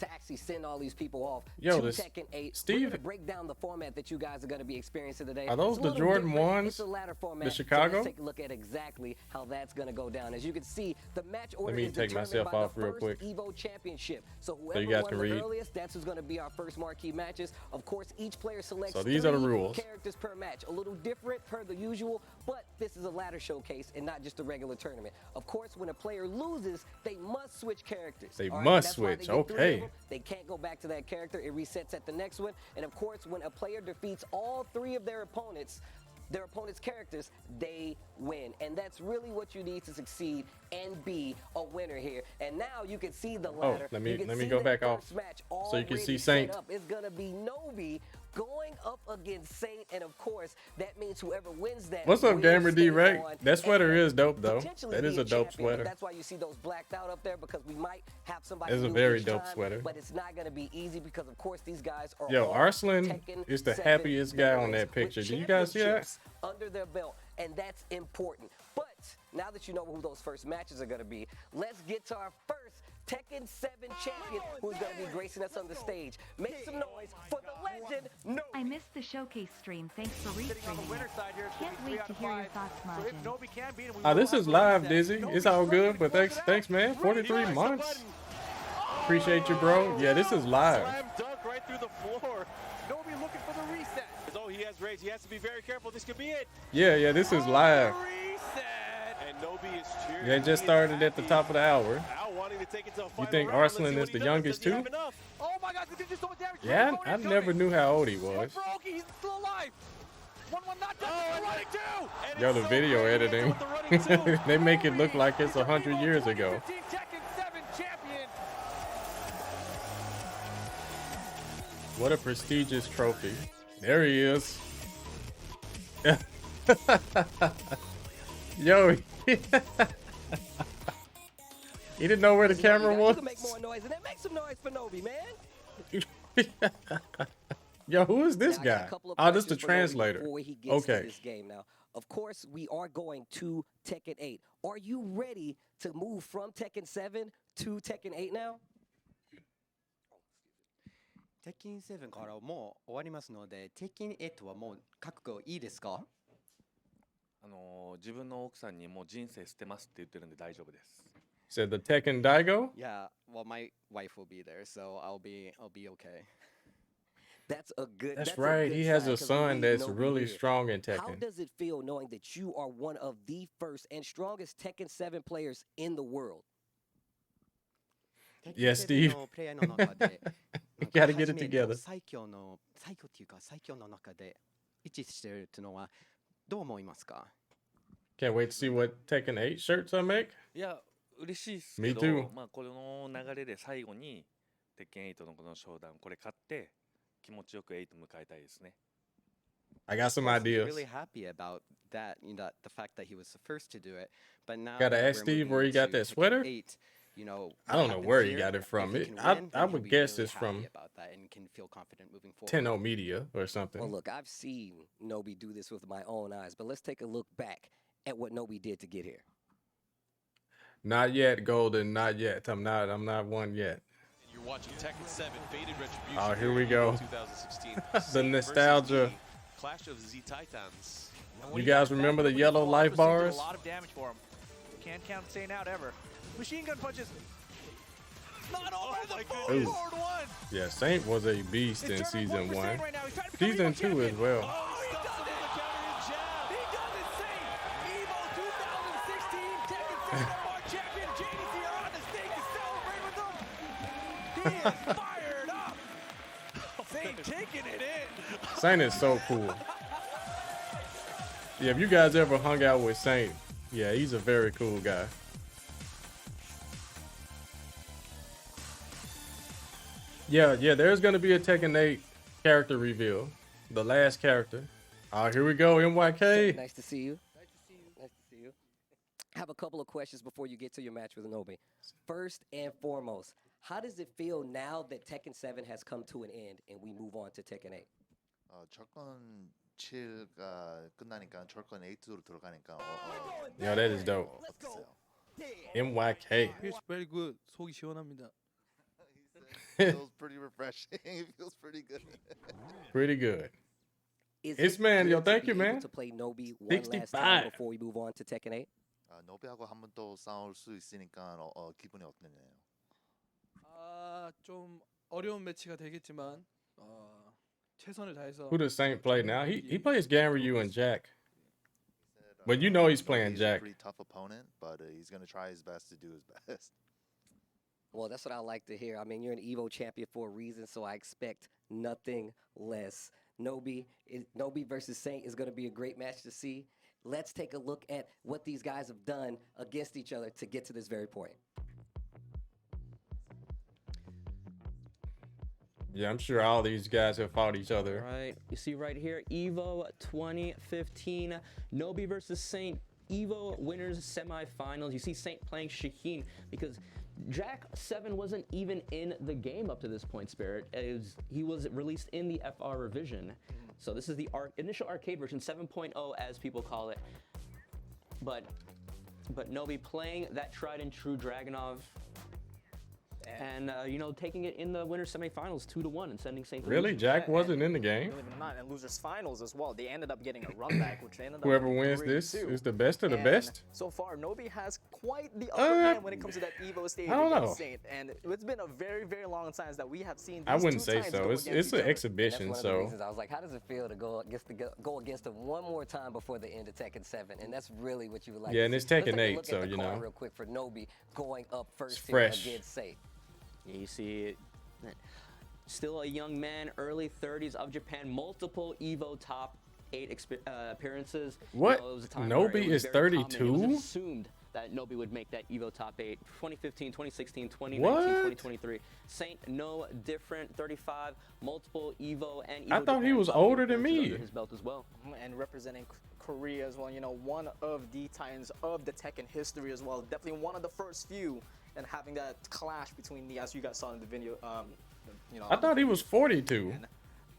to actually send all these people off Yo, to this Tekken 8. Steve, we're going to break down the format that you guys are going to be experiencing today. Are those the Jordan ones? It's a ladder format. The Chicago? So let's take a look at exactly how that's going to go down. As you can see, the match order Let me is take determined myself by off the real first quick. EVO Championship. So So whoever you guys won can the read. earliest, that's who's going to be our first marquee matches. Of course, each player selects So these are the 3 rules. characters per match. A little different per the usual, but this is a ladder showcase and not just a regular tournament. Of course, when a player loses, they must switch characters. They All right? must That's why they switch, get 3 of okay. them. They can't go back to that character. It resets at the next one. And of course, when a player defeats all 3 of their opponent's characters, they win. And that's really what you need to succeed and be a winner here. And now you can see the ladder. let me see go that back off first match so you can see already Saint. set up. It's gonna be Nobi going up against Saint, and of course that means whoever wins that. What's up, will Gamer stay D-Ray? on That sweater and is dope, though. potentially That is be a dope champion. sweater. That's why you see those blacked out up there, because we might have somebody. It's a new very each dope time, sweater. but it's not gonna be easy because of course these guys are. Yo, all Arslan Tekken is the 7 happiest guy on veterans that picture. with Do you guys see that? championships under their belt, and that's important. But now that you know who those first matches are going to be, let's get to our first Tekken 7 champion who's going to be gracing us on the stage. Make some noise for the legend, Nobi. I missed the showcase stream. Thanks for restreaming it. Can't wait to hear your thoughts, Majin. This is live, Dizzy. It's all good, but thanks, man. 43 months. Appreciate you, bro. Yeah, this is live. Slam dunk right through the floor. Nobi looking for the reset. Oh, he has rage. He has to be very careful. This could be it. Yeah, this is live. Reset. And Nobi is cheering. They just started at the top of the hour. Now wanting to take it to a You final think round. Let's Arslan see what is he the does. youngest Does he too? have enough? Oh my God, this did just so much damage. Yeah, I never knew how old he was. He's still alive. 1-1 not done. Oh, and running two. And Yo, it's the so video great editing. with the running two. They make it look like it's 100 years ago. 2015 Tekken 7 champion. What a prestigious trophy. There he is. Yo, he didn't know where the camera You was. can make more noise, and then make some noise for Nobi, man. Yo, who is this Now, I got a guy? couple of Oh, this is the questions for Nobi translator. before he gets to Okay. this game now. Of course, we are going to Tekken 8. Are you ready to move from Tekken 7 to Tekken 8 now? テッキン7からもう終わりますので、テッキン8はもう覚悟いいですか？自分の奥さんにもう人生捨てますって言ってるんで大丈夫です。 Said the Tekken Daigo? Yeah, well my wife will be there, so I'll be okay. That's a good. That's a right. good He has sign, a 'cause we son need that's Nobi really here. strong in How Tekken. does it feel knowing that you are one of the first and strongest Tekken 7 players in the world? Yeah, Steve. のプレイヤーの中で You gotta get it 初め together. の最強っていうか最強の中で位置してるっていうのはどう思いますか？ Can't wait to see what Tekken 8 shirts I make. いや、嬉しいですけ Me ど、 too. まあこの流れで最後に鉄拳8のこの商談これ買って気持ちよく8迎えたいですね。I got some Of course, he's ideas. really happy about that, the fact that he was the first to do it. But now Gotta that ask we're Steve moving where he got to that Tekken sweater. 8, you know, I don't know what where happens he here, got it from. if he can I win, I then he'll would be guess really it's from happy about that and can feel confident moving forward. Tenno Media or something. Well, look, I've seen Nobi do this with my own eyes, but let's take a look back at what Nobi did to get here. Not yet, Golden. Not yet. I'm not one yet. You're watching Tekken 7 Faded Retribution. Oh, here we go. 2016. The Saint nostalgia. versus the Clash of Z Titans. You guys remember the yellow life bars? A lot of damage for him. Can't count Saint out ever. Machine gun punches. Not over Oh the my forward goodness. one. Yeah, Saint was a beast It's in turn season for 1. Saint right now. He's trying to become Season EVO 2 as champion. well. Oh, he does it. He does it, Saint. EVO 2016 Tekken 7 World Champion. JDCR on the stage to celebrate with him. He is fired up. Saint taking it in. Saint is so cool. Yeah, if you guys ever hung out with Saint, yeah, he's a very cool guy. Yeah, there's gonna be a Tekken 8 character reveal. The last character. Here we go, MYK. Nice to see you. Nice to see you. Nice to see you. I have a couple of questions before you get to your match with Nobi. First and foremost, how does it feel now that Tekken 7 has come to an end and we move on to Tekken 8? 철권 7가 끝나니까 철권 8로 들어가니까 Yeah, that is dope. 없어요. MYK. It's very good. 속이 시원합니다. feels pretty refreshing. It feels pretty good. Pretty good. Is It's it man, yo, good to thank be you, able man. To play Nobi one last 65. time before we move on to Tekken 8. 노비하고 한 번 또 싸울 수 있으니까 기분이 어떠냐요? 좀 어려운 매치가 되겠지만 최선을 다해서. Who does Saint play now? He plays Ganryu and Jack. But you know he's playing Jack. Pretty tough opponent, but he's gonna try his best to do his best. Well, that's what I like to hear. I mean, you're an EVO champion for a reason, so I expect nothing less. Nobi versus Saint is going to be a great match to see. Let's take a look at what these guys have done against each other to get to this very point. Yeah, I'm sure all these guys have fought each other. Right, you see right here, EVO 2015, Nobi versus Saint, EVO winners semifinals. You see Saint playing Shaheen because Jack 7 wasn't even in the game up to this point, Spirit. He was released in the FR revision. So this is the initial arcade version, 7.0 as people call it. But Nobi playing that tried and true Dragunov. And, you know, taking it in the winner's semifinals 2-1 and sending Saint. Really? Jack wasn't in the game? Believe it or not, and losers finals as well. They ended up getting a run back, which they ended up Whoever wins this is the best of the best? So far, Nobi has quite the upper hand when it comes to that EVO stage against Saint. And it's been a very, very long time that we have seen these I wouldn't two say times so. go It's against an each other. exhibition, That's one of the so. reasons I was like, how does it feel to go against them one more time before the end of Tekken 7? And that's really what you would like Yeah, to and see. it's Let's Tekken take a 8, look so, at the you card know. real quick for Nobi going up first It's here fresh. against Saint. Yeah, you see still a young man, early 30s of Japan, multiple EVO top 8 appearances. What? You know, it was a time Nobi where it was is very common. 32? It was assumed that Nobi would make that EVO top 8. 2015, 2016, 2019, What? 2023. Saint, no different, 35, multiple EVO and EVO I thought he Japan was top older 8 than appearances me. under his belt as well. And representing Korea as well, you know, one of the titans of the Tekken history as well. Definitely one of the first few, and having that clash between the, as you guys saw in the video, you know. I thought he was 42. And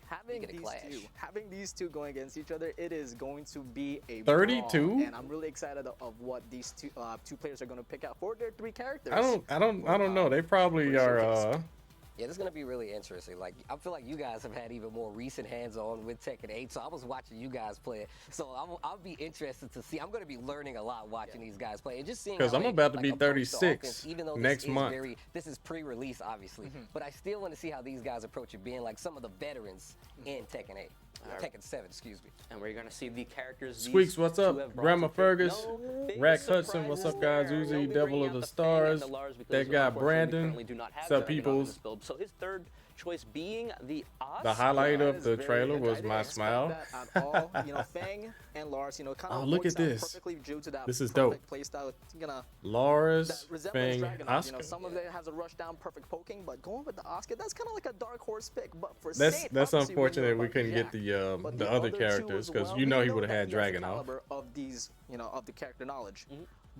having these two going against each other, it is going to be a 32? brawl, and I'm really excited of what these two players are going to pick out for their 3 characters. I don't know. They probably are. Yeah, this is going to be really interesting. Like, I feel like you guys have had even more recent hands-on with Tekken 8, so I was watching you guys play it. So I'll be interested to see. I'm going to be learning a lot watching these guys play and just seeing. Because how I'm they, about to like, be approach the 36 offense, even though next this month. This is pre-release, obviously, but I still want to see how these guys approach it, being like some of the veterans in Tekken 8. Tekken 7, excuse me. And we're going to see the characters. Squeaks, what's up? Grandma Fergus, big Rack Hudson, what's up, guys? surprises Uzi, there. Devil Nobi of the bringing out the Stars, Fang and the Lars because, that guy unfortunately, we Brandon, currently do not have what's up, Dragunov in peoples? this build. So his third choice being the Oscar. The highlight That of is the very trailer good. was I my didn't smile. expect that at all. You know, Fang and Lars, you know, kind of Oh, look at this. perfectly due to that This is perfect dope. playstyle. You know, Lars, that resembles Fang, Dragunov. You Oscar. know, some of it has a rush down, perfect poking, but going with the Oscar, that's kind of like a dark horse pick. But for Saint, That's obviously, we unfortunate know we about couldn't Jack. get But the other two characters as because well, you know we he would have had that he has the Dragunov. caliber of these, you know, of the character knowledge.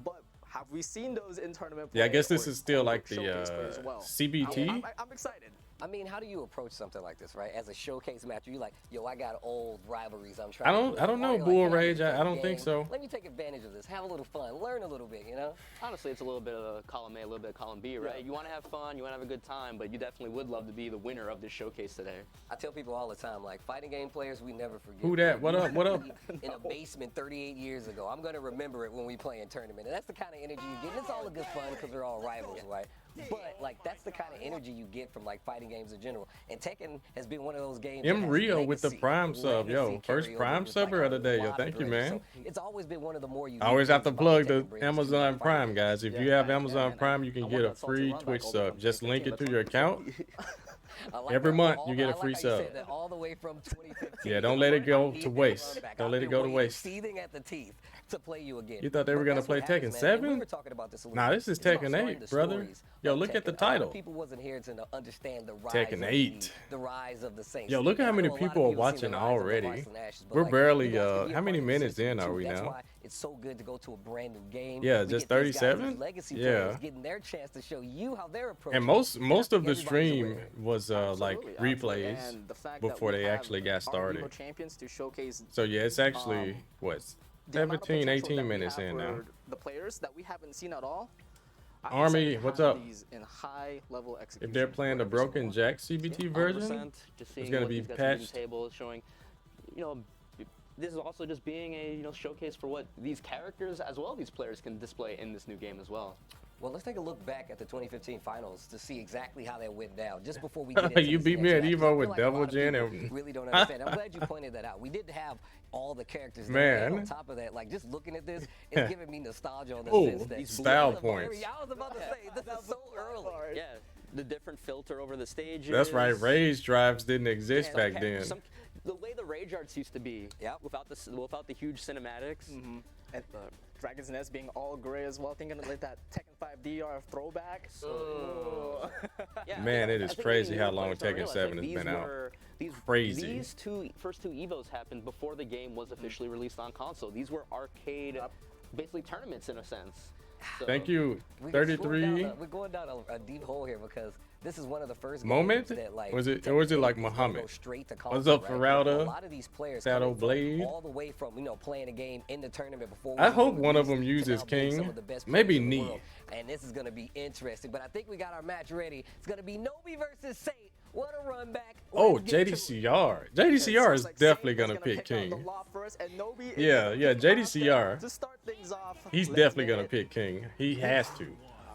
But have we seen those in tournament play? Yeah, I guess this or is still like showcase play as the well? CBT. I'm excited. I mean, how do you approach something like this, right? As a showcase match, you like, yo, I got old rivalries I'm trying to I don't know, Or you're Bull like, hey, Rage. I'm I don't game. think so. Let me take advantage of this, have a little fun, learn a little bit, you know? Honestly, it's a little bit of a column A, a little bit of column B, right? You want to have fun, you want to have a good time, but you definitely would love to be the winner of this showcase today. I tell people all the time, like, fighting game players, we never forget. Who that? What up? What up? In a basement 38 years ago. I'm going to remember it when we play in tournament. And that's the kind of energy you get. And it's all a good fun because we're all rivals, right? But, like, that's the kind of energy you get from, like, fighting games in general. And Tekken has been one of those games. M that has Rio with the legacy- Prime sub. Yo, legacy first carryover Prime with, subber like, of the day. a Yo, lot thank of you, greats. man. So it's always been one of the more unique I always have to things about plug the Tekken brands is Amazon fighting Prime, games. guys. If you have Amazon Prime, you can get a free Twitch sub. Just link it to your account. I like Every that. month All you the- get a I like free how you sub. said that all the way from 2015. Yeah, don't let it go I need to that waste. run back. Don't I've let it been go to waiting, waste. Seething at the teeth to play you again. You thought they were But gonna that's what play happens, Tekken man. And 7? We were talking about this a little Nah, bit. this is It's about Tekken starting 8, the brother. stories Yo, of look at the Tekken. A lot of title. people wasn't here to understand the rise Tekken of 8. the rise of the Saints. Yo, look at how I many know a lot of people are have seen watching the rise of the already. Arslan Ashes, but, We're like, barely, you guys can be a how many part of the minutes system in are too. we That's now? why it's so good to go to a brand new game. Yeah, We just get these guys, 37? these legacy Yeah. players, getting their chance to show you how they're approaching. And most of the Everybody's a stream winner. was like Absolutely, replays and the fact that before we they have actually got our started. EVO champions to showcase So yeah, it's actually what the amount of 17, potential that 18 we minutes have in now. for the players that we haven't seen at all. Army, what's up? These in high level execution. If they're playing the Broken Jack CBT version, it's gonna be patched. Table showing, you know, this is also just being a showcase for what these characters as well these players can display in this new game as well. Well, let's take a look back at the 2015 finals to see exactly how that went down. Just before we get into You this beat me next at match, Evo I with feel Devil a lot of Jin people and really don't understand. I'm glad you pointed that out. We did have all the characters there. Man. And on top of that, like just looking at this, it's giving me nostalgia on the Oh, sense that these style I points. was about to say this is so early. Yeah, the different filter over the stages. That's right. Rage drives didn't exist Some back then. The way the Rage arts used to be, without the huge cinematics. And Dragon's Nest being all gray as well, thinking like that Tekken 5 DR throwback. Yeah, Man, it is I think crazy many how new long players don't Tekken realize, 7 like, has been out. Crazy. Crazy. These first two EVOs happened before the game was officially released on console. These were arcade, basically tournaments in a sense. So, Thank you, We're 33. going down a deep hole here because this is one of the first Moment? games that, like, Was it, or was it like go Muhammad? straight to What's console, up, right? Ferrauda? A lot of these players Shadow coming from Blade? all the way from playing a game in the tournament before. I hope even one of released them to uses now being some King. of the best Maybe players in the Knee. world. And this is going to be interesting. But I think we got our match ready. It's going to be Nobi versus Saint. What a run back. Oh, Let's get to it. JDCR. JDCR is definitely gonna pick King. Yeah, JDCR. To start things off, He's definitely gonna pick King. He has to.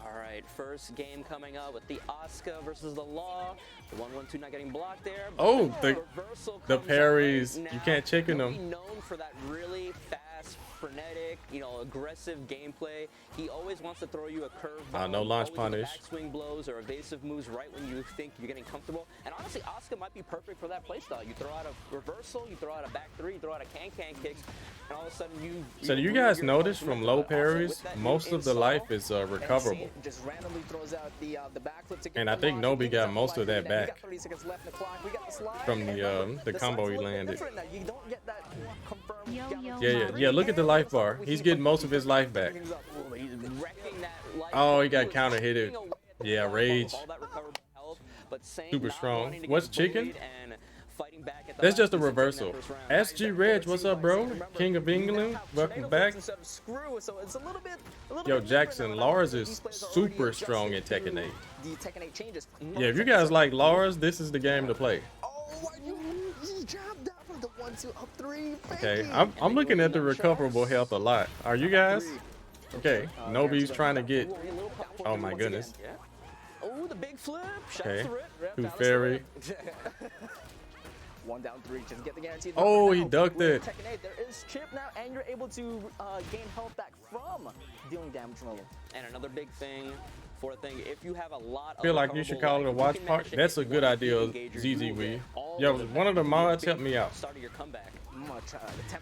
all right, first game coming up with the Asuka versus the Law. The 1-1-2 not getting blocked there. Oh, Reversal the comes parries. out right You now. can't chicken Nobi them. known for that really fast, frenetic, aggressive gameplay. He always wants to throw you a curveball. No launch always with punish. Backswing blows or evasive moves right when you think you're getting comfortable. And honestly, Asuka might be perfect for that playstyle. You throw out a reversal, you throw out a back three, you throw out a can kicks, and all of a sudden you. So do you guys notice from low parries, most of the life is recoverable. Just randomly throws out the backflip to get And I the think launch. Nobi got It's most of that we got back 30 seconds left in the clock. We got the slide, from and the combo slide's he a little bit landed. different now. You don't get that confirmed Yo, down yo, the Yeah. Look at the life bar. He's getting most of his life back. things up. He's wrecking that life. Oh, he got counter hit it. Yeah, Rage. All that recoverable health, but Saint Super not strong. wanting to What's get chicken? bullied and fighting back at the That's just a last second in that reversal. first round. SG Reg, what's up, bro? King of England, welcome back. Instead of screw, so it's a little bit Yo, bit Jackson, different now. Lars These is players are already super strong in adjusted Tekken to 8. The Tekken 8 changes. Yeah, if you guys like Lars, this is the game to play. Oh, you jabbed that for the 1-2 up 3. Okay, I'm looking at the recoverable health a lot. Are you guys? Okay, Nobi's trying to get. Oh my goodness. Yeah. Oh, the big flip. Shots Okay, the rip. Two Fairy. 1 down 3, just get the guaranteed. Oh, number he now. ducked With it. Tekken 8, there is chip now, and you're able to gain health back from dealing damage from them. And another big thing, if you have a lot of Feel like you should call it a watch party. That's a good idea, ZZWee. Yo, one of the mods help me out. Start of your comeback.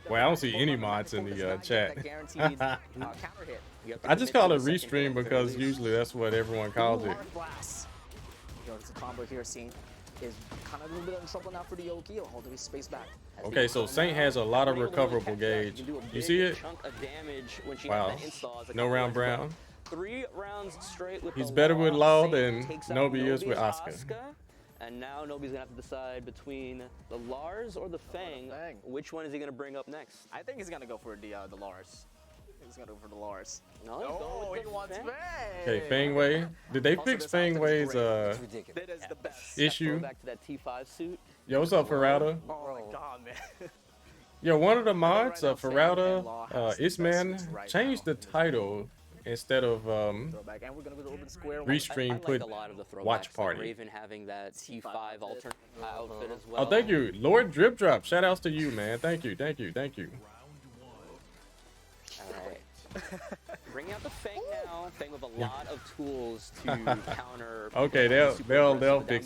Well, I don't see any mods in the chat. Counter hit. I just call it restream because usually that's what everyone calls it. Yo, it's a combo here. Saint is kind of a little bit in trouble now for the Yoki. Holding his space back. Okay, so Saint has a lot of recoverable gauge. You see it? Wow. No round brown. 3 rounds straight with He's the better Law. with Law Saint than takes out Nobi is with Nobi's Asuka. And now Nobi's gonna have to decide between the Lars or the Fang. Which one is he gonna bring up next? I think he's gonna go for the Lars. He's gonna go for the Lars. No, he's going with he the wants Fang. Fang. Okay, Fangway. Did they fix Fangway's That is the best. issue? Back to that T5 suit. Yo, what's up, Ferrauda? Oh my god, man. Yo, one of the mods, Ferrauda, Isman, changed the title instead of Throwback, and we're gonna go to open square. Restream, I like put a lot of the throwbacks, watch like party. Raven having that T5 alternate outfit as well. Oh, thank you, Lord Drip Drop. Shout outs to you, man. Thank you. Alright. Bringing out the Fang now. Fang with a lot of tools to counter. Okay, they'll fix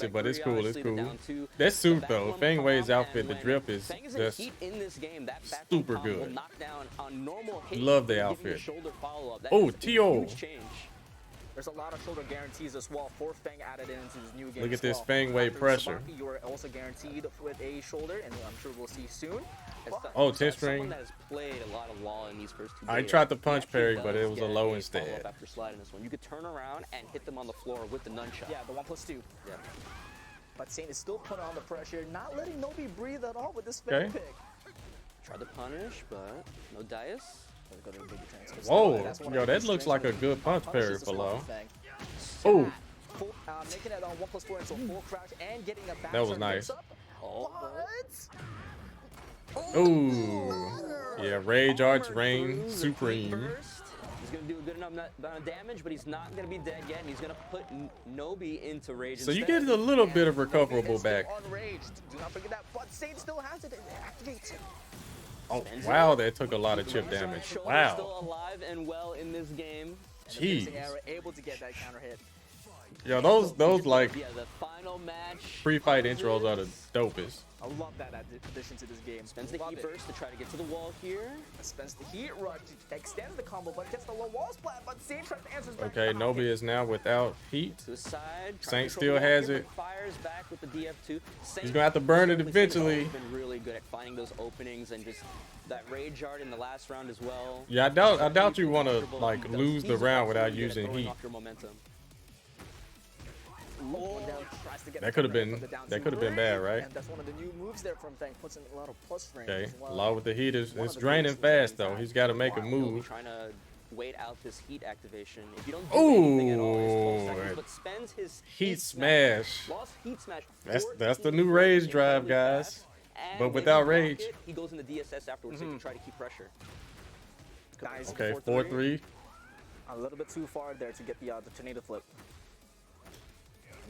Down it, but it's back cool. three, It's obviously, the cool. down two. That The suit back though, one Fangway's come outfit, and the when drip is Fang is in just heat in this game, that back super one combo will good. knock down on normal hit, Love the giving you outfit. shoulder follow-up. That Oh, is a T.O. huge change. There's a lot of shoulder guarantees as well. 4 Fang added into this new game. Look at as this well. Fangway After pressure. Sabaki, you are also guaranteed with a shoulder, and I'm sure we'll see soon. Oh, As 10 someone string. that has played a lot of Law in these first 2 I days, tried to he punch actually parry, does but it was a get low follow-up instead. after sliding this one. You could turn around and hit them on the floor with the nunchuck. Yeah, the 1+2. Yeah. But Saint is still putting on the pressure, not letting Nobi breathe at all with this Okay. Fang pick. Tried to punish, but no dice. Whoa, yo, that looks like a good punch parry for Low. Oh, making it on 1+4 into a full crouch and getting a back that was turn nice. What? Ooh, yeah, Rage Arts Reign Supreme. He's gonna do a good enough amount of damage, but he's not gonna be dead yet, and he's gonna put Nobi into Rage. So you get a little bit of recoverable back. Do not forget that, but Sage still has it. It activates. Oh, wow, that took a lot of chip damage. Still Wow. alive and well in this game. Jeez. Able to get that counter hit. Yo, those like Yeah, the final match. pre-fight intros are the dopest. I love that addition to this game. Spends the heat burst to try to get to the wall here. Spends the heat rush, extends the combo, but gets the low wall splat, but Sage tries to answer back. Okay, Nobi is now without heat. To the side. Saint still has it. Fires back with the DF2. He's gonna have to burn it eventually. He's been really good at finding those openings and just that Rage Art in the last round as well. Yeah, I doubt you want to like lose the round without using heat. That could have been bad, right? And that's one of the new moves there from Fang, puts in a lot of plus frames. Okay, as well. Law with the heat is draining fast though. He's got to make a move. Trying to wait out this heat activation. If you don't do anything at all, it's 12 seconds, Ooh, but spends his heat smash. Lost heat smash. That's the new Rage drive, guys. But without Rage. He goes into DSS afterwards to try to keep pressure. Nice. Okay, 4-3. A little bit too far there to get the tornado flip.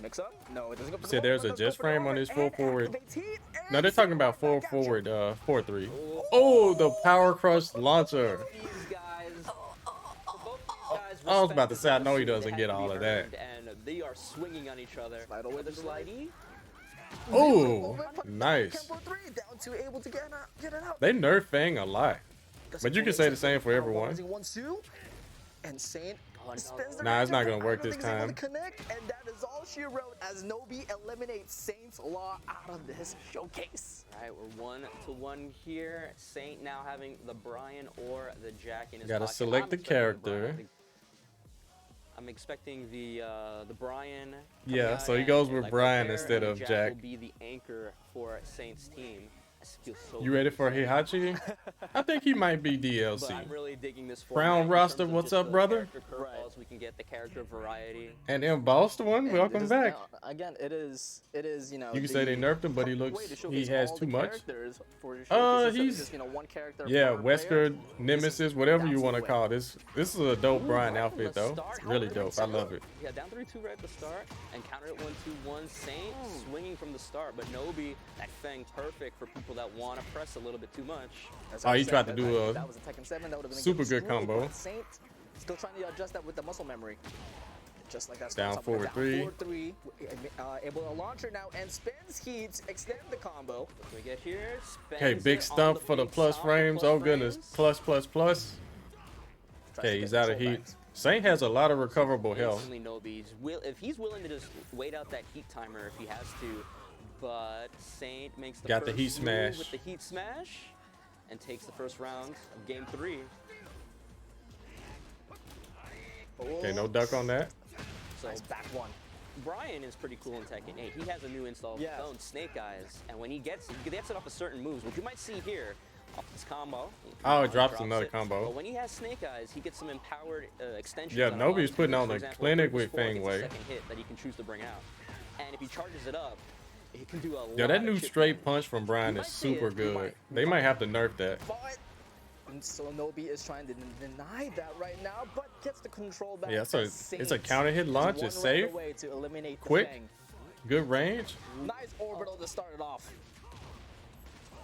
Mix up? No, it doesn't go for See, there's a just frame on his full forward. No, they're talking about full forward 4-3. Oh, the power crush launcher. I was about to say, I know he doesn't get all of that. And they are swinging on each other. With a slidey. Oh, nice. Down to able to get it out. They nerf Fang a lot. But you can say the same for everyone. And Saint spins Nah, it's not gonna work this able to time. connect, and that is all she wrote as Nobi eliminates Saint's Law out of this showcase. All right, we're 1-1 here. Saint now having the Brian or the Jack in his Gotta pocket. select the character. I'm expecting the Brian. Yeah, so he goes with like Brian right there, instead and of Jack Jack. will be the anchor for Saint's team. You ready for Heihachi? I think he might be But DLC. I'm really digging this Crown format in roster, terms of what's just up, the brother? character curveballs. We can get the character variety. And embossed one, welcome back. Again, it is, you know. You can say they nerfed him, but he looks, he has too much. He's, you know, one character. Yeah, Wesker, Nemesis, whatever you want to call this. This is a dope Brian outfit though. Really dope. I love it. Yeah, down 3-2 right at the start, and counter it 1-2-1. Saint swinging from the start, but Nobi, that Fang perfect for people that want to press a little bit too much. Oh, he tried to do a that was a Tekken 7. That would have been super good combo. Saint still trying to adjust that with the muscle memory. Just like that. Down 4-3. 4-3. Able to launch her now and spins heat, extend the combo. What do we get here? Okay, big stump for the plus frames. Oh goodness, plus. Okay, he's out of heat. Saint has a lot of recoverable health. Nobi, if he's willing to just wait out that heat timer if he has to, but Saint makes the Got the first heat move smash. with the heat smash and takes the first round of game 3. Okay, no duck on that. So Nice back one. Brian is pretty cool in Tekken 8. He has a new install of his own, Snake Eyes, and when he gets it off of certain moves, which you might see here, off this combo. Oh, it drops another combo. But when he has Snake Eyes, he gets some empowered extensions. Yeah, on Nobi's it. putting on For a example, clinic if with Score Fang gets a Wei. second hit that he can choose to bring out, and if he charges it up, he can do a lot. Yeah, that new of chip straight damage. punch from Brian You is might see super it, good. They might have to nerf that. But so Nobi is trying to deny that right now, but gets the control back. Yeah, so as it's a Saint counter hit launch. is It's one round safe, away to eliminate the quick, Fang. good range. Nice orbital to start it off.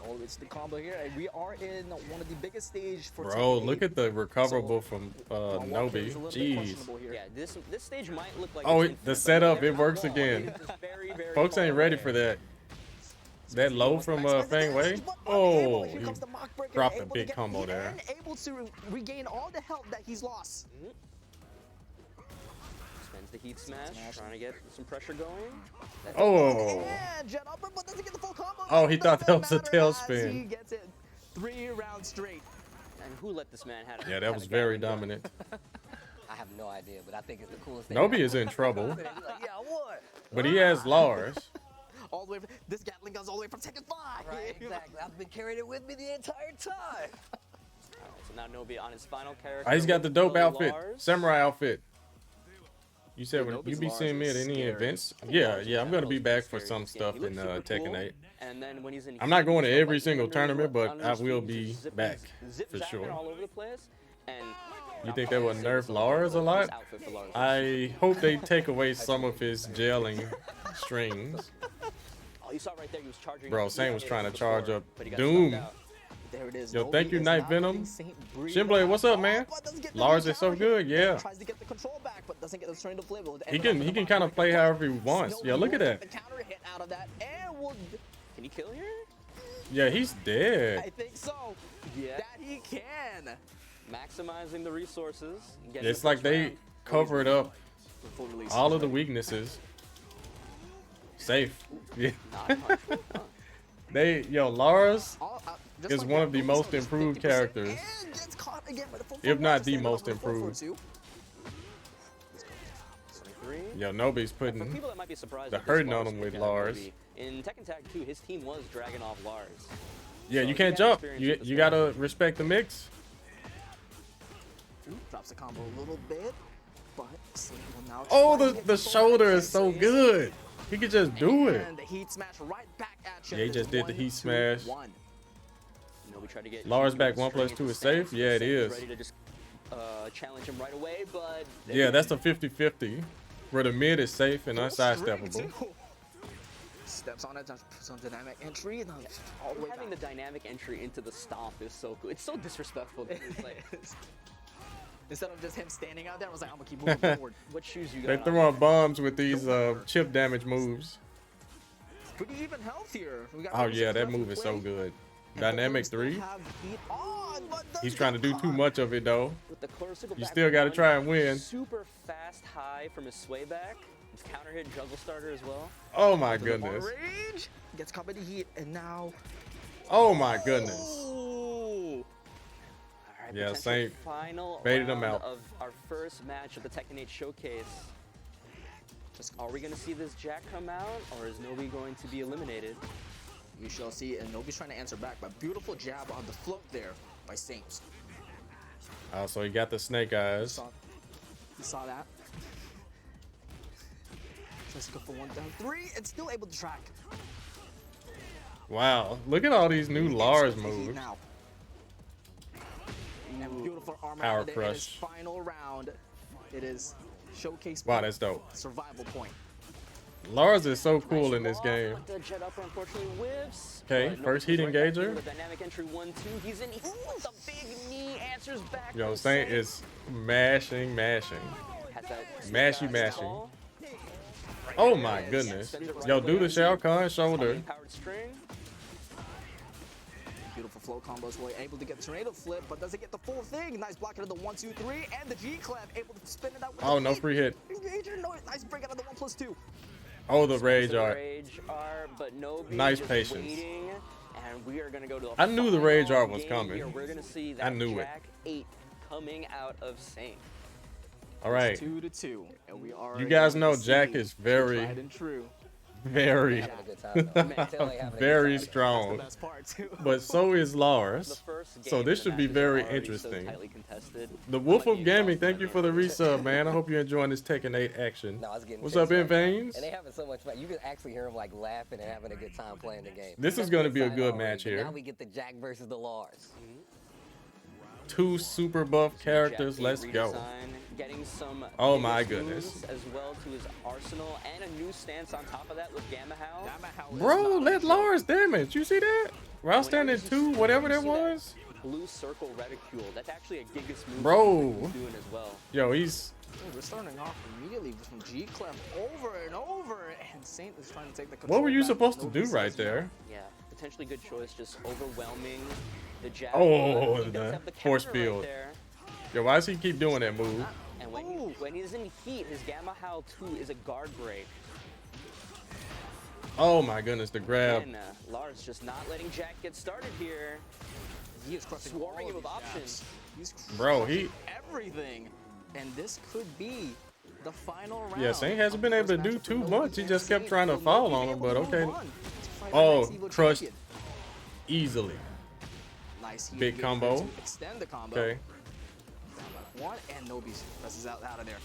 Oh, it's the combo here, and we are in one of the biggest stage for Bro, Tekken look 8. at the recoverable from Nobi. Jeez. Yeah, this stage might look like Oh, it's the infinite, setup, but it works they're not again. wrong. It is just very, very Folks ain't far ready away. for that. That low from Fang Wei. Oh, he dropped a big combo there. And able to regain all the health that he's lost. Spends the heat smash, trying to get some pressure going. Oh. Yeah, jet upper, but doesn't get the full combo. Oh, he thought that was a Doesn't matter as tailspin. He gets it 3 rounds straight. And who let this man have it? Yeah, that was very dominant. I have no idea, but I think it's the coolest thing. Nobi is in trouble, He's like, yeah, what? but he has Lars. All the way. This Gatling gun's all the way from Tekken 5. Right, exactly. I've been carrying it with me the entire time. So now Nobi on his final character. Oh, he's got the dope outfit, Lars. samurai outfit. You said Yeah, when you Nobi's be Lars seeing me at is any scary. events? Yeah, yeah, I'm gonna be back for Scary some in this game. stuff He looks in super Tekken cool. 8. And then when he's in I'm not going to heat, every like, single under- tournament, but under I his will feet, be just back zip for zapping sure. all over the place. And You think they will nerf Lars a lot? outfit for Lars. I hope they take away some of his gelling strings. Oh, you saw right there, he was charging. Bro, up. Saint was He trying to hit it charge before, up but he got Doom. stumped out. There it is. Yo, Nobi thank you, is Night not letting Venom. Saint breathe. Shimblade, what's up, man? But doesn't get the Lars counter is so hit. good, yeah. Tries to get the control back, but doesn't get the turn to flip. He can kind of play however he wants. Yeah, look at that. The counter hit out of that, and will. Can he kill here? Yeah, he's I dead. think so. Yeah. That he can. Maximizing the resources. Getting It's the like first they round. covered up Full release. all of the weaknesses. Safe. Yeah. Not punch, huh? Lars Just is like one that, of the Nobi's most on just improved 50%, characters. and gets caught again by the full If forward not dash, the standing up most with a 4-4-2. improved. 23. Yo, Nobi's For putting people that might be surprised, the at this hurting Lars on him with pick, Lars. Nobi, in Tekken Tag 2, his team was dragging off Lars. Yeah, So you he can't had jump. experience You with this you guy. gotta respect the mix. Drops the combo a little bit, but Saint will now Oh, try to the get the control shoulder back. is so Saint. good. He could just do it. And the heat smash right back at you. Yeah, he just did the heat smash. Nobi tried to get Lars Shihiro back to 1 plus string 2 into is safe? stance. Yeah, it Saint was is. ready to just challenge him right away, but Yeah, that's a 50-50. Where the mid is safe and unsidesteppable. Steps on it, just puts on dynamic entry, and then all the way having back. the dynamic entry into the stomp is so cool. It's so disrespectful. Dude. It's like, Instead of just him standing out there, I was like, I'm gonna keep moving forward. what shoes you got? They on? throw on bombs with these chip damage moves. Pretty even health here. We got Oh Rose yeah, that left to move is so play, good. and Dynamic Rose still 3. have heat on, but doesn't He's trying to do get too caught. much of it though. With the close You still got to try and win. Super fast high from his sway back. His counter hit juggle starter as well. Oh my To the bar goodness. range, gets caught by the heat, and now. Oh my goodness. Oh! All right, Yeah, potential Saint final baited him round out. of our first match of the Tekken 8 showcase. Are we gonna see this Jack come out, or is Nobi going to be eliminated? We shall see, and Nobi's trying to answer back, but beautiful jab on the float there by Saint. Oh, so he got the snake eyes. You saw that. Tries to go for 1 down 3, and still able to track. Wow, look at all these new Lars Insert the heat moves. now. And beautiful armor Power out there in his crush. final round. It is showcase Wow, point, that's dope. survival point. Lars is so cool in this Off, game. but the jet upper unfortunately whiffs. Okay, But first Nobi's heat right back engager. in with a dynamic entry 1-2. He's in. He's with the big knee. Answers back. Yo, from Saint Saint. is mashing. Has that Mashy, snake eyes mashy. call. Oh my goodness. Yo, do the Shao Kahn shoulder. Powered string. Beautiful flow combos. Really able to get the tornado flip, but doesn't get the full thing. Nice block out of the 1-2-3, and the G clef able to spin it out. With Oh, the no heat. free hit. Engager, no, nice break out of the 1+2. Oh, the rage art. Rage art, but Nobi Nice just patience. waiting, and we are gonna go to the I knew the rage final art was game coming. here. We're gonna see that I knew it. Jack 8 coming out of Saint. All right. 2-2, and we are. You guys know going to Jack see is very, tried and true. very, Having a good time, though. Man, tell you having a good very time. That's the strong. best part too. But so is The Lars. first So game this of the should be matches very are already interesting. So tightly contested. The Wolf Might of be Gaming, tough thank for you for the Nobi. resub, man. I hope you're enjoying this Tekken 8 action. No, I was getting What's pissed up, In right now. Veins? And they having so much fun. You can actually hear them like laughing and having a good time playing the game. This is That's gonna good be a sign good already, match but here. Now we get the Jack versus the Lars. Two super buff characters. Jack Let's go. redesign, getting some Oh bigger my moves goodness. as well to his arsenal, and a new stance on top of that with Gamma Howl. Bro, let Lars damage. You see that? Round standing 2, whatever that was. Blue circle reticule. That's actually a Gigas move. Bro. He's doing as well. Yo, he's. Oh, we're starting off immediately from G clef over and over, and Saint is trying to take the control. What were you back. supposed to Nobi do says right no. there? Yeah, potentially good choice, just overwhelming the Jack. Oh, He does the have the force counter right field. there. Yo, why does he keep doing that move? And when he's in heat, his Gamma Howl 2 is a guard break. Oh my goodness, the grab. And Lars just not letting Jack get started here. He is crushing Swarming all him with these options. jabs. He's Bro, crushing everything, and this could be the final round. Yeah, Saint hasn't been able to do too much. He just kept trying to Will fall Nobi on be him, able but to okay. move on to fight the Oh, next EVO crushed champion? easily. nice heat Big here combo. to extend the combo. Okay. One, and Nobi presses out of there.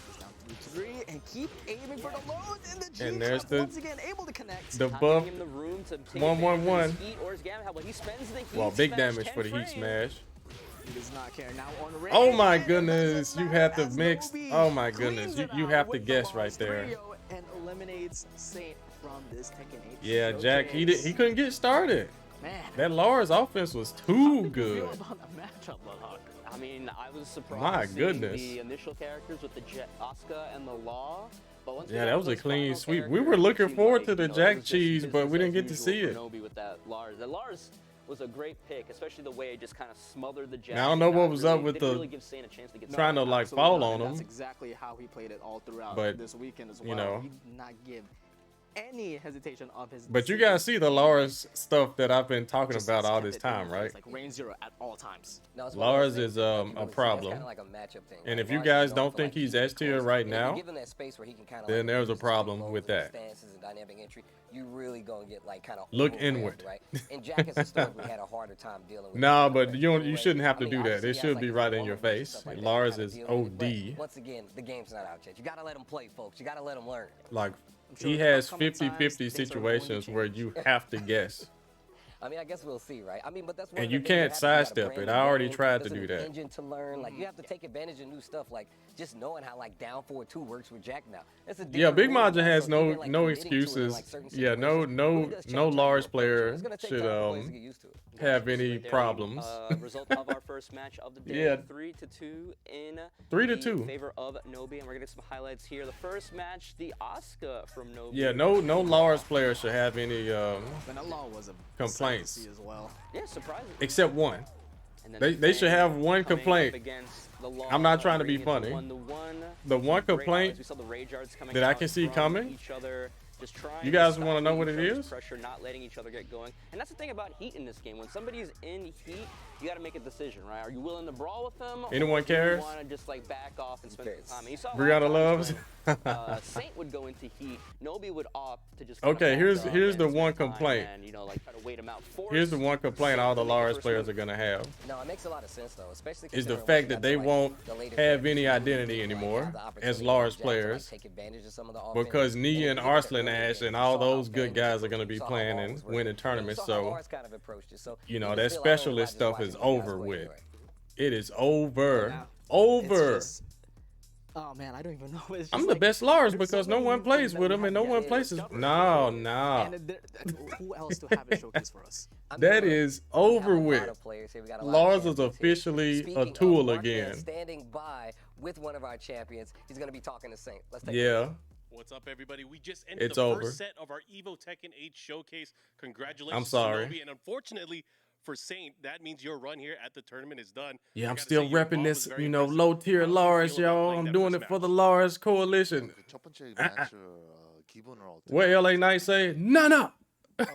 He's down 3-3, and keep aiming for the lows, and the G And there's cup the- once again able to connect. The Not buff. giving him the room to take 1-1-1. advantage of his heat or his gamma. But he spends the heat Well, big smash, damage 10 for the heat frames. smash. He does not care now on Ray. Oh my and it goodness, doesn't you matter have to as mix. Nobi Oh my cleans goodness, it you out have to with the guess right Lost there. trio and eliminates Saint from this Tekken 8 Yeah, Jack, showcase. he couldn't get started. Man, That Lars offense was too good. feel about the matchup, Lowhigh? I mean, I was surprised My seeing goodness. the initial characters with the Asuka and the Law. But once we Yeah, got that was a those clean final sweep. We characters, were it looking seemed forward like, to the you know, it Jack was just cheese, but we business didn't as get to see usual it. for Nobi with that Lars. The Lars was a great pick, especially the way it just kind of smothered the Jack. Now, I don't know what was up with didn't the really give Saint a chance to get trying to started. like Absolutely fall not, on and him. That's exactly how he played it all throughout But, this weekend as well. you know. He did not give any hesitation of his. But you decision. guys see the Lars stuff that I've been talking Just about all kept this it in time, his right? face, Like range 0 at all times. No, it's one of those Lars things is that you a really see. It's problem. kinda like a matchup thing, And right? if you Lars is guys known don't for, think like, he's keeping S tier close, right and if now, you give him that space where he can kinda, then like, there's a use his problem combos with and his that. stances and dynamic entry, you really gonna get like kind of Look inward. right? And Jack has historically had a harder time dealing with. Nah, that but pressure you anyway. shouldn't have I to mean, do that. obviously It he should has, like, be his right own in your moments and face. stuff like that Lars kinda is deal with it, but OD. once again, the game's not out yet. You gotta let him play, folks. You gotta let him learn. Like, sure he in has upcoming 50-50 times, things are going to situations where change. you have to guess. I mean, I guess we'll see, right? I mean, but that's one And of the you things can't you have to do. You gotta sidestep brand it. the I already game. tried to There's do an that. engine to learn. Like, you have to take advantage of new stuff. Like, just knowing how, like, down 4-2 works with Jack now. That's a Yeah, different Big rule Majin now, has so no even, like, no committing to it in, excuses. like, certain Yeah, no situations really does change how you Lars approach it. player It's gonna take should time for players to get used to it. have This any right there, problems. Result of our first match of the day. Yeah. 3-2 in 3-2. the favor of Nobi, and we're gonna get some highlights here. The first match, the Asuka from Nobi. Yeah, no Lars player should have any And that law was a complaints. sight to see as well. Yeah, surprising. except one. And then They should have Fang one coming up complaint. against the Law, I'm not trying to be bringing it funny. 1-1. The one Great complaint highlights. We saw the rage arts coming that I out can see from coming. each other, just trying You guys to wanna stop know what each it other's is? pressure, not letting each other get going. And that's the thing about heat in this game. When somebody's in heat, you got to make a decision, right? Are you willing to brawl with them? Anyone or do cares? you want to just like back off and spend some time? And you saw a lot Brianna of loves. times when, Saint would go into heat. Nobi would opt to just. Okay, kinda here's back up the and spend one time complaint. And, you know, like try to wait him out. Here's the Force one complaint all the Saint to make Lars first players move. are gonna have. No, it makes a lot of sense though, especially Is the considering fact what that you they got, won't like, the later have players any who identity like, anymore have the as opportunity Lars for Jack to, like, players. take advantage of some of the offense. Because And Nia you and look at the Arslan early Ash games, and you all saw how those good Fang guys was are going to be working, you saw how playing Lars and was working. winning And you tournaments. saw how So, Lars kind of approached it. So you know, can that feel like, oh, specialist Lars stuff watching is you guys over win with. anyway. It is over. Now, Over. it's just- oh man, I don't even know. It's just I'm the like, best Lars there's so because no many one new plays things that with we him and no haven't one yet plays. discovered. No. And who else to have a showcase for us? I mean, That look, is we have over a lot with. of players here. We got a lot of Lars is champions here. officially a Speaking of, tool Mark again. is standing by with one of our champions. He's going to be talking to Saint. Let's take a Yeah. What's up, everybody? We just ended It's the over. first set of our EVO Tekken 8 showcase. Congratulations I'm sorry. to Nobi, and unfortunately for Saint, that means your run here at the tournament is done. Yeah, I I'm gotta still say, your repping ball was this, very you know, impressive. low tier How do you Lars, feel about y'all. playing I'm that doing first it for the match? Lars coalition. 그 첫 번째 매치 기분을 어떻게? What LA Knight say? Nana.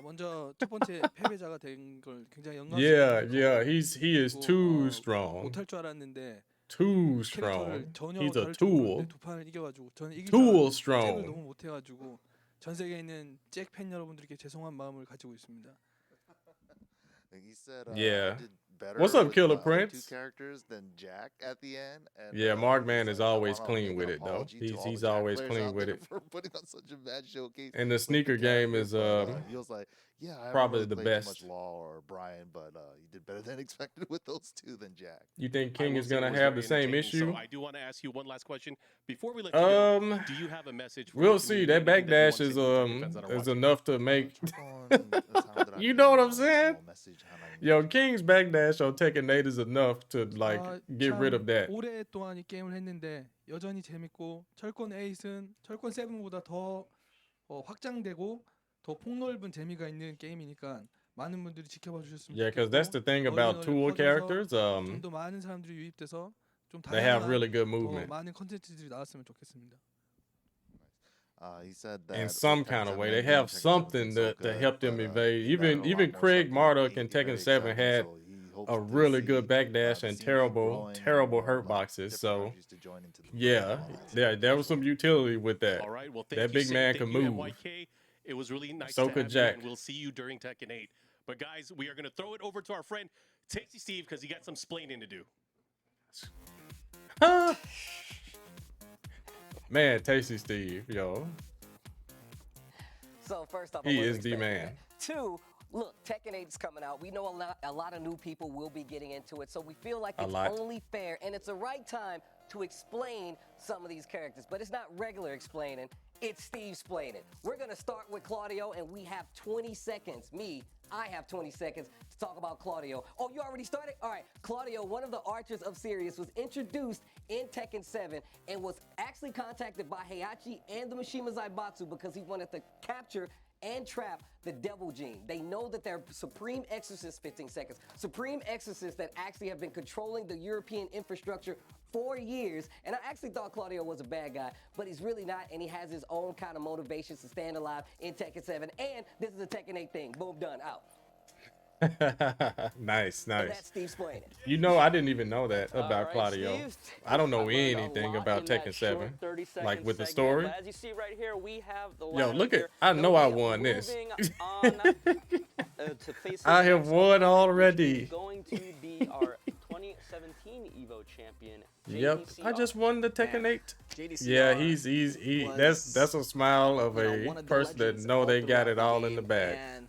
먼저 첫 번째 패배자가 된 걸 굉장히 Yeah, 영광스럽고 yeah, he is too strong. 못할 줄 알았는데 Too strong. 캐릭터를 전혀 He's a 다를 줄 tool. 모르는데 두 판을 이겨가지고 저는 이길 줄 Tool 알았는데 잭을 strong. 너무 못해가지고 전 세계에 있는 잭 팬 여러분들께 죄송한 마음을 가지고 있습니다. He said, Yeah. did better What's up, with Killer the other Prince? two characters than Jack at the end. And, Yeah, Mark Man he's is like, I always wanna clean make with an it, though. apology to all He's the Jack always players clean out with there it. for putting on such a bad showcase. And the with sneaker game characters, is but, he was like, yeah, I haven't probably really the played best. Too much Law or Brian, but you did better than expected with those two than Jack. You think I King will is say it gonna was have very the same entertaining, issue? So I do want to ask you one last question before we let you go. Do you have a message? For We'll the see. community, That anything that you backdash wanna is say to the fans that are watching? enough to make. 조금 You know what I'm saying? small message 하나 Yo, King's backdash on Tekken 8 is enough to like get rid of that. 오랫동안 이 게임을 했는데 여전히 재밌고 철권 8은 철권 7보다 더 확장되고 더 폭넓은 재미가 있는 게임이니까 많은 분들이 지켜봐 주셨으면 Yeah, because that's the thing about tool characters. 좀 더 많은 사람들이 유입돼서 좀 They have 다양한 really good 더 movement 많은 컨텐츠들이 나왔으면 좋겠습니다. He said that in some kind of way. They have something to help them evade. Even Craig Marduk in Tekken 7 had a really good backdash and terrible hurt boxes. So yeah, there was some utility with that. All right, well, thank That you, big Saint. man Thank can you, move. MYK. It was really nice So to could have Jack. you, and we'll see you during Tekken 8. But guys, we are going to throw it over to our friend Tasty Steve because he got some splaining to do. Man, Tasty Steve, yo. So first off, He is the man. 2, look, Tekken 8 is coming out. We know a lot of new people will be getting into it, so we feel like it's only fair and it's the right time to explain some of these characters. But it's not regular explaining, it's Steve explaining. We're gonna start with Claudio, and we have 20 seconds. I have 20 seconds to talk about Claudio. Oh, you already started? All right, Claudio, one of the archers of Sirius, was introduced in Tekken 7 and was actually contacted by Heihachi and the Mishima Zaibatsu because he wanted to capture and trap the Devil Gene. They know that they're Supreme Exorcists, 15 seconds, Supreme Exorcists that actually have been controlling the European infrastructure for years. And I actually thought Claudio was a bad guy, but he's really not, and he has his own kind of motivations to stand alive in Tekken 7. And this is a Tekken 8 thing. Boom, done, out. Nice. And that's Steve explaining. You know, I didn't even know that about right, Claudio. Steve. I don't know I learned a anything lot about in that Tekken short 7. 30-second Like with the segment, story. but as you see right here, we have the Yo, lineup look here. at, I know I Nobi won this. moving on, to face I the have next won opponent, already. which is going to be our 2017 EVO champion. Yep, I just won the Tekken 8. JDCR Yeah, that's a smile of a one of the person that legends know all they got throughout it all in game, the bag. And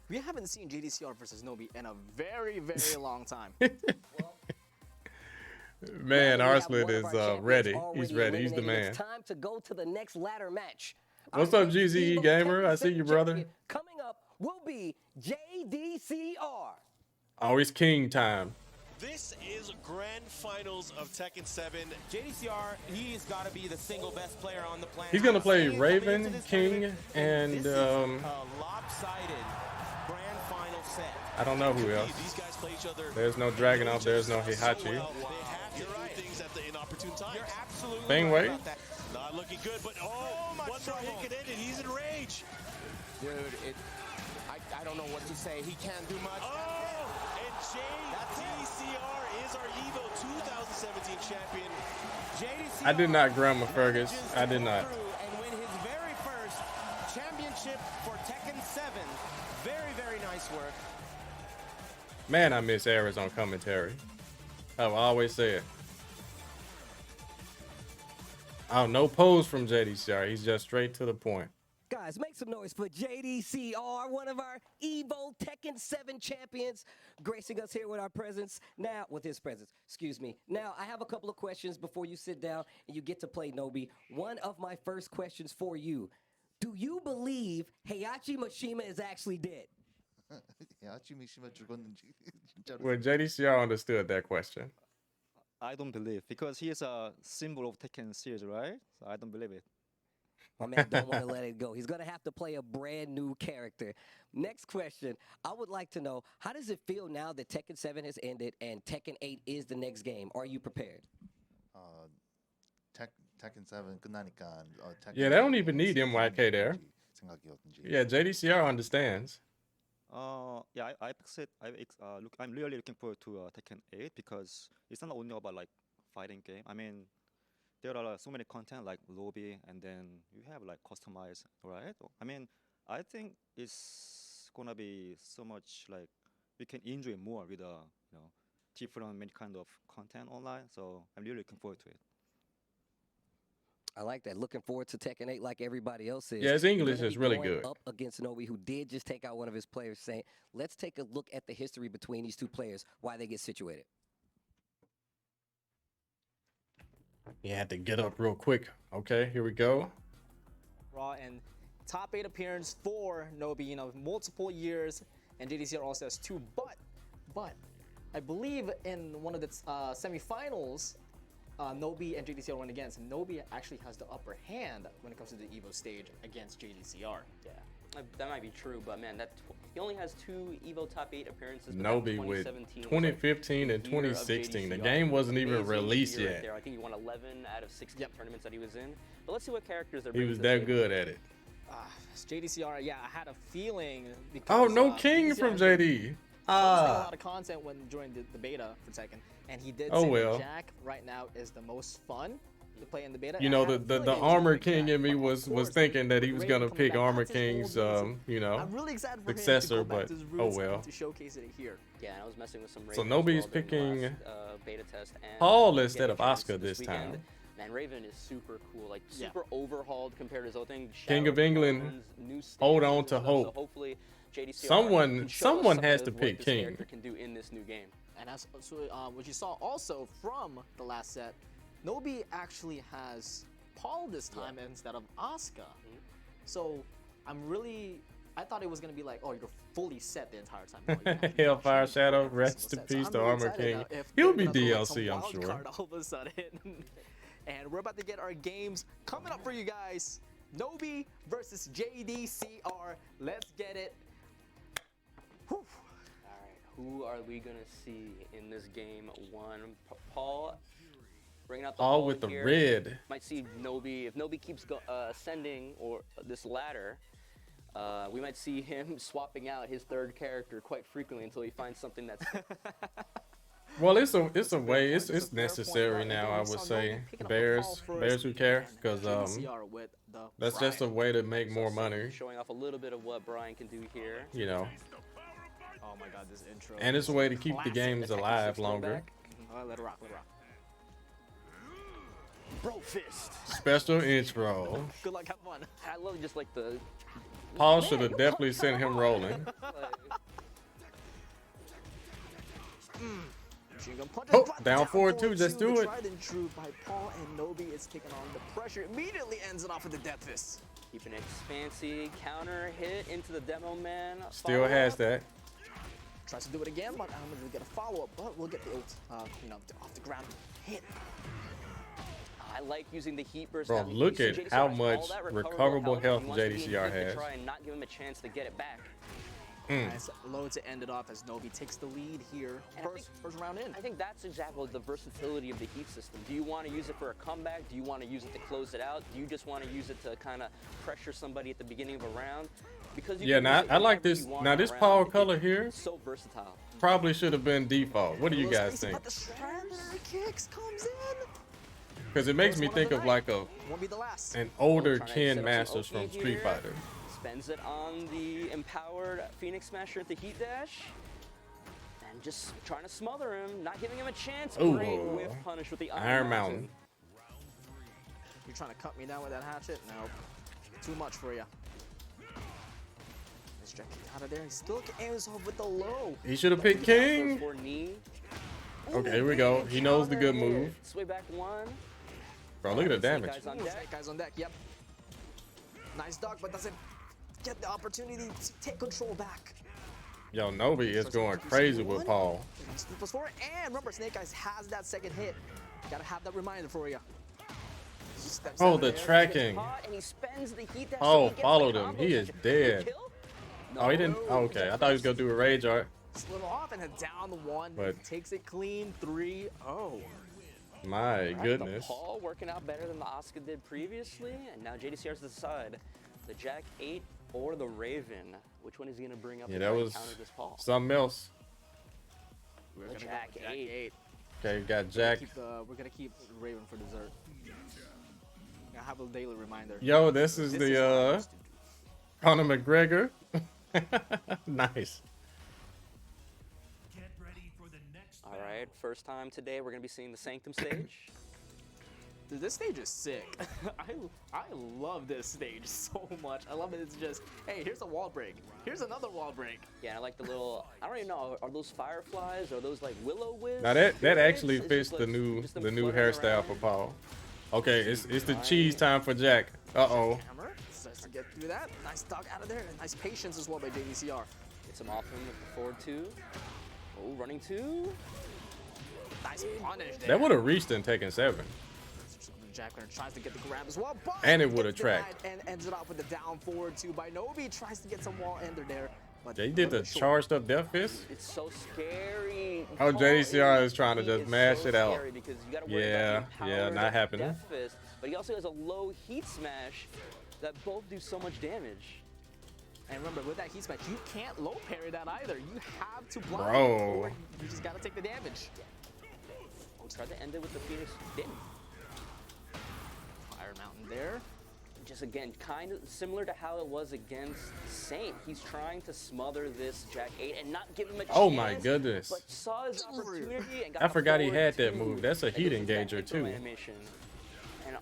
we haven't seen JDCR versus Nobi in a very, very long time. Man, Now that we have Arslan one of is our champions ready. already He's ready. He's the eliminated, man. It's time to go to the next ladder match. What's Our up, next GZE EVO Gamer? I Tekken see you, 7 brother. champion coming up will be JDCR. Oh, it's king time. This is grand finals of Tekken 7. JDCR, he's got to be the single best player on the planet. He's gonna play Coming into Raven, this King, tournament, and this is a lopsided grand final set. I don't know who else. These guys play each other. There's no Dragunov. There's no Heihachi. They have to do things at the inopportune times. You're absolutely Bang right Wei? about that. Not looking good, but one more hit could end it. He's in rage. Dude, I don't know what to say. He can't do much. And JDCR is our EVO 2017 champion. JDCR I did not Grandma Fergus. I did not. and win his very first championship for Tekken 7. Very, very nice work. Man, I miss Ares on commentary. I've always said. Oh, no pose from JDCR. He's just straight to the point. Guys, make some noise for JDCR, one of our EVO Tekken 7 champions, gracing us here with our presence. Now, with his presence, excuse me. Now, I have a couple of questions before you sit down and you get to play Nobi. One of my first questions for you. Do you believe Heihachi Mishima is actually dead? Well, JDCR understood that question. I don't believe, because he is a symbol of Tekken series, right? So I don't believe it. My man don't want to let it go. He's going to have to play a brand new character. Next question. I would like to know, how does it feel now that Tekken 7 has ended and Tekken 8 is the next game? Are you prepared? Tekken 7 끝나니까 Yeah, they don't even need MYK there. Yeah, JDCR understands. Yeah, I'm really looking forward to Tekken 8 because it's not only about like fighting game. I mean, there are so many content like lobby, and then you have like customized, right? I mean, I think it's gonna be so much like we can enjoy more with different many kind of content online. So I'm really looking forward to it. I like that. Looking forward to Tekken 8 like everybody else is. Yeah, his English Gonna is be really going good. Up against Nobi, who did just take out one of his players, saying, let's take a look at the history between these two players, why they get situated. You had to get up real quick. Okay, here we go. Raw and top 8 appearance for Nobi, multiple years, and JDCR also has 2. But I believe in one of the semifinals, Nobi and JDCR went against. Nobi actually has the upper hand when it comes to the EVO stage against JDCR. Yeah, that might be true, but man, he only has 2 EVO top 8 appearances. Nobi with 2015 and 2016. The game wasn't even released yet. There. I think he won 11 out of 16 tournaments that he was in. But let's see what characters they're He bringing was to the that table. good at it. JDCR, yeah, I had a feeling because Oh, no King JDCR from has JD. a lot of content during the beta for Tekken, and he did say well. that Jack right now is the most fun, to play in the beta. You know, the Armor King in me was thinking that he was gonna pick Armor King's you know, I'm really excited for successor, him to go back but to his oh roots well. and to showcase it here. Yeah, and I was messing with some So Raven Nobi's as well during the picking last, beta test, and Paul getting instead of a chance Oscar this weekend. time. Man, Raven is super cool, like Yeah. super overhauled compared to his other thing. King of Shadow England, Clones, new hold stances on and to stuff, hope. So hopefully JDCR Someone can show us some has of to what pick this King. character can do in this new game. And as what you saw also from the last set, Nobi actually has Paul this time instead of Asuka. So I thought it was gonna be like, oh, you're fully set the entire time. No, you actually Hellfire have Shadow, every rest single in set. So peace I'm to really Armor excited King. now if He'll they're be gonna throw, like, some DLC, I'm wild sure. card all of a sudden. And we're about to get our games coming up for you guys. Nobi versus JDCR. Let's get it. Whew. All right, who are we gonna see in this game one? Paul bringing out the Paul ball with the here. red. Might see Nobi. If Nobi keeps ascending or this ladder, we might see him swapping out his third character quite frequently until he finds something that's. Well, it's a way. It's necessary now. I would say bears who care, because that's just a way to make more money. Showing off a little bit of what Brian can do here. You know. Oh my God, this intro. And it's a way to keep the games alive longer. Let it rock, let it rock. Bro fist. Special intro. Good luck, have fun. I love just like the. Paul should have definitely sent him rolling. Oh, down 4-2, just do it. Tried and true by Paul and Nobi is taking on the pressure. Immediately ends it off with the death fist. Keeping it fancy, counter hit into the demo man. Still has that. Tries to do it again, but I don't know if we'll get a follow-up, but we'll get the ult, off the ground hit. I like using the heat burst. Bro, now. look You at see JDCR how has much all that recoverable health He wants to be JDCR quick to has. try and not give him a chance to get it back. Nice low to end it off as Nobi takes the lead here. First round in. I think that's exactly the versatility of the heat system. Do you want to use it for a comeback? Do you want to use it to close it out? Do you just want to use it to kind of pressure somebody at the beginning of a round? Because you can use it I like whenever this. you want Now in a this round. Paul color here It's so versatile. probably should have been default. What do you guys think? But the Strandler kicks comes in. Because it makes me think of like Won't be the last. an older Trying to Ken set up Masters some from OP Street here. Fighter. Spends it on the empowered Phoenix Smasher at the heat dash. And just trying to smother him, not giving him a chance. Ooh. Great whiff punish with the Iron Mountain. You're trying to cut me down with that hatchet? No. Too much for you. Let's check it out of there. He still aims off with the low. He should have picked King. For knee. Okay, here we go. He knows the good move. Sway back one. Bro, look at the damage. Guys on deck. Guys on deck, yep. Nice dog, but doesn't get the opportunity to take control back. Yo, Nobi is going crazy with Paul. +4, and remember, Snake Eyes has that second hit. Gotta have that reminder for you. Oh, the tracking. And he spends the heat dash, Oh, so he gets followed the him. combo He is catch. dead. Kill? Oh, he didn't. Oh, okay, I thought he was gonna do a rage art. Slid off and then down the one. But- Takes it clean. 3-0. My Alright, goodness. The Paul working out better than the Oscar did previously, and now JDCR's to decide the Jack 8 or the Raven. Which one is he gonna bring up? Yeah, to that try and was counter this Paul? something else. We're The gonna Jack go Jack 8. Okay, you got Jack. We're gonna keep Raven for dessert. I have a daily reminder. Yo, this is This the is what I used to do. Conor McGregor. Nice. All right, first time today we're gonna be seeing the Sanctum stage. Dude, this stage is sick. I love this stage so much. I love it. It's just, hey, here's a wall break. Here's another wall break. Yeah, I like the little. I don't even know. Are those fireflies? Or those like willow wisps? Now that actually It's fits just the like- new just them the new fluttering hairstyle around. for Paul. Okay, it's the cheese time for Jack. Uh-oh. Hammer starts to get through that. Nice dog out of there. And nice patience as well by JDCR. Gets him off him with the forward 2. Oh, running 2. Nice punish there. That would have reached in Tekken 7. Jackler tries to get the grab as well, but And it would gets have tracked. denied and ends it off with the down forward 2 by Nobi. Tries to get some wall ender there. But Yeah, he did the little bit short. charged up death fist. It's so scary. Oh, Paul JDCR is trying to he just is mash so it out. scary because you gotta worry Yeah, about the yeah, empowered not happening. Death fist, but he also has a low heat smash that both do so much damage. And remember, with that heat smash, you can't low parry that either. You have to block Bro. or you just gotta take the damage. Oh, tried to end it with the Phoenix. Didn't. Iron Mountain there. Just again, kind of similar to how it was against Saint. He's trying to smother this Jack 8 and not give him a chance. Oh my goodness. But saw his opportunity and got I forgot he forward had that two. move. That's a And heat this is that engager intro too. animation. And a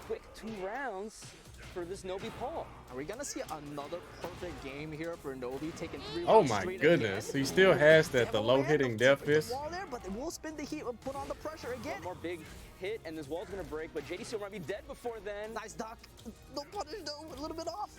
quick 2 rounds for this Nobi Paul. Are we gonna see another perfect game here for Nobi taking 3 Oh rounds my straight goodness. again? He still has that, the Demo low land, hitting the death fist. wall there, but they will spin the heat and put on the pressure again. One more big hit and this wall's gonna break, but JDCR might be dead before then. Nice duck. No punish though, a little bit off.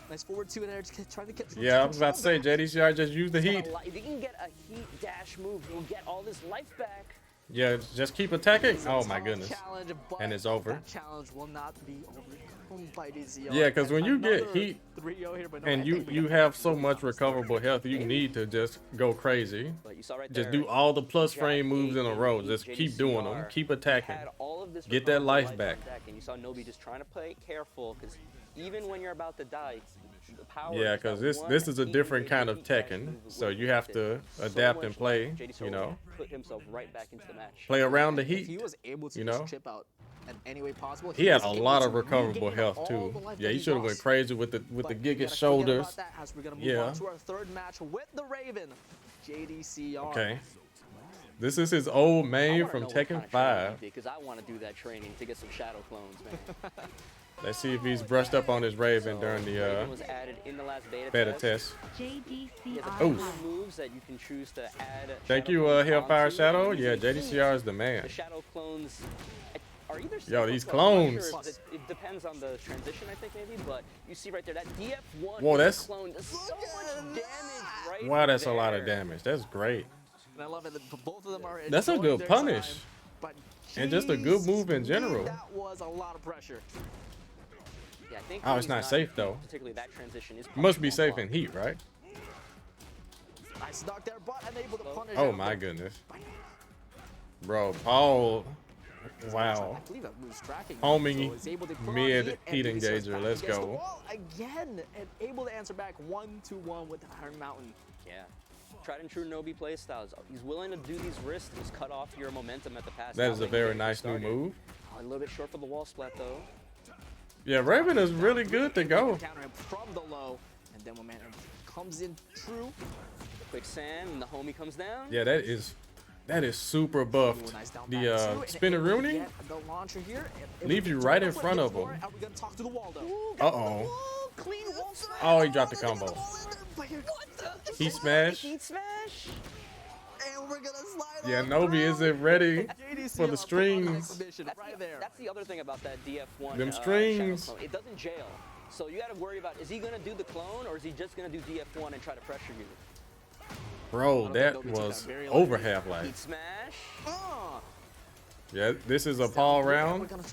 Nice forward 2 in there, just trying to get through. Yeah, I was about to say JDCR just used the heat. If he can get a heat dash move, he'll get all this life back. Yeah, just keep attacking. It's a Oh my tough goodness. challenge, but And it's over. That challenge will not be overcome by JDCR. Yeah, because when you get Another heat 3-0 here, but no, and I you think we you got have this so one. much recoverable health, you need to just go crazy. But you saw right Just there, do all the plus Jack frame moves in a 8, row. Just keep doing them. JDCR Keep attacking. had all of this Get that recoverable life on back. deck, and you saw Nobi just trying to play careful because even when you're about to die, the power. Yeah, of because that this is a one different heat kind of dash move Tekken, will so you lift have it to so adapt much and play. life. JDCR You know, put himself right back into the match. play around the If heat. he was able to You just know, chip out in any way possible, he had was a able lot to of recoverable regain health all too. the life Yeah, that he should have went lost. crazy with the But we Giga gotta forget shoulders. about that as we're gonna move Yeah. on to our third match with the Raven, JDCR. Okay. This is his old I main wanna from know what kind Tekken of training 5. he did, because I want to do that training to get some shadow clones, man. Let's see if he's brushed up on his Raven during the Raven was added in the last beta test. He JDCR. has a Oh. couple of moves that you can choose to add. Thank shadow you, clones Hellfire onto. Shadow. And Yeah, usually JDCR is the man. The shadow clones are either Yo, safe or these clone. I'm not clones. sure if it depends on the transition, I think maybe, but you see right there that DF1 Whoa, with the that's- clone does so much damage right Wow, that's a lot of there. damage. That's great. And I love it that both of them are That's a enjoying good their punish. time, but And just a good jeez, move in dude, general. That was a lot of pressure. Yeah, I think Oh, it's he's not safe, though. Particularly that transition is Must be punishable safe block. in heat, right? Nice knock there, but unable to punish. Oh out my the- goodness. Bro, Paul. Wow. I believe that move's tracking. Homing so he's able to put on mid and heat JDCR's engager. back Let's against the go. wall again, and able to answer back 1-1 with Iron Mountain. Yeah. Tried and true Nobi play styles. He's willing to do these risks, just cut off your momentum at the pass. That not is a let you very get nice new started. move. A little bit short for the wall splat though. Yeah, Raven is really good to go. Counter him from the low, and then when man comes in true. Quicksand, and the homie comes down. Yeah, that is super buffed. Nice down The back two, and spinner able to Rooney get the launcher here. and leaves able you to right go in for front hit of him. more. Are we gonna talk to the wall though? Uh-oh. Clean wall smash. Oh, he dropped the combo. What the? Heat smash. Heat smash. And we're gonna slide Yeah, on Nobi through. isn't ready JDCR for the put on strings. submission right there. That's the other thing about that DF1. Them shadow strings. clone. It doesn't jail. So you gotta worry about, is he gonna do the clone or is he just gonna do DF1 and try to pressure you? Bro, that Nobi took that was very over lightly. Heat half-life. smash. Yeah, this is a Paul We're round. gonna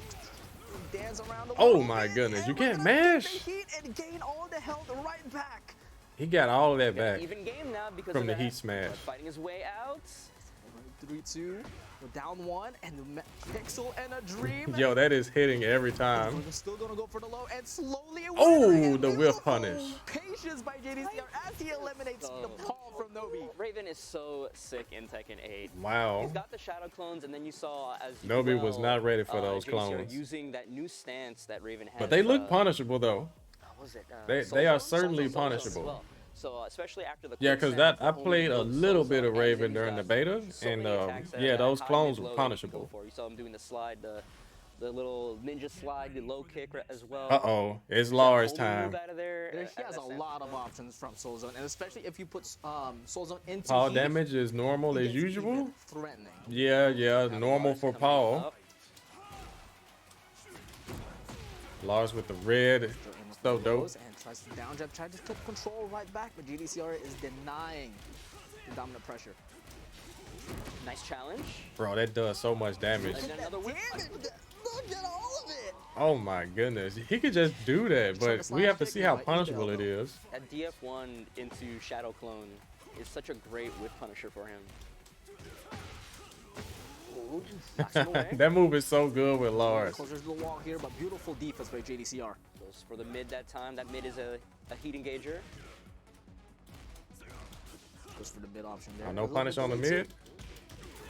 dance around the Oh wall my a bit, goodness, and you we're can't gonna take mash. the heat and gain all the health right back. He got all of that back Even game now because from of the that. heat smash. Fighting his way out. 3-2. We're down 1, and the Pixel and a dream. Yo, that is hitting every time. We're still gonna go for the low and slowly. Oh, withering the it. whiff Beautiful punish. Patience by JDCR as he eliminates the Paul from Nobi. Raven is so sick in Tekken 8. Wow. He's got the shadow clones, and then you saw as Nobi was well, not ready for those JDCR clones. using that new stance that Raven has. But they look punishable though. What was it? They are Soul Zone? certainly Soul Zone as punishable. well. So especially after the Yeah, because quicksand, that I the homie played a goes little Soul bit Zone, of and Raven then during the he's beta, got so and many attacks that yeah, are those high clones mid, were low punishable. go for. You saw him doing the slide, the little ninja slide, the low kick as well. Uh-oh, it's That Lars homie time. move out of there, He has a lot of options from Soul Zone, and especially if you put Soul Zone into Paul heat, damage is normal it as gets usual. even threatening. Yeah, normal Lars for coming Paul. up. Lars with the red, so dope. And tries to down jab, tries to take control right back, but JDCR is denying the dominant pressure. Nice challenge. Bro, that does so much damage. And then another whip. Look at all of it. Oh my goodness, he could just do that, but we have to see how punishable it is. That DF1 into Shadow Clone is such a great whip punisher for him. Ooh, knocks him away. That move is so good with Lars. Closer to the wall here, but beautiful defense by JDCR. Goes for the mid that time. That mid is a heat engager. Goes for the mid option there. No A little punish bit on the delayed mid. too.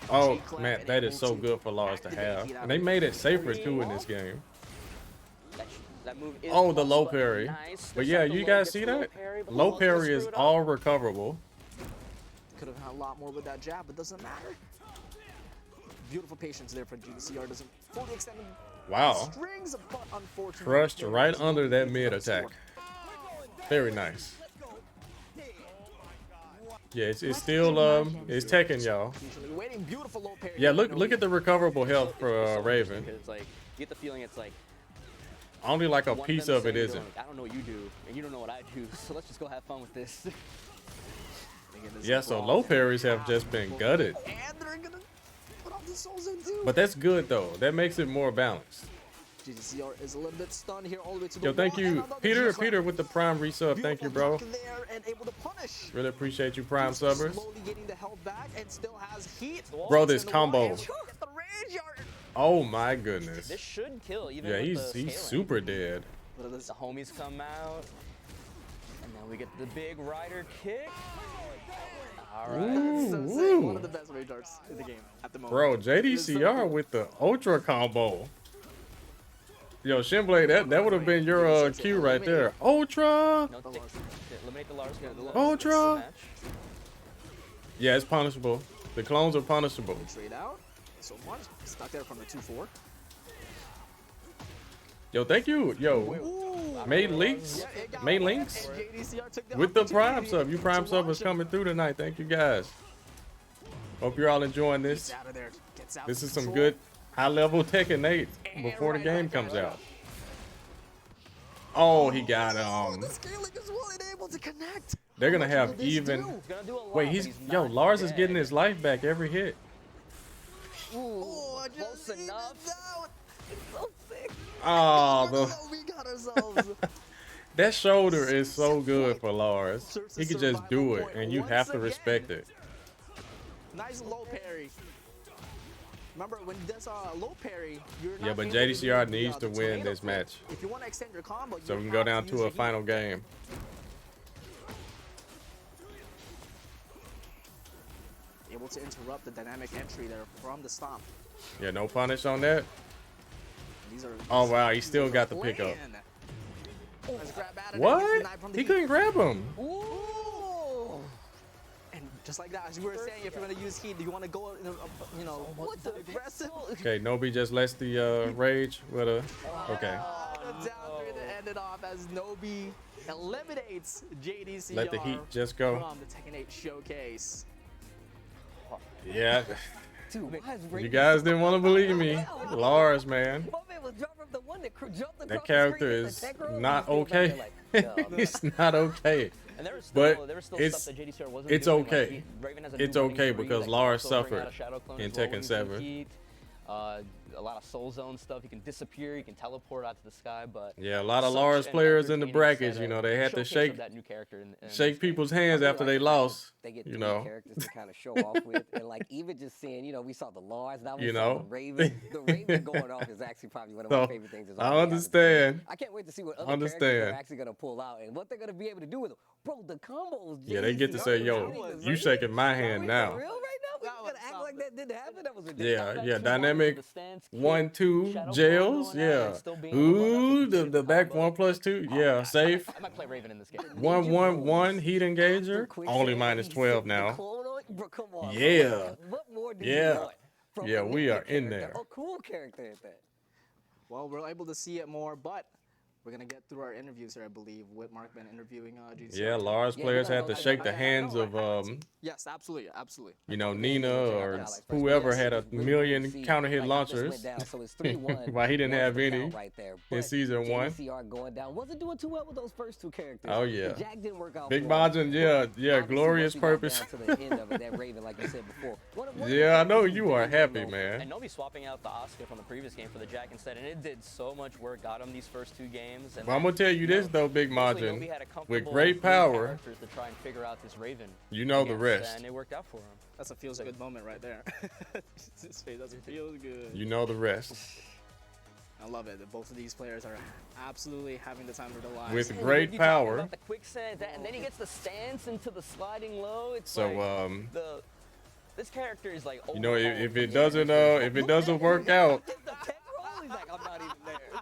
Oh G-clap man, and that is able so to good for Lars to activate have. heat out And they of made it. it safer too in this game. That move is Oh, the plus, low but parry. nice. But The yeah, second you low guys gets see the low that? parry, but Low also parry is screwed up. all recoverable. Could have had a lot more with that jab, but doesn't matter. Beautiful patience there for JDCR. Doesn't fully extend the Wow. strings, but unfortunately. Crushed right under that mid attack. Very nice. Yeah, it's still it's Tekken, y'all. Waiting, beautiful low parry. Yeah, look at the recoverable health for Raven. It's like, you get the feeling it's like Only like a one piece them of it saying, isn't. like, I don't know what you do, and you don't know what I do, so let's just go have fun with this. Yeah, so low parries have just been gutted. And they're gonna put off the souls in too. But that's good though. That makes it more balanced. JDCR is a little bit stunned here all the way to the Yo, thank wall, you, and another Peter. G-slam. Peter with the Prime resub. Thank you, bro. Beautiful block there and able to punish. Really appreciate you, Prime subbers. Slowly getting the health back and still has heat. Bro, this And the combo. wall, and get the rage yard. Oh my goodness. This should kill, even Yeah, with he's the he's scaling. super dead. The homies come out, and then we get the big rider kick. All right. Ooh, So sick. ooh. One of the best rage arts in the game at the moment. Bro, JDCR with the Ultra combo. Yo, Shinblade, that would have been your cue right there. Ultra! No, eliminate the Lars. Ultra! Yeah, it's punishable. The clones are punishable. Trade out. So much. Stuck there from the 2-4. Yo, thank you. Yo, Made Links. Made Links. With the Prime sub. You Prime sub is coming through tonight. Thank you guys. Hope you're all enjoying this. This is some good high-level Tekken 8 before the game comes out. Oh, he got The scaling is well able to connect. They're gonna have even. Wait, he's yo. Lars is getting his life back every hit. Oh, close enough. It's so sick. Oh, We got ourselves. that shoulder is so good for Lars. He could just do it, and you have to respect it. Nice low parry. Remember, when there's a low parry, you're not Yeah, but able to do JDCR the, needs to the win tornado this flip. match, If you want to extend your combo, so you we can go have down use to the a heat. final game. Able to interrupt the dynamic entry there from the stomp. Yeah, no punish on that. These are. Oh wow, he still got the pickup. Let's grab at it. What? He couldn't grab him. Ooh. And just like that, as you were saying, if you're going to use heat, do you want to go, you know, aggressive? Okay, Nobi just lets the rage with a. Okay. The down three to end it off as Nobi eliminates JDCR. Let the heat just go. From the Tekken 8 showcase. Yeah. Dude, why is You Raven guys so didn't want to believe me. Lars, man. My man was dropping the one that jumped across That the character screen is with the tech roll, not and he was back okay. there like, "Nah, man." It's not okay. And there was But still it's stuff that JDCR wasn't it's doing. Like, okay. Raven has a new It's running okay spree because that can Lars also bring suffered out a shadow clone in as well Tekken when he's 7. heat. A lot of soul zone stuff. He can disappear. He can teleport out to the sky. But Yeah, a lot of such Lars an players in the entertaining brackets, you setup. know, they had to Showcase of shake that new character in shake this game. people's hands after they lost. They get You three know. characters to kind of show off with, and like even just seeing, you know, we saw the Lars, now we You saw know. the Raven. The Raven going off is actually probably one of my So, favorite things. I understand. I can't wait to see what other characters Understand. are actually gonna pull out and what they're gonna be able to do with them. Bro, the combos. Yeah, they get to say, yo, you shaking my hand now. For real right now? We gotta act like that didn't happen. That was ridiculous. Yeah, dynamic 1-2 jails. Yeah. Ooh, the back 1+2. Yeah, safe. I might play Raven in this game. 1-1-1 heat engager. Only -12 now. Bro, come on, Yeah. bro. What more do you Yeah. want from Yeah, a we ninja are in character? there. A cool character at that. Well, we're able to see it more, but we're going to get through our interviews here, I believe, with Markman interviewing JDCR. Yeah, Lars players had to shake the hands of Yes, absolutely, absolutely. you know, Nina or whoever had a million counter hit launchers while he didn't have any in season 1. JDCR going down. Wasn't doing too well with those first two characters. Oh yeah. The Jack didn't work out. Big for him. Majin, yeah, Obviously, glorious once we got purpose. down to the end of it, that Raven, like you said before. Yeah, I know you are happy, man. And Nobi swapping out the Oscar from the previous game for the Jack instead, and it did so much work, got him these first 2 games. And Well, I'm gonna tell you this though, Big basically, Majin, Nobi had a with comfortable great three power, characters to try and figure out this Raven. you know the against, rest. And it worked out for him. That's a feels good moment right there. His face doesn't feel good. You know the rest. I love it. Both of these players are absolutely having the time of their lives. With great power. About the quicksand, and then he gets the stance into the sliding low. It's So like this character is like. you know, if it doesn't work out, The tech roll, he's like, I'm not even there.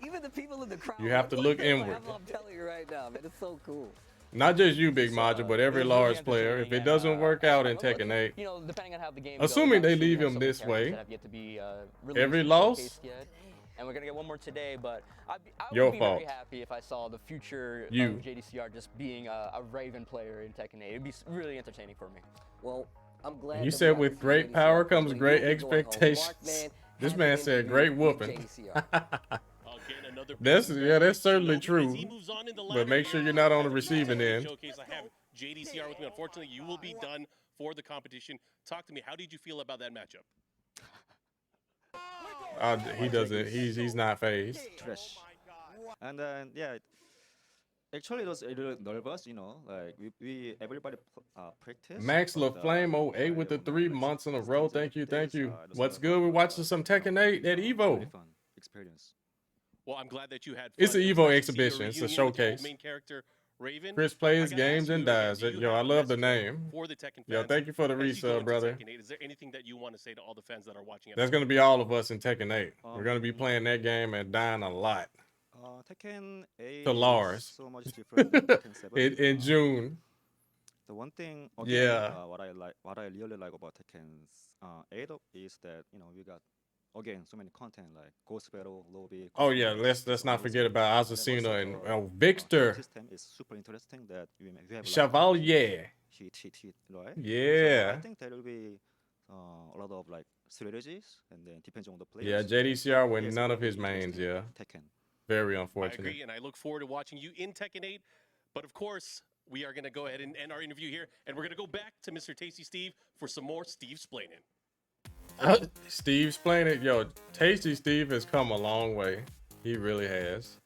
Even the people in the crowd. You have to look inward. I'm telling you right now, man. It's so cool. Not just you, Big Majin, but every It was large really player. If it entertaining, doesn't work out in look, Tekken 8, you know, depending on how the game assuming goes, they obviously, leave we have him so many this characters way, that have yet to be, every released and loss, showcased yet. And we're gonna get one more today, but I Your would be fault. very happy if I saw the future You. of JDCR just being a Raven player in Tekken 8. It'd be really entertaining for me. Well, I'm glad. You that we said got with to see great JDCR power because comes when he great will be going home, expectations. Markman This has man an said interview great with whooping. JDCR. That's certainly true. But make sure you're not on the receiving end. Showcase. I have JDCR with me. Unfortunately, you will be done for the competition. Talk to me. How did you feel about that matchup? He doesn't. He's not phased. Trash. And then yeah, actually it was a little nervous, you know, like everybody practice. Max LaFlame 08 with the 3 months in a row. Thank you, thank you. What's good? We're watching some Tekken 8 at EVO. Fun experience. Well, I'm glad that you had fun. It's an It was EVO nice to see your exhibition. It's a reunion with your old showcase. main character, Raven. Chris I plays gotta games ask you and again, dies. do you Yo, have I a love the message name. for the Tekken Yo, fans thank you for the as you go resub, into brother. Tekken 8? Is there anything that you want to say to all the fans that are watching? That's gonna be all of us in Tekken 8. We're gonna be playing that game and dying a lot. Tekken 8 To Lars. is so much different than Tekken 7. in June. The one thing, Yeah. what I really like about Tekken 8 is that we got so many content like Ghost Battle, Lobby. Oh yeah, let's not forget about Azucena and Victor. System is super interesting that you have Chevalier. Hit, right? Yeah. So I think there will be a lot of like strategies, and then depends on the players. Yeah, JDCR with Yes, none of very his mains. interesting. Yeah, Tekken. very I unfortunate. agree, and I look forward to watching you in Tekken 8. But of course, we are going to go ahead and end our interview here, and we're going to go back to Mr. Tasty Steve for some more Steve Splainin. Steve's playing it. Yo, Tasty Steve has come a long way. He really has.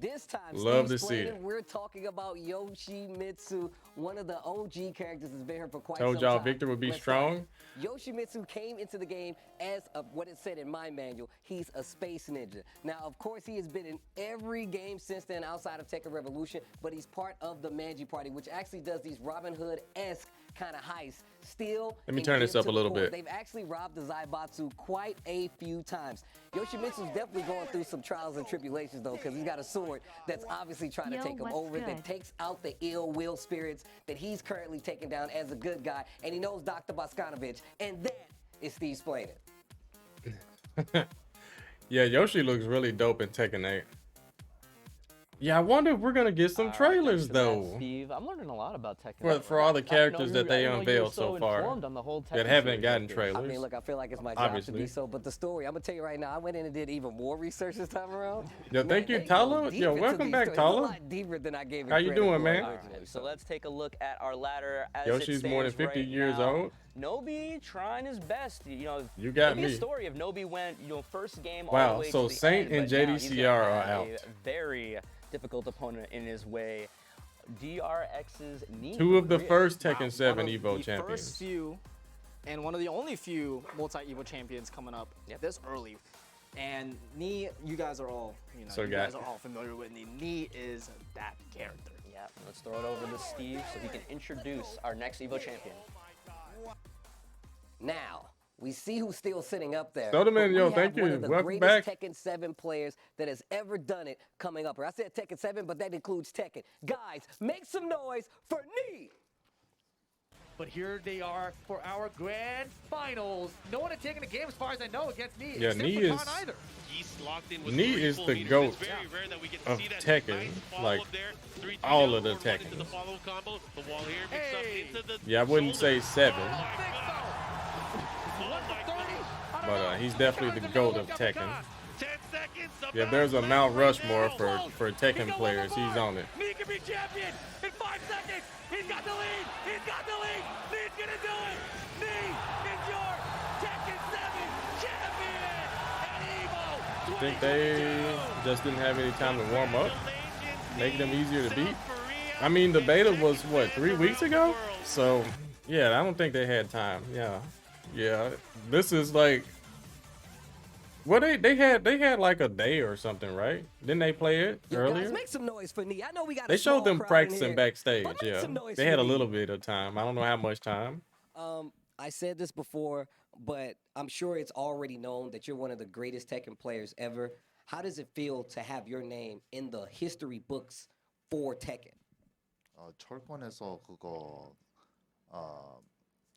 This time, Love Steve to see Splainin, it. we're talking about Yoshimitsu, one of the OG characters that's been here for quite some Told time. y'all Victor would be Let's strong. start. Yoshimitsu came into the game as what it said in my manual. He's a space ninja. Now, of course, he has been in every game since then outside of Tekken Revolution, but he's part of the Manji Party, which actually does these Robin Hood-esque kind of heists. Still, Let me in turn this Gear up a to the little Core, bit. They've actually robbed the Zaibatsu quite a few times. Yoshimitsu's definitely going through some trials and tribulations, though, because he's got a sword that's obviously trying to Yo, take him what's over, that good? takes out the ill will spirits that he's currently taking down as a good guy, and he knows Dr. Boskanovich, and that is Steve Splainin. Yeah, Yoshi looks really dope in Tekken 8. Yeah, I wonder if we're gonna get some trailers though. Steve, I'm learning a lot about Tekken. For all the I didn't characters know that you- they I didn't know you were unveiled so far informed on the whole that Tekken haven't series gotten like this. trailers. I mean, look, I feel like it's my job Obviously. to be so, but the story, I'm gonna tell you right now, I went in and did even more research this time around. Yo, thank you, they go Tala. deep Yo, into welcome these back, stories. It's a Tala. lot deeper than I gave it How you credit doing, for man? originally, So let's take a look at our ladder as Yoshi's it more than stands 50 right years now. old. Nobi trying his best. You got maybe me. a story if Nobi went, first game all Wow, the way so to the Saint end, and but now he's JDCR gonna are have out. A very difficult opponent in his way. DRX's knee. Two of the Korea. first Tekken One 7 of EVO the champions. first few, and one of the only few multi-EVO champions coming up this early. And Knee, you guys are all, So you got- guys are all familiar with Knee. Knee is that character. Yeah, let's throw it over to Steve so he can introduce our next EVO champion. Now, we see who's still sitting up there. Soderman, but we yo, have thank one you. of the Welcome greatest back. Tekken 7 players that has ever done it coming up. Or I said Tekken 7, but that includes Tekken. Guys, make some noise for Knee! But here they are for our grand finals. No one had taken a game as far as I know against Knee. Yeah, except Knee for is- Khan either. He's locked in with Knee 3 is full the meters. GOAT It's very rare that we get to of see that. Tekken, Nice follow-up like, there. 3-2 all down, of the forward into the Tekkens. follow combo. The wall here mixed up into the Yeah, I wouldn't say shoulder. 7, Oh my God. Oh my God. but he's definitely the GOAT of Tekken. 10 seconds. Yeah, if there's a Mount Rushmore for Tekken players, he's on it. Knee can be champion in 5 seconds. He's got the lead. He's got the lead. Knee's gonna do it. Knee is your Tekken 7 champion at EVO. I think they just didn't have any time to warm up, making them easier to beat. I mean, the beta was, what, 3 weeks ago? So, yeah, I don't think they had time. Yeah. This is like... Well, they had like a day or something, right? Didn't they play it Yo, earlier? guys, make some noise for Knee. I know we got a They showed small them crowd in practicing here, backstage, but make yeah. some noise They for had a Knee. little bit of time. I don't know how much time. I said this before, but I'm sure it's already known that you're one of the greatest Tekken players ever. How does it feel to have your name in the history books for Tekken? 철권에서 그거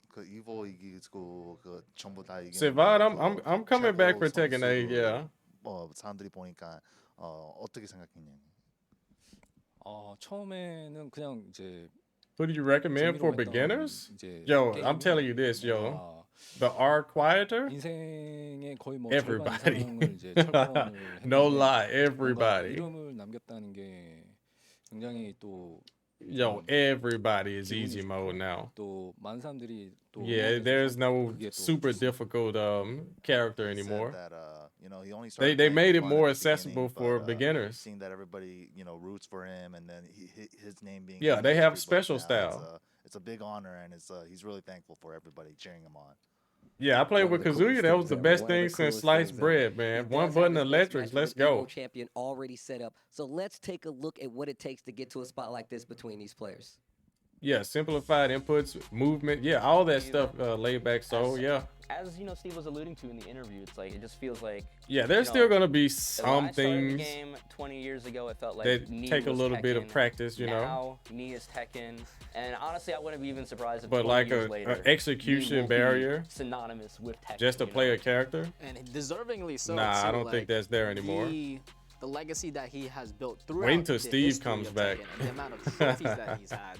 그 EVO 이기고 그 전부 다 이기는 Sivad, 거, I'm coming back for 최고 Tekken 8. 선수, Yeah. 사람들이 보니까 어떻게 생각했냐? 처음에는 그냥 이제 Who do you recommend for 재미로 했던 beginners? 이제 Yo, I'm 게임은 telling you this, yo. 뭔가 The R quieter? 인생의 거의 뭐 Everybody. 절반 이상을 이제 철권을 No 했는데 lie, 뭔가 everybody. 이름을 남겼다는 게 굉장히 또 Yo, everybody is easy mode now. 또 많은 사람들이 또 Yeah, there's no 그게 또 super difficult character He said anymore. that, he only They started they playing made it fun more at the accessible beginning, for but, beginners. Seeing that everybody roots for him, and then his name being Yeah, in they the have history books special now, style. It's a big honor, and he's really thankful for everybody cheering him on. Yeah, I played One with of the Kazuya. coolest That was things the ever. best One of thing the since coolest sliced things bread, ever. man. He One does button have his next electrics. match Let's with the EVO go. champion already set up. So let's take a look at what it takes to get to a spot like this between these players. Yeah, simplified inputs, movement. Yeah, all that stuff laid back. So yeah. As you know, Steve was alluding to in the interview, it's like it just feels like Yeah, there's still gonna be some when I started the things game 20 years ago, it felt like that Knee take a was little bit of Tekken. practice, you know. Now Knee is Tekken, and honestly, I wouldn't be even surprised if But 20 like years a later, execution Knee will be barrier synonymous with Tekken. just to you play know? a character. And deservingly so. Nah, I too, don't think like, that's there anymore. The legacy that he has built throughout Wait until the Steve history comes of back. Tekken and the amount of trophies that he's had.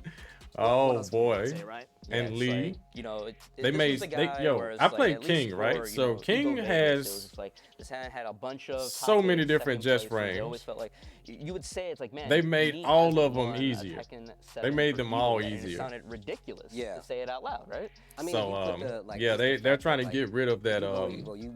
What Oh else can you boy. say, right? And it's Lee. like, you know, They this made was a guy yo. where it's I like, played at least King, right? for, you So know, King Evo Vegas, has it was just like this had a bunch of so top many eight, different second just places. It frames. always felt like you would say it's like, man, They made Knee all hasn't of them won a easier. Tekken They 7 made for them Evo all yet, and easier. It sounded ridiculous Yeah. to say it out loud, right? I mean, So if you put the, like, yeah, just the they're fact trying that, to like, get rid of that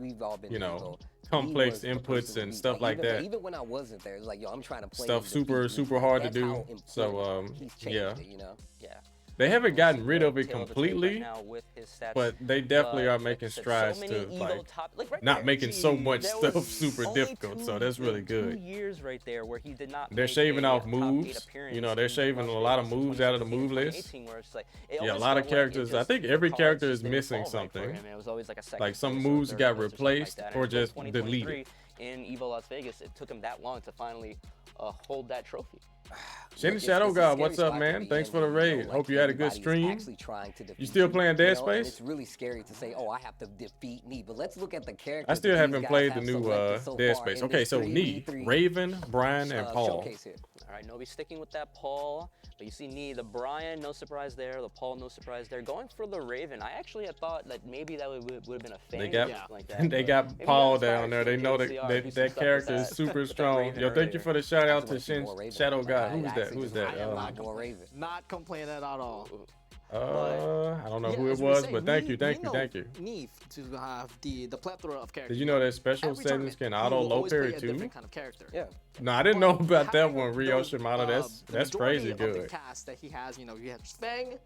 we've all been you to know, EVO. complex was the inputs person and who- stuff like even, that. Even when I wasn't there, it was like, yo, I'm trying to play Stuff and defeat super you. hard to That's how do. important So he's changed yeah. it, you know? Yeah. They haven't gotten rid of it Tail of the tape right completely, now with his stats, but they definitely but are like making I said, strides so many to Evo like top, like right not there, making so gee, much there stuff was super only difficult. So that's really 2 good. years right there where he did not. They're make shaving a off top moves. 8 appearance You know, they're in shaving Las a lot of Vegas in moves out of the 2017, move list. 2018, where it's like, it Yeah, a almost lot of felt like it characters. I just- think the every cards character just is didn't missing fall right for something. him. It was always like a second Like some place or moves third got place or something replaced like that. or And until just 2023 deleted. in EVO Las Vegas, it took him that long to finally hold that trophy. Shinny It's Shadow a God, scary what's up, spot to man? be Thanks in for the when, you know, raid. like, Hope you had a good everybody's stream. actually trying to defeat You still playing Dead and Space? it's really scary to say, oh, I have to defeat Knee. But let's look at the characters. I still that these haven't guys played the have new selected so Dead far Space. in Okay, this so Knee, 3v3 Raven, Brian, and Paul. showcase here. All right, Nobi sticking with that Paul, but you see Knee, the Brian, no surprise there, the Paul, no surprise there. Going for the Raven, I actually had thought that maybe that would have been a Fang They got or something like that. they but got maybe Paul that's down there. They know that JDCR, do that, some that stuff character with is that- super with that strong. Raven Yo, thank you earlier. for the shout out I to wanna see more Raven. Shadow God. I Who's that? actually Who's just- I that? am not more Raven. Not complaining at all. I don't know Yeah, who it as we were was, saying, but thank we- you, we thank you, know thank you. Need to have the plethora of characters. Did you know that special Every settings tournament, can he auto will low always play parry a too? different kind of character. Yeah. No, I didn't know about that Having one. Rio those, Shimano. the That's majority crazy of the good. cast that he has, you know, you have Fang,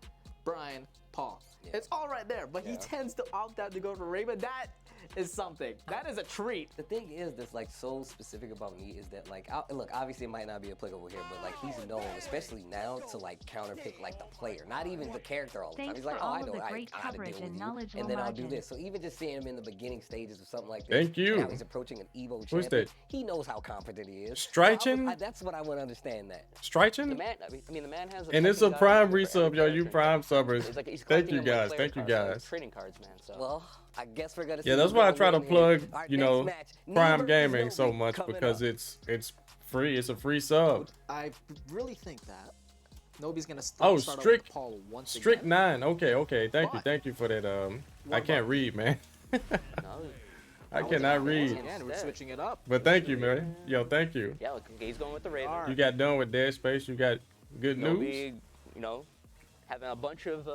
Brian, Paul. Yeah. It's all right there, but he tends to opt out to go for Raven. That is something. That is a treat. The thing is that's like so specific about me is that like look, obviously it might not be applicable here, but like he's known, especially now, to like counterpick like the player, not even the character all the time. Thanks He's like, for oh, all I of know the I great gotta coverage deal with and you, knowledge, and then I'll do Lowhigh. this. So even just seeing him in the beginning stages of something like this, Thank you. now he's approaching an EVO Who's champion. that? He knows how confident he is. Strichin? That's what I would understand that. The Strichin? man, I mean, the man has. And it's a Tekken prime guide for resub, every yo. You character. prime subbers. He's like, he's Thank collecting you them like guys. player Thank you cards, like guys. trading cards, man. So. Well, I guess we're gonna see. Yeah, that's who's why I gonna try to win here. plug, Our you next know, match, Knee Prime versus Gaming so Nobi much coming because up. it's free. It's a free sub. I really think that Nobi's gonna Oh, start out strict, with Paul once strict again. 9. Okay. But- Thank you for that. I What can't about- read, man. No, I cannot read. Again, we're switching it up. But thank you, man. Yo, thank you. yeah, look, he's going with the Raven. Alright. You got done with Dead Space. You got good news. Nobi, you know, having a bunch of,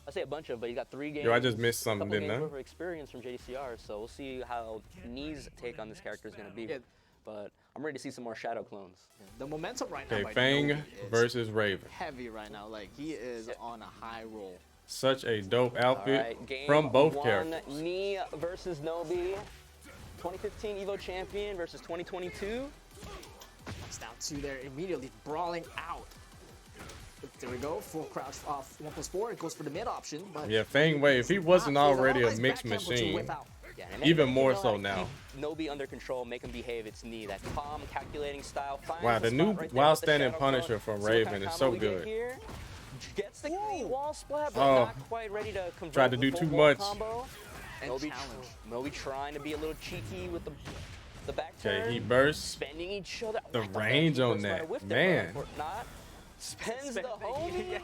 I say a bunch of, but you got 3 games. Yo, I just missed a something, couple didn't games I? worth of experience from JDCR, so we'll see how Knee's take on this character is going to be. Yeah. But I'm ready to see some more Shadow clones. The momentum right now Okay, by Fang Nobi is versus Raven. heavy right now. Like he is on a high roll. Such a dope All outfit right, game from both 1, characters. Knee versus Nobi. 2015 EVO champion versus 2022. It's down 2 there immediately brawling out. There we go. Full crouch off 1+4. It goes for the mid option, but Yeah, Fang Wei. If he wasn't not- already a nice mixed back tempo to machine, whip out. Yeah, and Even you more know so how to now. keep Nobi under control, make him behave. It's knee. That calm, calculating style. Finds Wow, the the new spot right there wild with the standing shadow Punisher clone. from See what kind Raven of is combo so we get good. here. Gets the clean wall splat, but Oh. not quite ready to convert Tried to the do full too wall much. Combo. And Nobi trying to be a little cheeky with the back turn. Okay, he bursts. Spending each other. The I thought range he on was gonna that, whiff it, man. but not. Spends the homie.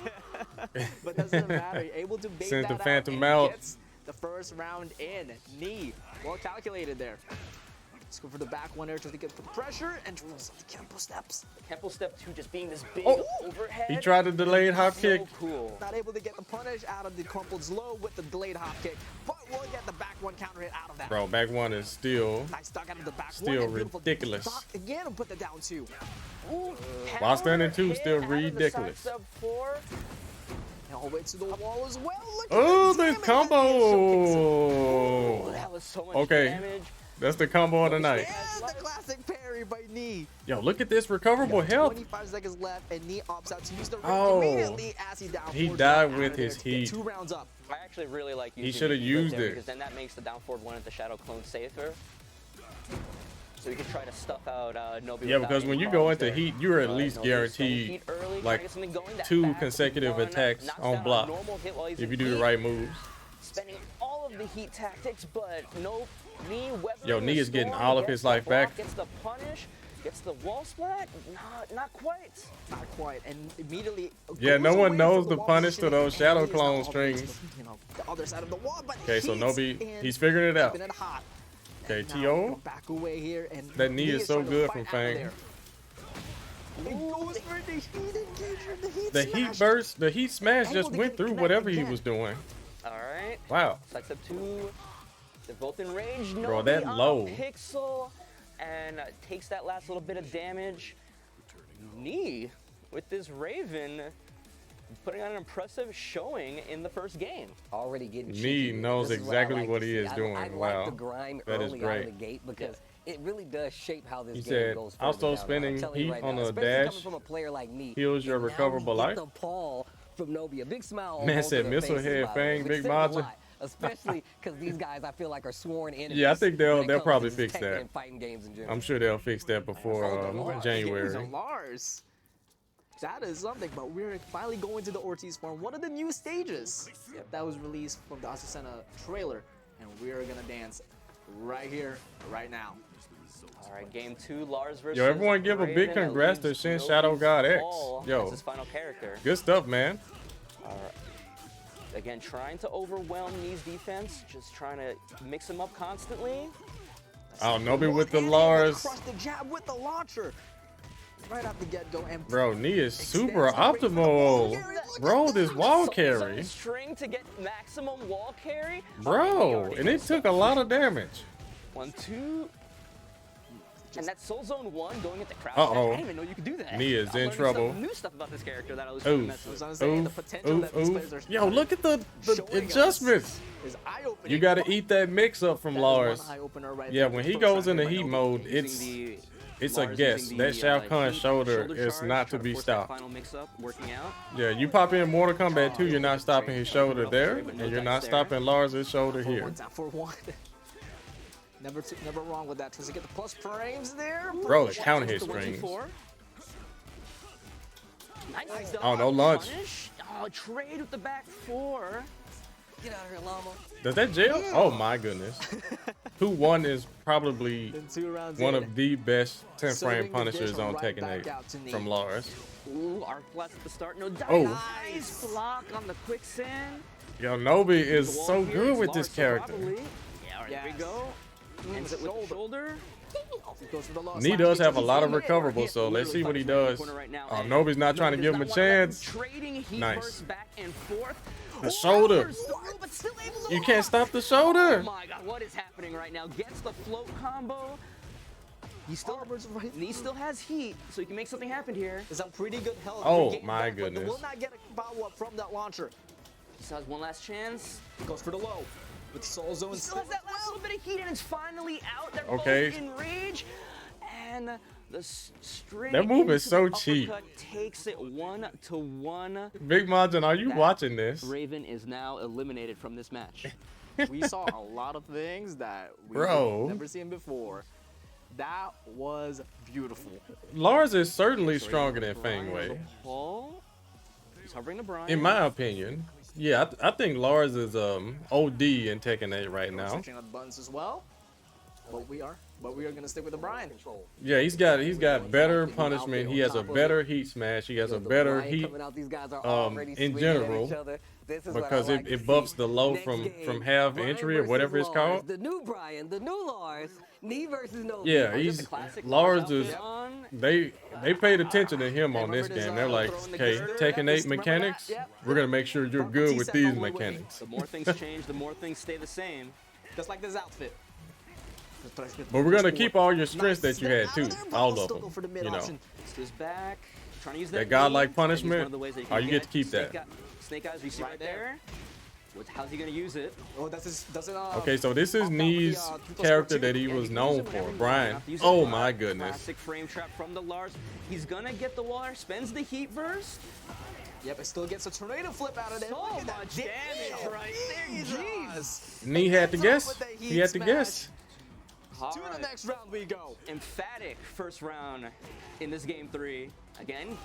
But doesn't matter. You're able to bait Sends that the Phantom out and out. gets the first round in. Knee. Well calculated there. Let's go for the back one there just to get the pressure and throws the Kempo steps. Kempo step 2 just being this big Oh, overhead. he tried a delayed hop kick. So cool. Not able to get the punish out of the crumpled low with the delayed hop kick, but we'll get the back one counter hit out of that. Bro, back one is still Nice duck out of the back one. still and beautiful ridiculous. duck again and put the down two. Ooh, While standing 2 hit still out of the ridiculous. side sub 4. And all the way to the wall as well. Look at Oh, the the damage that combo. That was so much Okay, damage. that's the combo of the night. And the classic parry by Knee. Yo, look at this recoverable health. 25 seconds left, and Knee opts out to use the ring Oh. immediately as he down He forwards died out with of there his to get heat. 2 rounds up. I actually really like using He should have the heat right used there it. because then that makes the down forward one at the shadow clone safer. So we could try to stuff out Nobi. Yeah, without because any when you go problems into there. heat, you're at But least Nobi's guaranteed spending heat early, trying to like get something going. That 2 back consecutive one attacks knocks on down a block normal hit while he's if in you do the heat. right moves. Spending all of the heat tactics, but no Knee weathering Yo, the Knee is getting storm, all of gets his the life block, back. Gets the punish, gets the wall splat. Not quite. Not quite, and immediately. Yeah, goes no one away knows from the wall punish to positioning, those and shadow he is now clone all the way to strings. the other side of the wall, but Okay, so he's Nobi, in, he's figuring it out. keeping it hot. Okay, And now T.O. back away here, and That knee is so trying to good fight from out of Fang. there. He goes for the heat engagement, the heat The smash. heat burst, the heat smash Able just to went get through connect whatever he again. was doing. All right. Wow. Side step 2. They're both in range. Bro, Nobi that on low. Pixel and takes that last little bit of damage. Knee with this Raven putting on an impressive showing in the first game. Already getting Knee cheeky. knows This is what I exactly like what to he see. is doing. I Wow. like the grind That is early out of the great. gate because it really does shape how this He game said, goes. also further down the line. spending I'm telling you heat right on now, a especially dash coming from a player like me. heals your and now recoverable we get life. The paw from Nobi, a big smile. on Man both said of their missile faces, head, by the way, Fang, which Big says a Majin. lot, especially because these guys I feel like are sworn enemies. Yeah, I think they'll when it comes to probably just fix Tekken that. and fighting games in general. I'm sure they'll fix that before January. Lars. That is something, but we're finally going to the Ortiz farm, one of the new stages that was released from the Asusena trailer, and we're gonna dance right here, right now. All right, game 2, Lars versus Yo, everyone give a big Raven that congrats to leaves Shin Nobi's Shadow God X. fall Yo, as his final character. good stuff, man. All right. Again, trying to overwhelm Knee's defense, just trying to mix him up constantly. Oh, Nobi with the And Lars. Crush the jab with the launcher. Right off the get-go, and Bro, Knee is super optimal. Bro, this wall carry. String to get maximum wall carry. Bro, and it took a lot of damage. 1, 2. And that Soul Zone 1 going at the crowd. Uh-oh. I didn't even know you could do that. Knee is I'm in learning trouble. some new stuff about this character that I was trying to mess with. Yo, look at the adjustments. You got to eat that mix up from Lars. Yeah, when he goes into heat mode, it's a guess. That Shao Kahn's shoulder is not to be stopped. Final mix-up, working out. Yeah, you pop in Mortal Kombat 2, you're not stopping his shoulder there, and you're not stopping Lars' shoulder here. For one. Never wrong with that. Tries to get the plus frames there. Bro, the counter hit strings. Oh, no launch. Oh, trade with the back 4. Get out of here, Llama. Does that jail? Oh my goodness. 2-1 is probably one of the best 10-frame punishers on Tekken 8 from Lars. Ooh, arc blast at the start. No dice. Oh. Nice block on the quicksand. Yo, Nobi is so good with this character. Yeah, there we go. Ends it with the shoulder. Knee does have a lot of recoverable, so let's see what he does. Oh, Nobi's not trying to give him a chance. Nice. Back and forth. The shoulder. You can't stop the shoulder. Oh my god, what is happening right now? Gets the float combo. He still has heat, so he can make something happen here. Is on pretty good health. Oh my But goodness. will not get a follow-up from that launcher. He still has one last chance. Goes for the low. With Soul Zone. He still has that last little bit of heat, and it's finally out. They're Okay. both in rage. And the string That move is into so the cheap. uppercut takes it 1-1. Big Majin, are you watching this? Raven is now eliminated from this match. We saw a lot of things that we've never seen before. That was beautiful. Lars is certainly stronger than Feng Wei. He's hovering the Brian. In my opinion. Yeah, I think Lars is OD in Tekken 8 right now. Switching on the buttons as well. But we are gonna stick with the Brian. Yeah, he's got better punishment. He has a better heat smash. He has a better heat in general. Because it buffs the low from half injury or whatever it's called. The new Brian, the new Lars, Knee versus Nobi. Yeah, Lars is. They paid attention to him on this game. They're like, okay, Tekken 8 mechanics. We're gonna make sure you're good with these mechanics. The more things change, the more things stay the same. Just like this outfit. But we're gonna keep all your strengths that you had too, all of them. You know. Back, trying to use that godlike punishment. Oh, you get to keep that. Snake Eyes, you see right there. How's he gonna use it? Oh, that's okay, so this is Knee's character that he was known for, Brian. Oh my goodness. Classic frame trap from the Lars. He's gonna get the water, spends the heat burst. Yep, it still gets a tornado flip out of there. So much damage right there. Jeez. Knee had to guess. He had to guess. To the next round we go. Emphatic first round in this game 3. Again,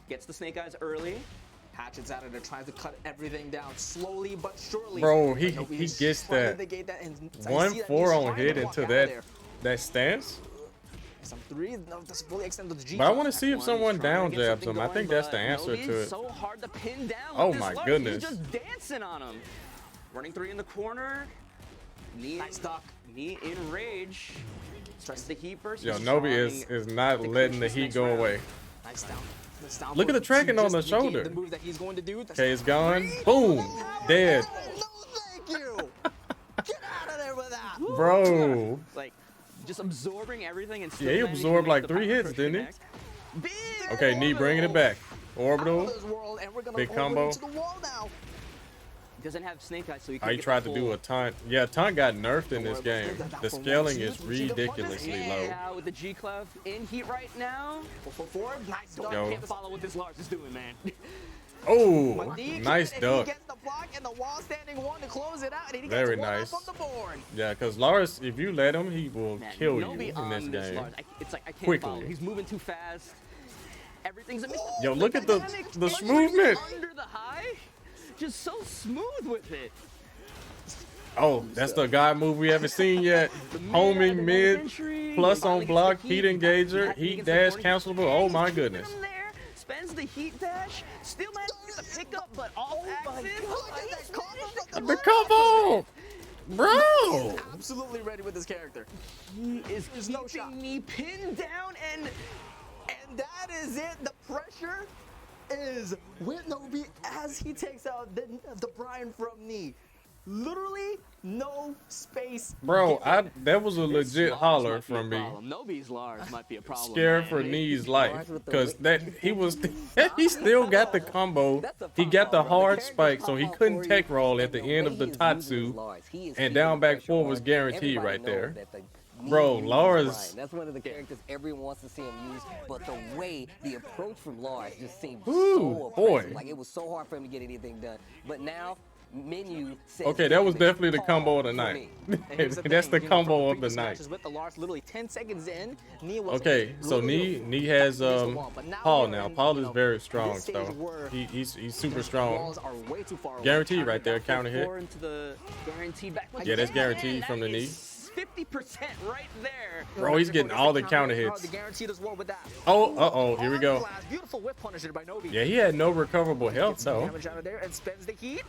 gets the Snake Eyes early. Hatchets out of there, tries to cut everything down slowly but surely. Bro, he gets that 1-4 on hit into that stance. But I want to see if someone down jabs him. I think that's the answer to it. So hard to pin down. Oh my goodness. He's just dancing on him. Running 3 in the corner. Nice duck. Knee in rage. Stress the heat burst. Yo, Nobi is not letting the heat go away. Nice down. Look at the tracking on the shoulder. The move that he's going to do. Okay, it's gone. Boom. Dead. No, thank you. Get out of there with that. Bro. Like, just absorbing everything and yeah, he absorbed like 3 hits, didn't he? Okay, Knee bringing it back. Orbital. Big combo. Doesn't have Snake Eyes, so he he tried to do a taunt. Yeah, taunt got nerfed in this game. The scaling is ridiculously low. Yeah, with the G-Clef in heat right now. Nice duck. Can't follow what this Lars is doing, man. Oh, nice duck. He gets the block and the wall standing one to close it out, and he very gets nice. One up on the board. Yeah, because Lars, if you let him, he will kill you in this game. It's like I can't quickly. follow. He's moving too fast. Everything's a Yo, look at the movement. Under the high, just so smooth with it. Oh, that's the guy move we haven't seen yet. Homing mid, plus on block, heat engager, heat dash, cancelable. Oh my goodness. Spends the heat dash, still manages to pick up, but all the combo, bro. Absolutely ready with this character. He is keeping me pinned down, and that is it. The pressure is with Nobi as he takes out the Brian from Knee. Literally no space. Bro, that was a legit holler from me. Nobi's Lars might be a problem. Scared for Knee's life, because he still got the combo. He got the hard spike, so he couldn't tech roll at the end of the Tatsu, and down back 4 was guaranteed right there. Bro, Lars. That's one of the characters everyone wants to see him use, but the way the approach from Lars just seemed so oppressive. Like it was so hard for him to get anything done. But now Menu says okay, that was definitely the combo of the night. That's the combo of the night. With the Lars literally 10 seconds in, okay, so Knee has Paul now. Paul is very strong, though. He's super strong. Guaranteed right there, counter hit. Yeah, that's guaranteed from the Knee. 50% right there. Bro, he's getting all the counter hits. Oh, here we go. Beautiful whip punisher by Nobi. Yeah, he had no recoverable health though. Damage out of there and spends the heat.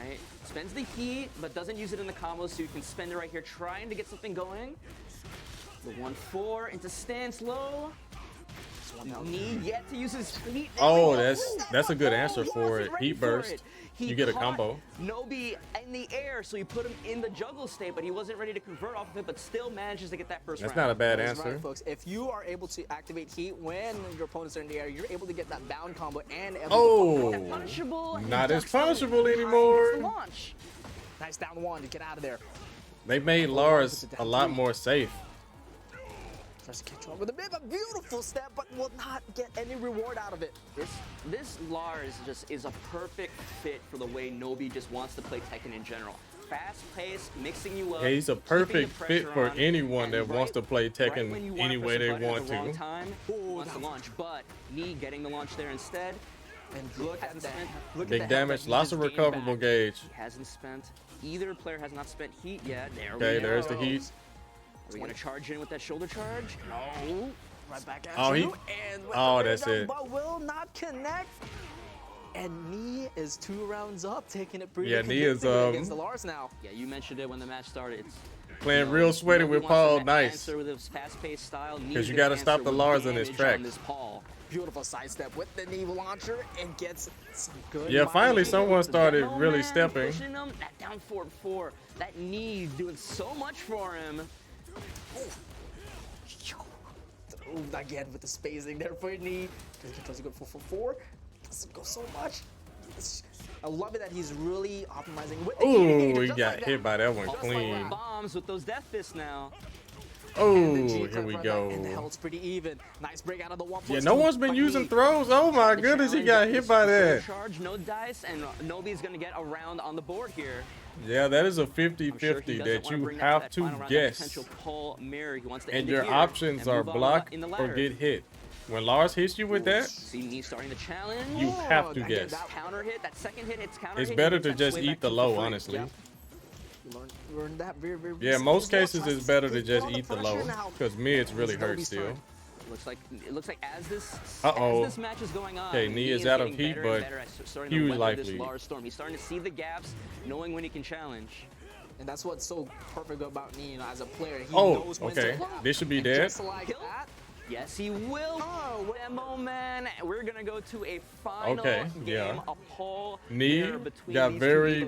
Alright, spends the heat, but doesn't use it in the combos, so you can spend it right here trying to get something going. The 1-4 into stance low. Knee yet to use his heat. Oh, that's a good answer for it. Heat burst. You get a combo. Nobi in the air, so you put him in the juggle state, but he wasn't ready to convert off of it, but still manages to get that first round. That's not a bad answer. Right, folks. If you are able to activate heat when your opponents are in the air, you're able to get that bound combo and not as punishable anymore. Nice down one to get out of there. They made Lars a lot more safe. Tries to catch up with a bit of a beautiful step, but will not get any reward out of it. This Lars just is a perfect fit for the way Nobi just wants to play Tekken in general. fast pace, mixing you up. Yeah, he's a keeping the perfect fit pressure for on, anyone and that wants to play Tekken when you any press way a they button at want the wrong to. time, wants to launch, but Knee getting the launch there instead. And look at that. Big damage, lots of recoverable gauge. He hasn't spent, either player has not spent heat yet. There we Okay, go. there's the heat. Are we gonna charge in with that shoulder charge? No. Right back at Oh, you. And with oh, the that's rhythm, it. But will not connect. And Knee is 2 rounds up, taking it pretty Yeah, Knee is against the Lars now. Yeah, you mentioned it when the match started. It's, Playing real sweaty with Paul, nice. With his fast-paced style. Because you got to stop the Lars in his track. Beautiful sidestep with the knee launcher and gets some good. Yeah, finally someone started really stepping. Pushing him, that down forward 4, that knee doing so much for him. Again with the spacing there for Knee. Does it go 4-4-4? Doesn't go so much. I love it that he's really optimizing with the Ooh, he got hit by that one clean. Bombs with those death fists now. Oh, here we go. And the health's pretty even. Nice break out of the 1+2. Yeah, no one's been using throws. Oh my goodness, he got hit by that. Charge, no dice, and Nobi's gonna get around on the board here. Yeah, that is a 50-50 that you have to guess. And your options are block or get hit. When Lars hits you with that, see Knee starting the challenge. You have to guess. Counter hit, that second hit, it's counter it's hit. better to just eat the low, honestly. Learn that very Yeah, most cases it's better to just eat the low because mids really hurt still. It looks like as this match is going on, okay, Knee is out of heat, but huge life lead. He's starting to see the gaps, knowing when he can challenge. And that's what's so perfect about Knee, as a player. He knows when okay. to This should be dead. Just like that. Yes, he will. Demo man. We're gonna go to a final game. A Paul Knee got very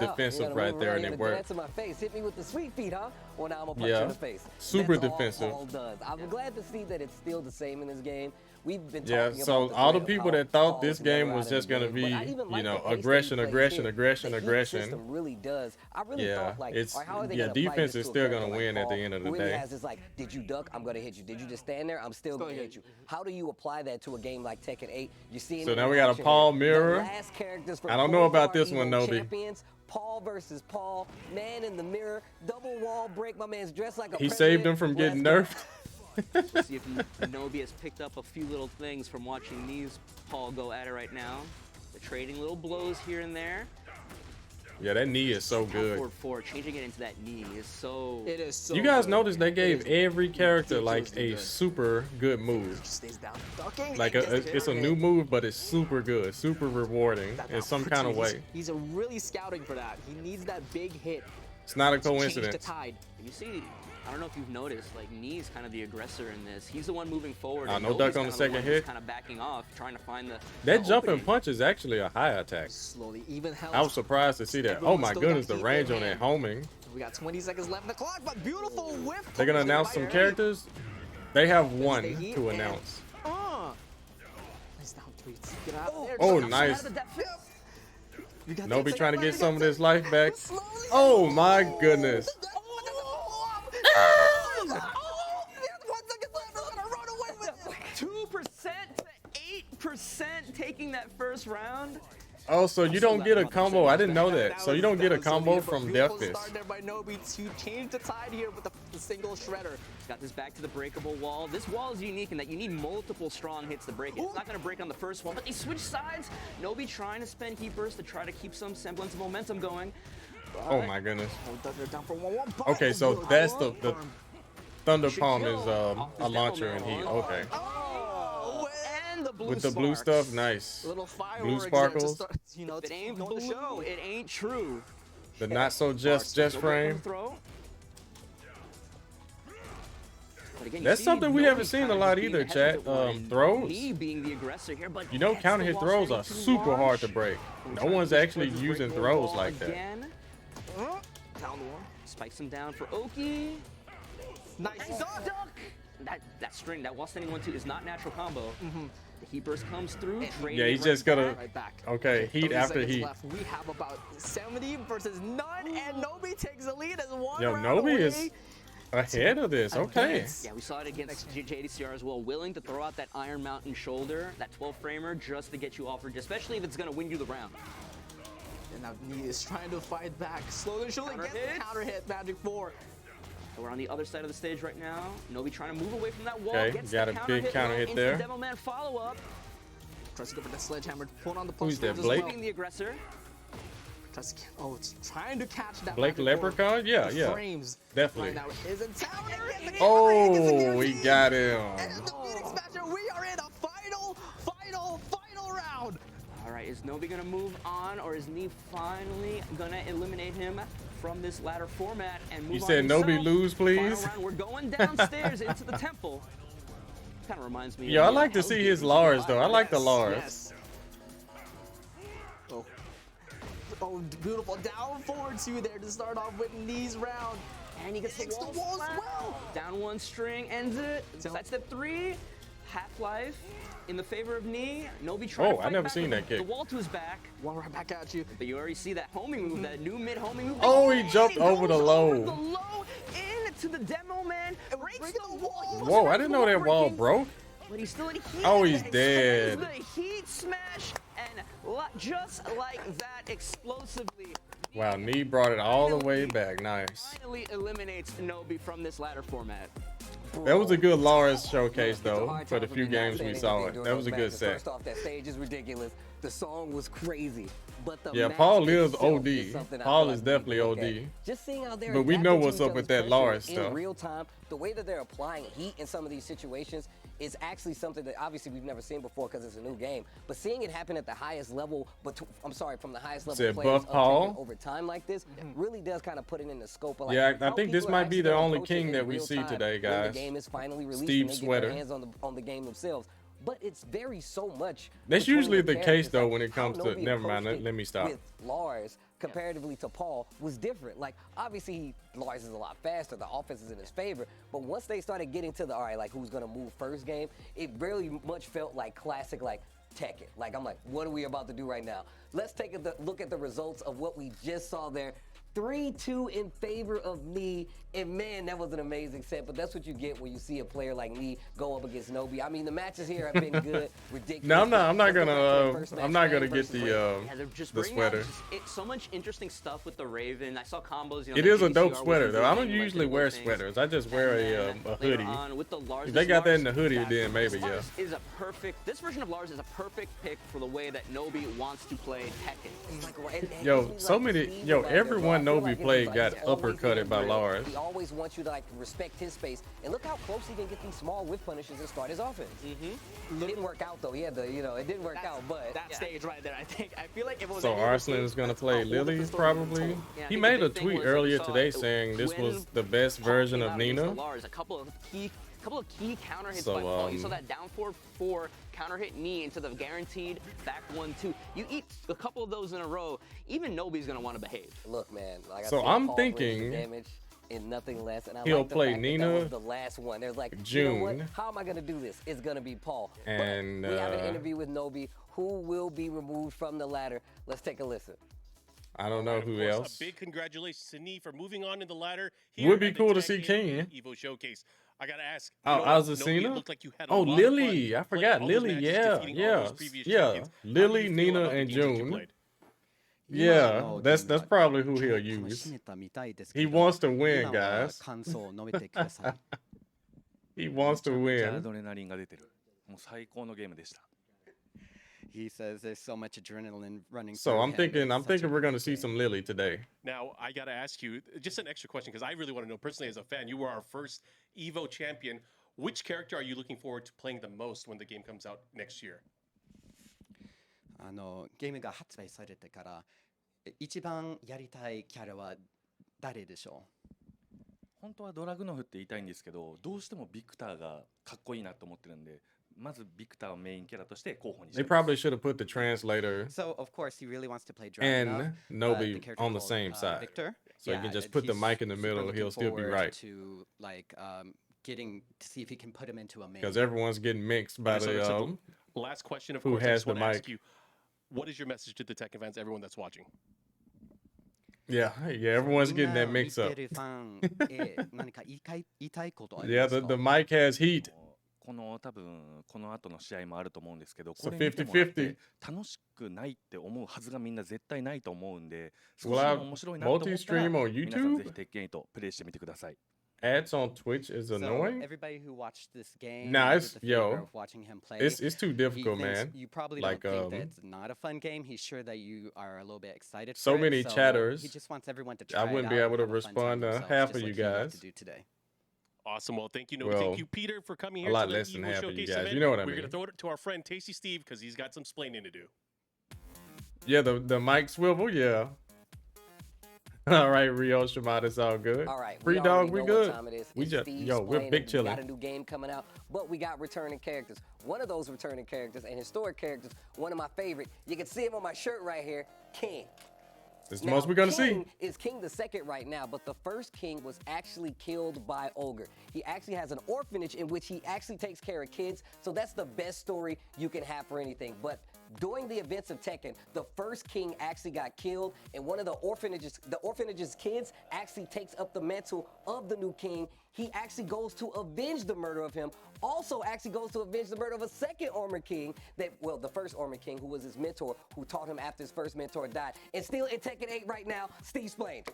defensive right there, and it worked. To my face. Hit me with the sweet feet, huh? Well, now I'm gonna punch you in the face. Super That's defensive. All does. I'm glad to see that it's still the same in this game. We've been talking so about all the people that thought this game was just gonna be, you know, aggression. Really does. I really thought like, it's how are they defense is still gonna win at the end of the day. It's like, did you duck? I'm gonna hit you. Did you just stand there? I'm still gonna hit you. How do you apply that to a game like Tekken 8? You see. So now we got a Paul mirror. I don't know about this one, Nobi. Paul versus Paul, man in the mirror, double wall break. My man's dressed like a He saved him from getting nerfed. Let's see if Nobi has picked up a few little things from watching these Paul go at it right now. They're trading little blows here and there. Yeah, that knee is so good. Forward, changing it into that knee is so. It is so. You guys notice they gave every character like a super good move. Stays down, ducking, like it's a new move, but it's super good, super rewarding in some kind of way. He's really scouting for that. He needs that big hit. It's not a coincidence. The tide. You see, I don't know if you've noticed, like Knee's kind of the aggressor in this. He's the one moving forward. No duck on the second hit. Kind of backing off, trying to find the. That jumping punch is actually a high attack. Slowly, even health. I was surprised to see that. Oh my goodness, the range on that homing. We got 20 seconds left in the clock, but beautiful whiff. They're gonna announce some characters. They have one to announce. Nice down tweets. Get out of there. Oh, nice. Nobi trying to get some of this life back. Oh my goodness. 2% to 8% taking that first round. Oh, so you don't get a combo. I didn't know that. So you don't get a combo from Death Fist. Start there by Nobi to change the tide here with the single shredder. Got this back to the breakable wall. This wall is unique in that you need multiple strong hits to break it. It's not going to break on the first one, but they switch sides. Nobi trying to spend heat burst to try to keep some semblance of momentum going. Oh my goodness. Okay, so that's the Thunder Palm is a launcher and heat. Okay. With the blue stuff, nice. Blue sparkles. You know, if it ain't blue, it ain't true. The not so just frame. Again, that's something we haven't seen a lot either, chat. Throws. Being the aggressor here, but you know, counter hit throws are super hard to break. No one's actually using throws like that. Spikes him down for Oki. Nice duck. That string, that wall standing 1-2 is not natural combo. The heat burst comes through. Yeah, he's just gonna. Okay, heat after heat. Left. We have about 70 versus none, and Nobi takes the lead as one. Yo, Nobi is ahead of this. Okay. Yeah, we saw it against JDCR as well. Willing to throw out that Iron Mountain shoulder, that 12 framer, just to get you offered, especially if it's gonna win you the round. And now Knee is trying to fight back. Slowly and surely gets the counter hit, Magic 4. So we're on the other side of the stage right now. Nobi trying to move away from that wall. Okay, Gets got the a big counter hit there. Demo Man follow-up. Tries to go for that sledgehammer, pulling on the Who's punch that, Blake? as well. The aggressor. Tries to, oh, it's trying to catch that Blake Magic 4. Leprechaun? Yeah, The yeah. frames. Definitely. Right now is in town. Oh, we got him. And the Phoenix Smasher, we are in a final round. All right, is Nobi gonna move on, or is Knee finally gonna eliminate him from this ladder format and move You on said himself? Nobi lose, please? Final round, we're going downstairs into the temple. Kind of reminds me. Yo, of I like to see his Lars though. I like the Lars. Yes. Oh, beautiful. Down forward two there to start off with Knee's round. And he gets the wall as well. Down one string, ends it. Side step 3. Half-life in the favor of Knee. Nobi trying to I fight never back seen with that kick. The wall to his back. One right back at you. But you already see that homing move, that new mid-homing move. Oh, he jumped over the low. The low into the Demo Man. Breaks the wall. Whoa, I didn't know that wall broke. But he's still in heat. Oh, he's And dead. the heat smash, and just like that, explosively, Wow, Knee brought it all the way back. Nice. finally eliminates Nobi from this ladder format. That was a good Lars showcase though. For the few games we saw it, that was a good set. First off, that stage is ridiculous. The song was crazy. But the Yeah, match Paul is itself OD. something I Paul feel is like definitely we look at. OD. Just seeing how they're But we adapting know to what's each up with other's that pressure Lars in stuff. real time, the way that they're applying heat in some of these situations is actually something that obviously we've never seen before because it's a new game. But seeing it happen at the highest level, from the highest level Said players Buff Paul. of over time like this, really does kind of put it in the scope of like, Yeah, I how think this people are might be actually the gonna only approach it king in that we real see time today, when guys. the game is finally released Steve and they Sweater. get their hands on the game themselves. But it's very so much. That's between usually the case characters, though like, when it how comes to. Nobi Never mind. approached it Let me stop. With Lars comparatively to Paul was different. Like obviously Lars is a lot faster. The offense is in his favor. But once they started getting to the like who's gonna move first game, it really much felt like classic like Tekken. Like I'm like, what are we about to do right now? Let's take a look at the results of what we just saw there. 3-2 in favor of Knee, and man, that was an amazing set. But that's what you get when you see a player like Knee go up against Nobi. I mean, the matches here have been good, ridiculous. No, I'm not Let's go back to the gonna. first I'm match, not gonna Fang get versus Ray. Yeah, they're just the bringing sweater. out so much interesting stuff with the Raven. I saw combos. You know, It that is a JDCR dope was sweater though. I don't doing, like, usually the wear things. sweaters. I just wear a Later hoodie. on, with the Lars, If they this got that in Lars- the hoodie, then maybe this yeah. Lars is a perfect. This version of Lars is a perfect pick for the way that Nobi wants to play Tekken. Yo, so many. Yo, everyone Nobi played got uppercutted by Lars. He always wants you to like respect his space, and look how close he can get these small whiff punishes and start his offense. It didn't work out though. He had the, it didn't work out. But that stage right there, I feel like if it was So Arslan is gonna play Lily probably. He made a tweet earlier today saying this was the best version of Nina. Lars, a couple of key counter hits So, by Paul. You saw that down 4-4 counter hit Knee into the guaranteed back 1-2. You eat a couple of those in a row, even Nobi's gonna want to behave. Look, man. Like So I said, I'm Paul brings the thinking damage and nothing less. And I he'll like the play fact that Nina, that was the last one. There's like, you know what? June. How am I gonna do this? It's gonna be Paul. And, but we have an interview with Nobi, who will be removed from the ladder. Let's take a listen. I don't know who course, else. A big congratulations to Knee for moving on in the ladder. Would be at the cool to see Tekken King. EVO Showcase. I gotta ask. Oh, Nobi, Azucena? it looked like you had a Oh, lot of Lily. fun I forgot. playing all those Lily. matches, Yeah. defeating all Yeah. those previous Yeah. champions. How do you Lily, feel Nina, about the and games that you June. played? Yeah, that's probably who he'll use. He wants to win, guys. He wants to ア win. ドレナリンが出てる。もう最高のゲームでした。 He says there's so much adrenaline running. So through I'm him. thinking It's such a we're gonna good see game. some Lily today. Now, I got to ask you just an extra question because I really want to know personally as a fan, you were our first EVO champion. Which character are you looking forward to playing the most when the game comes out next year? ゲームが発売されてから一番やりたいキャラは誰でしょ本当はドラグノフって言いたいんですけど、どうしてもビクターがかっこいいなと思ってるんで、まずビクターをメインキャラとして候補にし They てます。 probably should have put the translator So of course he really wants to play and Dragunov, Nobi the character on the called, same side. Victor. So you can just put the he's mic in the super middle, looking he'll still be forward right. To like getting to see if he can put him into a main. Because everyone's getting mixed by Okay, the so last question, of who course, I has just the want to ask mic. you, what is your message to the Tekken fans, everyone that's watching? Yeah, everyone's getting that mix up. 見てるファンへ何か言いたいことあり Yeah, ます the か mic has heat. この多分この後の試合もあると思うんですけど、 So これ見てもらって 50-50. 楽しくないって思うはずがみんな絶対ないと思うんで、少 Will しで I も面白いなと思ったら multi-stream on 皆さんぜ YouTube? ひ鉄拳8プレイしてみてください。 Ads on Twitch is So annoying. everybody who watched this game, Nah, did it's the favor yo. of watching him play, It's too he difficult, thinks man. you probably Like don't think that it's not a fun game. He's sure that you are a little bit excited. so for many it, so chatters. he just wants everyone to try I wouldn't it be out able to and have a fun time respond to themselves, half just of you like he liked guys. to do today. Awesome. Well, thank you, Nobi. Well, thank you, Peter, for coming a here lot to the less than EVO half of you Showcase guys. event. You know what I We're mean. going to throw it to our friend Tasty Steve because he's got some splaining to do. Yeah, the mic swivel, yeah. All right, Rio Shimada, it's all good. All right, Free we dog, already we know good. What time it is. We It's just Steve's yo, we're playing big it. We chilling. got a new game coming out, but we got returning characters. One of those returning characters and historic characters, one of my favorite. You can see him on my shirt right here, King. It's the most we're gonna see. King is King the Second right now, but the first King was actually killed by Ogre. He actually has an orphanage in which he actually takes care of kids, so that's the best story you can have for anything. But during the events of Tekken, the first King actually got killed, and one of the orphanage's kids actually takes up the mantle of the new King. He actually goes to avenge the murder of him, also actually goes to avenge the murder of a second Armored King, the first Armored King, who was his mentor, who taught him after his first mentor died. And still in Tekken 8 right now, Steve Splain.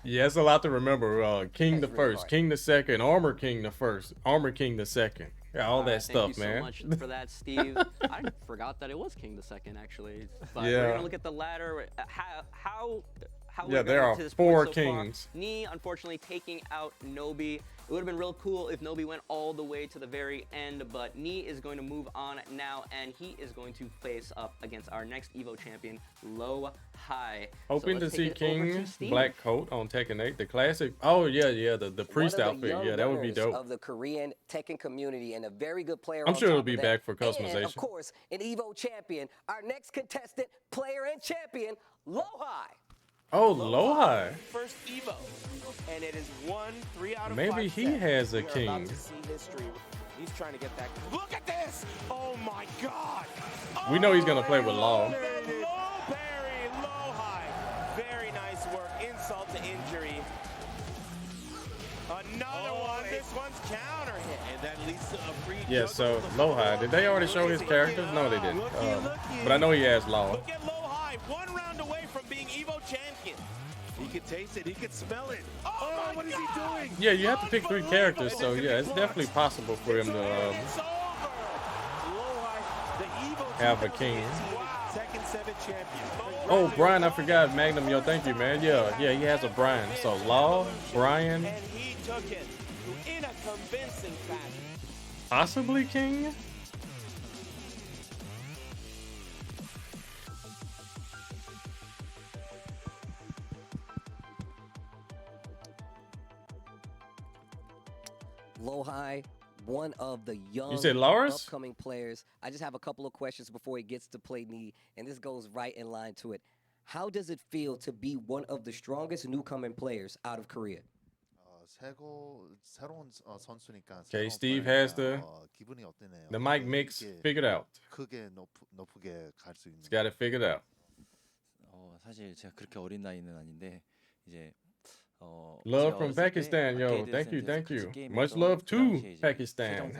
Yeah, it's a lot to remember. King the That's really first, hard. King the second, Armor King the first, Armor King the second. Yeah, all that stuff, Thank you man. so much for that, Steve. I forgot that it was King the Second, actually. But Yeah. we're gonna look at the ladder. How Yeah, we're there gonna are get to this 4 point so far. kings. Knee, unfortunately, taking out Nobi. It would have been real cool if Nobi went all the way to the very end, but Knee is going to move on now, and he is going to face up against our next EVO champion, Lowhigh. Hoping to let's see take it over to King Steve. black coat on Tekken 8, the classic. Oh yeah, the priest One of the outfit. young Yeah, that would be runners dope. Of the Korean Tekken community and a very good player. I'm on sure it'll top be of back for that. And of customization. course, an EVO champion, our next contestant, player and champion, Lowhigh. Oh, Lowhigh. First EVO, and it is 3 out of 5. Maybe he has a We are about king. to see history. He's trying to get that. Look at this! Oh my God! We know he's gonna play with Law. Lowberry, Lowhigh. Very nice work. Insult to injury. Another one. This one's counter hit. And that leads to a free. Yeah, so Lowhigh. Did they already show his characters? No, they didn't. But I know he has Law. Look at Lowhigh. 1 round away from being EVO champion. He could taste it. He could smell it. Oh, what is he doing? Yeah, you have to pick 3 characters, so yeah, it's definitely possible for him to have a king. Tekken 7 champion. Oh, Brian, I forgot Magnum. Yo, thank you, man. Yeah, he has a Brian. So Law, Brian, And he took it in a convincing fashion. possibly King. Lowhigh, one of the young said Lars? upcoming players. I just have a couple of questions before he gets to play Knee, and this goes right in line to it. How does it feel to be one of the strongest newcoming players out of Korea? Okay, Steve has the mic mix figured out. He's got it figured out. 사실 제가 그렇게 어린 나이는 아닌데 이제 Love from Pakistan, yo. Thank you. Much love to Pakistan.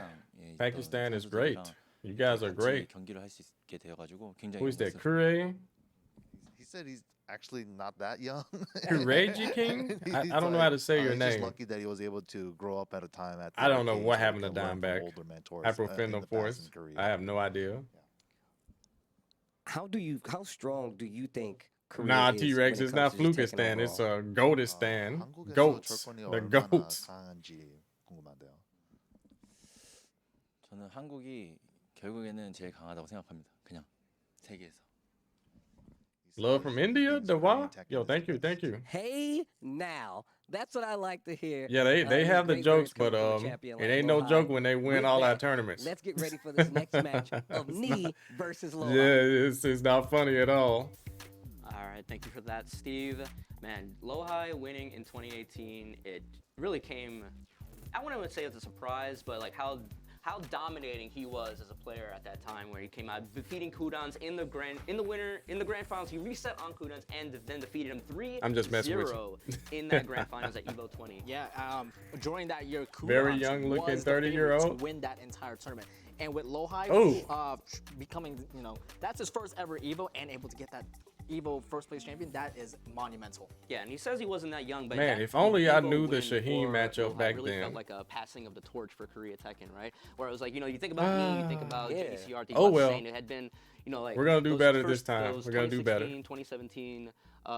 Pakistan is great. You guys are great. 경기를 할 수 있게 되어가지고 굉장히 Who is that? Kure? He said he's actually not that young. Kureji King? I don't know how to say your he's name. Just lucky that he was able to grow up at a time at. I don't know age what where happened he to could learn from Dimeback. older mentors, Afro in the past Force. in Korea. I have no idea. How strong do you think Korea Nah, is T-Rex, when it it's not comes to just Tekken Flukistan, it's overall? Goatistan. Goats. The goats. 저는 한국이 결국에는 제일 강하다고 생각합니다. 그냥 세계에서. Love from India, Dewa? Yo, thank you. Hey, now. That's what I like to hear. Yeah, they have the great jokes, words but coming from a champion it like ain't no Lowhigh. joke when they win With all our that, tournaments. Let's get ready for this next match of Knee versus Lowhigh. Yeah, it's not funny at all. All right, thank you for that, Steve. Man, Lowhigh winning in 2018, it really came, I wouldn't even say it's a surprise, but like how how dominating he was as a player at that time, where he came out defeating cooldowns in the grand finals. He reset on cooldowns and then defeated him 3-0 I'm just messing with you. in that grand finals at EVO 20. Yeah, during that year, Cooldowns Very young looking was the favorite 30-year-old. to win that entire tournament. And with Lowhigh becoming, you know, that's his first ever EVO and able to get that EVO first place champion, that is monumental. Yeah, and he says he wasn't that young, but Man, that if only I EVO knew the win Shaheen for matchup Lowhigh back really then. felt like a passing of the torch for Korea Tekken, right? Where it was like, you know, you think about me, you think about JDCR, think about Shane. It had been, you know, like we're gonna do better those this time. those We're gonna do better. 2017,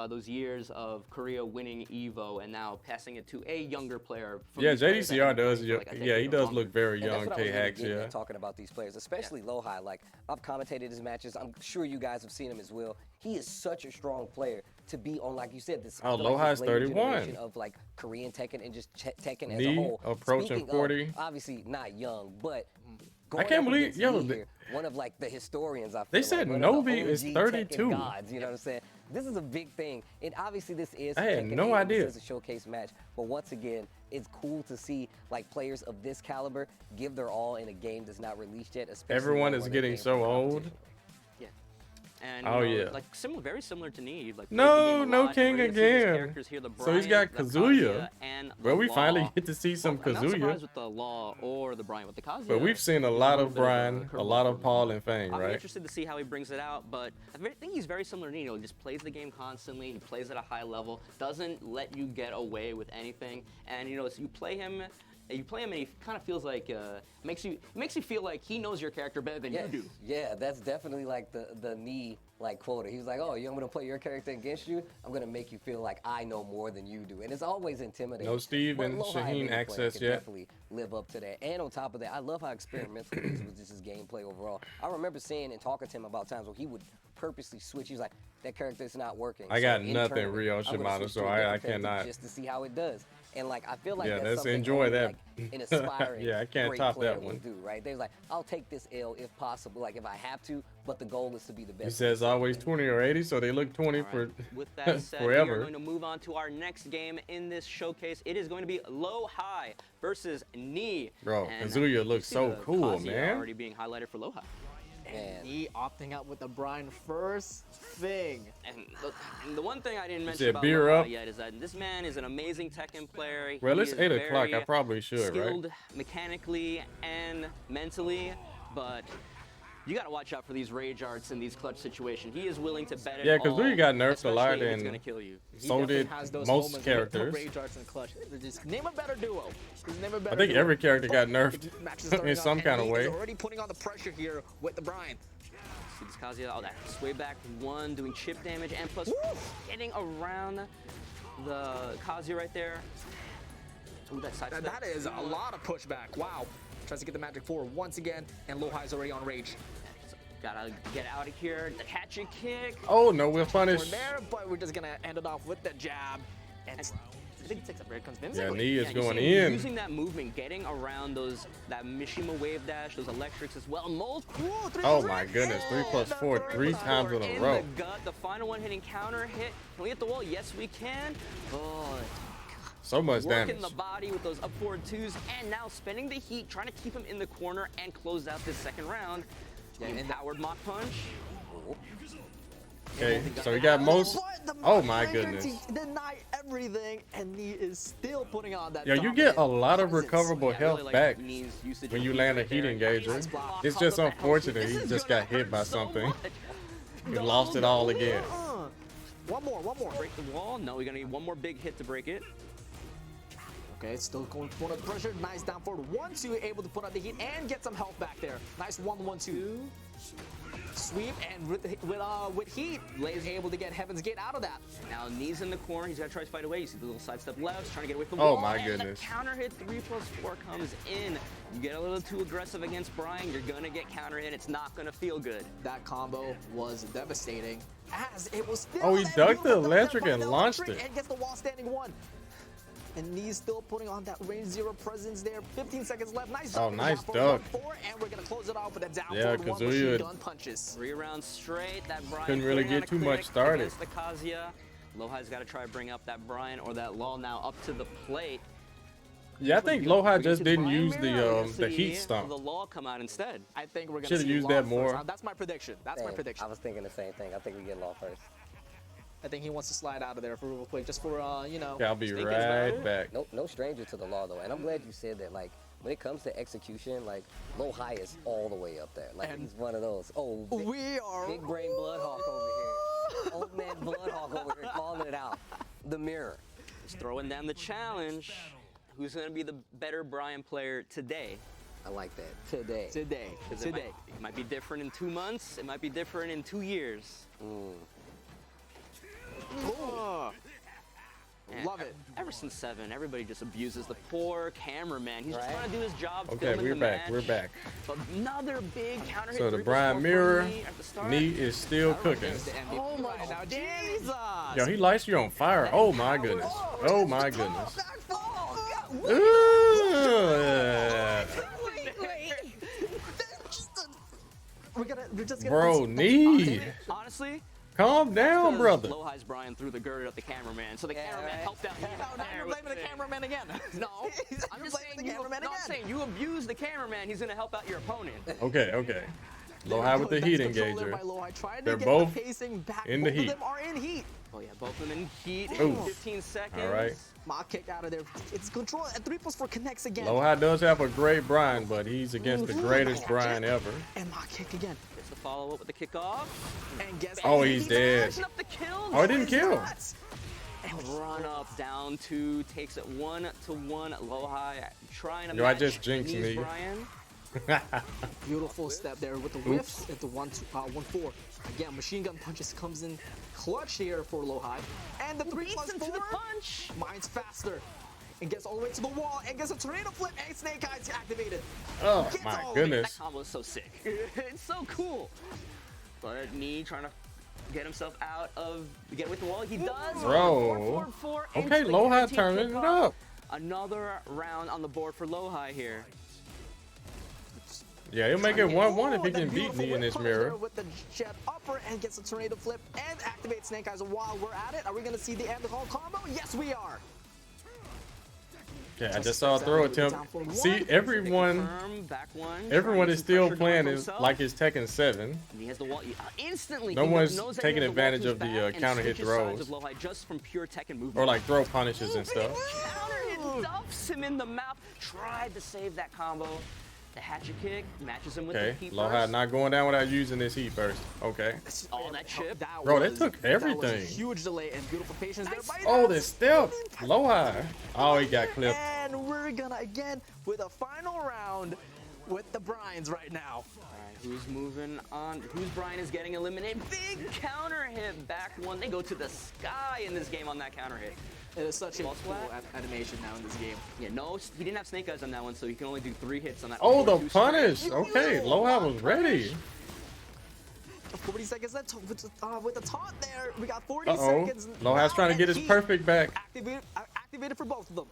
those years of Korea winning EVO and now passing it to a younger player. Yeah, these players that JDCR have been does. playing for, like, I think, Yeah, he even does longer. look very And young. that's what I was really K-Hacks, getting yeah. at talking about these players, especially Lowhigh. Like, I've commentated his matches. I'm sure you guys have seen him as well. He is such a strong player to be on, like you said, this Lowhigh's this later 31. generation of like Korean Tekken and just Tekken as a Me whole. approaching Speaking 40. Of, obviously not young, but I can't believe, yo, here, one of like the historians. I feel they like, said one of the Nobi is OG 32. Tekken gods, you know what I'm saying? This is a big thing, and obviously this is. I had Tekken no 8, idea. This is a showcase match, but once again, it's cool to see like players of this caliber give their all in a game that's not released yet. Especially Everyone one is where getting they came so from old. competition. And, Oh, you know, yeah. like very similar to Neve. Like No, no King We're gonna see these again. characters here, the So he's Bryant, got the Kazuya. and the Well, we Law. finally get to see some I'm not surprised Kazuya. with the Law or the Bryant with the Kazuya. But we've seen a there's lot little of bit a Brian, a lot of Paul and Fang, I'm right? interested to see how he brings it out, but I think he's very similar to Nino. He just plays the game constantly. He plays at a high level, doesn't let you get away with anything. And you know, so you play him and he kind of feels like makes you feel like he knows your character better than you do. Yeah, that's definitely like the knee like quota. He was like, "Oh, I'm gonna play your character against you. I'm gonna make you feel like I know more than you do," and it's always intimidating. No Steve But and Lowhigh Shaheen being a player access can yet. Definitely live up to that. And on top of that, I love how experimental he is with just his gameplay overall. I remember seeing and talking to him about times where he would purposely switch. He was like, "That character is not working." I got So nothing internally, Ryo I'm gonna Shimada, switch so to a I different character cannot. just to see how it does. And like I feel like Yeah, that's let's something enjoy only, that. like, an aspiring Yeah, I can't great top player that will one. do, right? They're like, I'll take this L if possible, like if I have to, but the goal is to be the best. He says always 20 or 80, so they look 20 for With that said, we are forever. going to move on to our next game in this showcase. It is going to be Lowhigh versus Knee. Bro, And, Kazuya you looks see so the cool, Kazuya man. already being highlighted for Lowhigh. And he opting out with the Brian first thing. And the one thing I didn't mention said about beer Lowhigh up. yet is that this man is an amazing Tekken player. Well, He it's is 8 o'clock. very I probably should, right? skilled mechanically and mentally, but you got to watch out for these rage arts in these clutch situations. He is willing to bet it Yeah, all, Kazuya got nerfed a lot, especially if it's and gonna kill you. so did Has those most moments with characters. the Rage Arts and Clutch. Just name a better duo. Just name a I better think duo. every character got But nerfed the match is starting in up, some and kind of he way. is already putting on the pressure here with the Brian. See this Kazuya, oh, that sway back one, doing chip damage, and plus getting around the Kazuya right there. Ooh, that side step. That is a lot of pushback. Wow. Tries to get the magic forward once again, and Lowhigh's already on Rage. Gotta get out of here. The hatchet kick. Oh, no, we'll punish. We're there, but we're just gonna end it off with the jab. And I think it takes up very convincingly. Yeah, Knee is you going see him in. Using that movement, getting around that Mishima wave dash, those electrics as well. Oh my goodness, 3+4, 3 times in a row. The gut, the final one hitting counter hit. Can we hit the wall? Yes, we can. Oh, So much working damage. the body with those up forward twos, and now spending the heat, trying to keep him in the corner and close out this second round. Empowered mock punch. Okay, so we got most. Oh my goodness. Deny everything, and he is still putting on that. Yeah, you get a dominant lot of presence. recoverable Yeah, I health really like back Knee's usage when of you heat land a right heat there. engager. Nice block. It's just Combo that unfortunate helps. he just got hit by something. much. He lost it all again. One more. Break the wall. No, we're gonna need one more big hit to break it. Okay, still going to put on the pressure. Nice down forward. 1-2, able to put out the heat and get some health back there. Nice 1-1-2. Sweep, and with heat, is able to get Heaven's Gate out of that. Now knees in the corner. He's gonna try to fight away. You see the little sidestep left, trying to get away from the Oh wall. my and goodness. The counter hit 3+4 comes in. You get a little too aggressive against Brian, you're gonna get counter hit. It's not gonna feel good. That combo was devastating, as it was still. Oh, he ducked the electric and launched it. And gets the wall standing one. And Knee's still putting on that range 0 presence there. 15 seconds left. Nice. Oh, nice for duck. 1-4, and we're gonna close it off with a down Yeah, forward one Kazuya machine gun punches. 3 rounds straight. That Brian Couldn't really putting on get a too much critic started. against the Kazuya. Lowhigh's got to try to bring up that Brian or that Law now up to the plate. Yeah, I think Lowhigh just didn't use the heat stomp. The law come out instead. I think we're gonna Should've see used Law that more. first. That's my prediction. That's my prediction. I was thinking the same thing. I think we get Law first. I think he wants to slide out of there for real quick, just for you know. Okay, I'll be right back. No stranger to the law though, and I'm glad you said that. Like when it comes to execution, like Lowhigh is all the way up there. Like he's one of those. Oh, we are big brain Bloodhawk over here. Old man Bloodhawk over here calling it out. The mirror. Just throwing down the challenge. Who's going to be the better Brian player today? I like that. Today. It might be different in 2 months. It might be different in 2 years. Love it. Ever since 7, everybody just abuses the poor cameraman. He's just trying to do his job. Okay, we're back. We're back. But another big counter hit. So the Brian mirror knee is still cooking. Oh my God, Jesus! Yo, he lights you on fire. Oh my goodness. Oh my goodness. We're just Bro, knee. Honestly, calm down, brother. Lowhigh's Brian threw the girder at the cameraman, so the cameraman helped out. Now you're blaming the cameraman again. No, I'm just saying I'm saying you abuse the cameraman. He's gonna help out your opponent. Okay, okay. Lowhigh with the heat engager. They're both in the heat. Both of them are in heat. Oh yeah, both of them in heat. Ooh. 15 seconds. All right. Mock kick out of there. It's control and 3+4 connects again. Lowhigh does have a great Brian, but he's against the greatest Brian ever. And mock kick again. Gets the follow up with the kickoff. And guess oh, he's dead. Oh, he didn't kill. And run up, down 2, takes it 1-1. Lowhigh trying to Yo, I just jinxed me. Brian. Beautiful step there with the whiffs into 1-4. Again, machine gun punches comes in clutch here for Lowhigh. And the 3+4 the punch. Mine's faster. And gets all the way to the wall and gets a tornado flip and Snake Eyes activated. Oh my goodness. That combo is so sick. It's so cool. But knee trying to get himself out of get with the wall. He does. Bro. 4-4-4 Okay, Lowhigh turning it up. Another round on the board for Lowhigh here. Yeah, he'll make it 1-1 if he can beat me in this mirror. With the jet upper and gets a tornado flip and activates Snake Eyes. While we're at it, are we going to see the end of the whole combo? Yes, we are. Okay, I just saw a throw attempt. See, everyone is still playing it like it's Tekken 7. He has the wall instantly. No one's taking advantage of the counter hit throws. Just from pure Tekken movement. Or like throw punishes and stuff. Counter hit duffs him in the mouth. Tried to save that combo. The hatchet kick matches him with the heat Lowhigh burst. not going down without using this heat burst. Okay. Oh, that chip. Bro, they took That was a everything. huge delay and beautiful patience there. Oh, this step. Lowhigh. Oh, he got clipped. And we're gonna again with a final round with the Bryans right now. All right, who's moving on? Whose Brian is getting eliminated? Big counter hit. Back one. They go to the sky in this game on that counter hit. It is such a cool animation now in this game. Yeah, no, he didn't have Snake Eyes on that one, so he can only do 3 hits on that. Oh, the punish. Okay, Lowhigh was ready. 40 seconds left with the taunt there. We got 40 seconds. Lowhigh's trying to get his perfect back. Activated for both of them.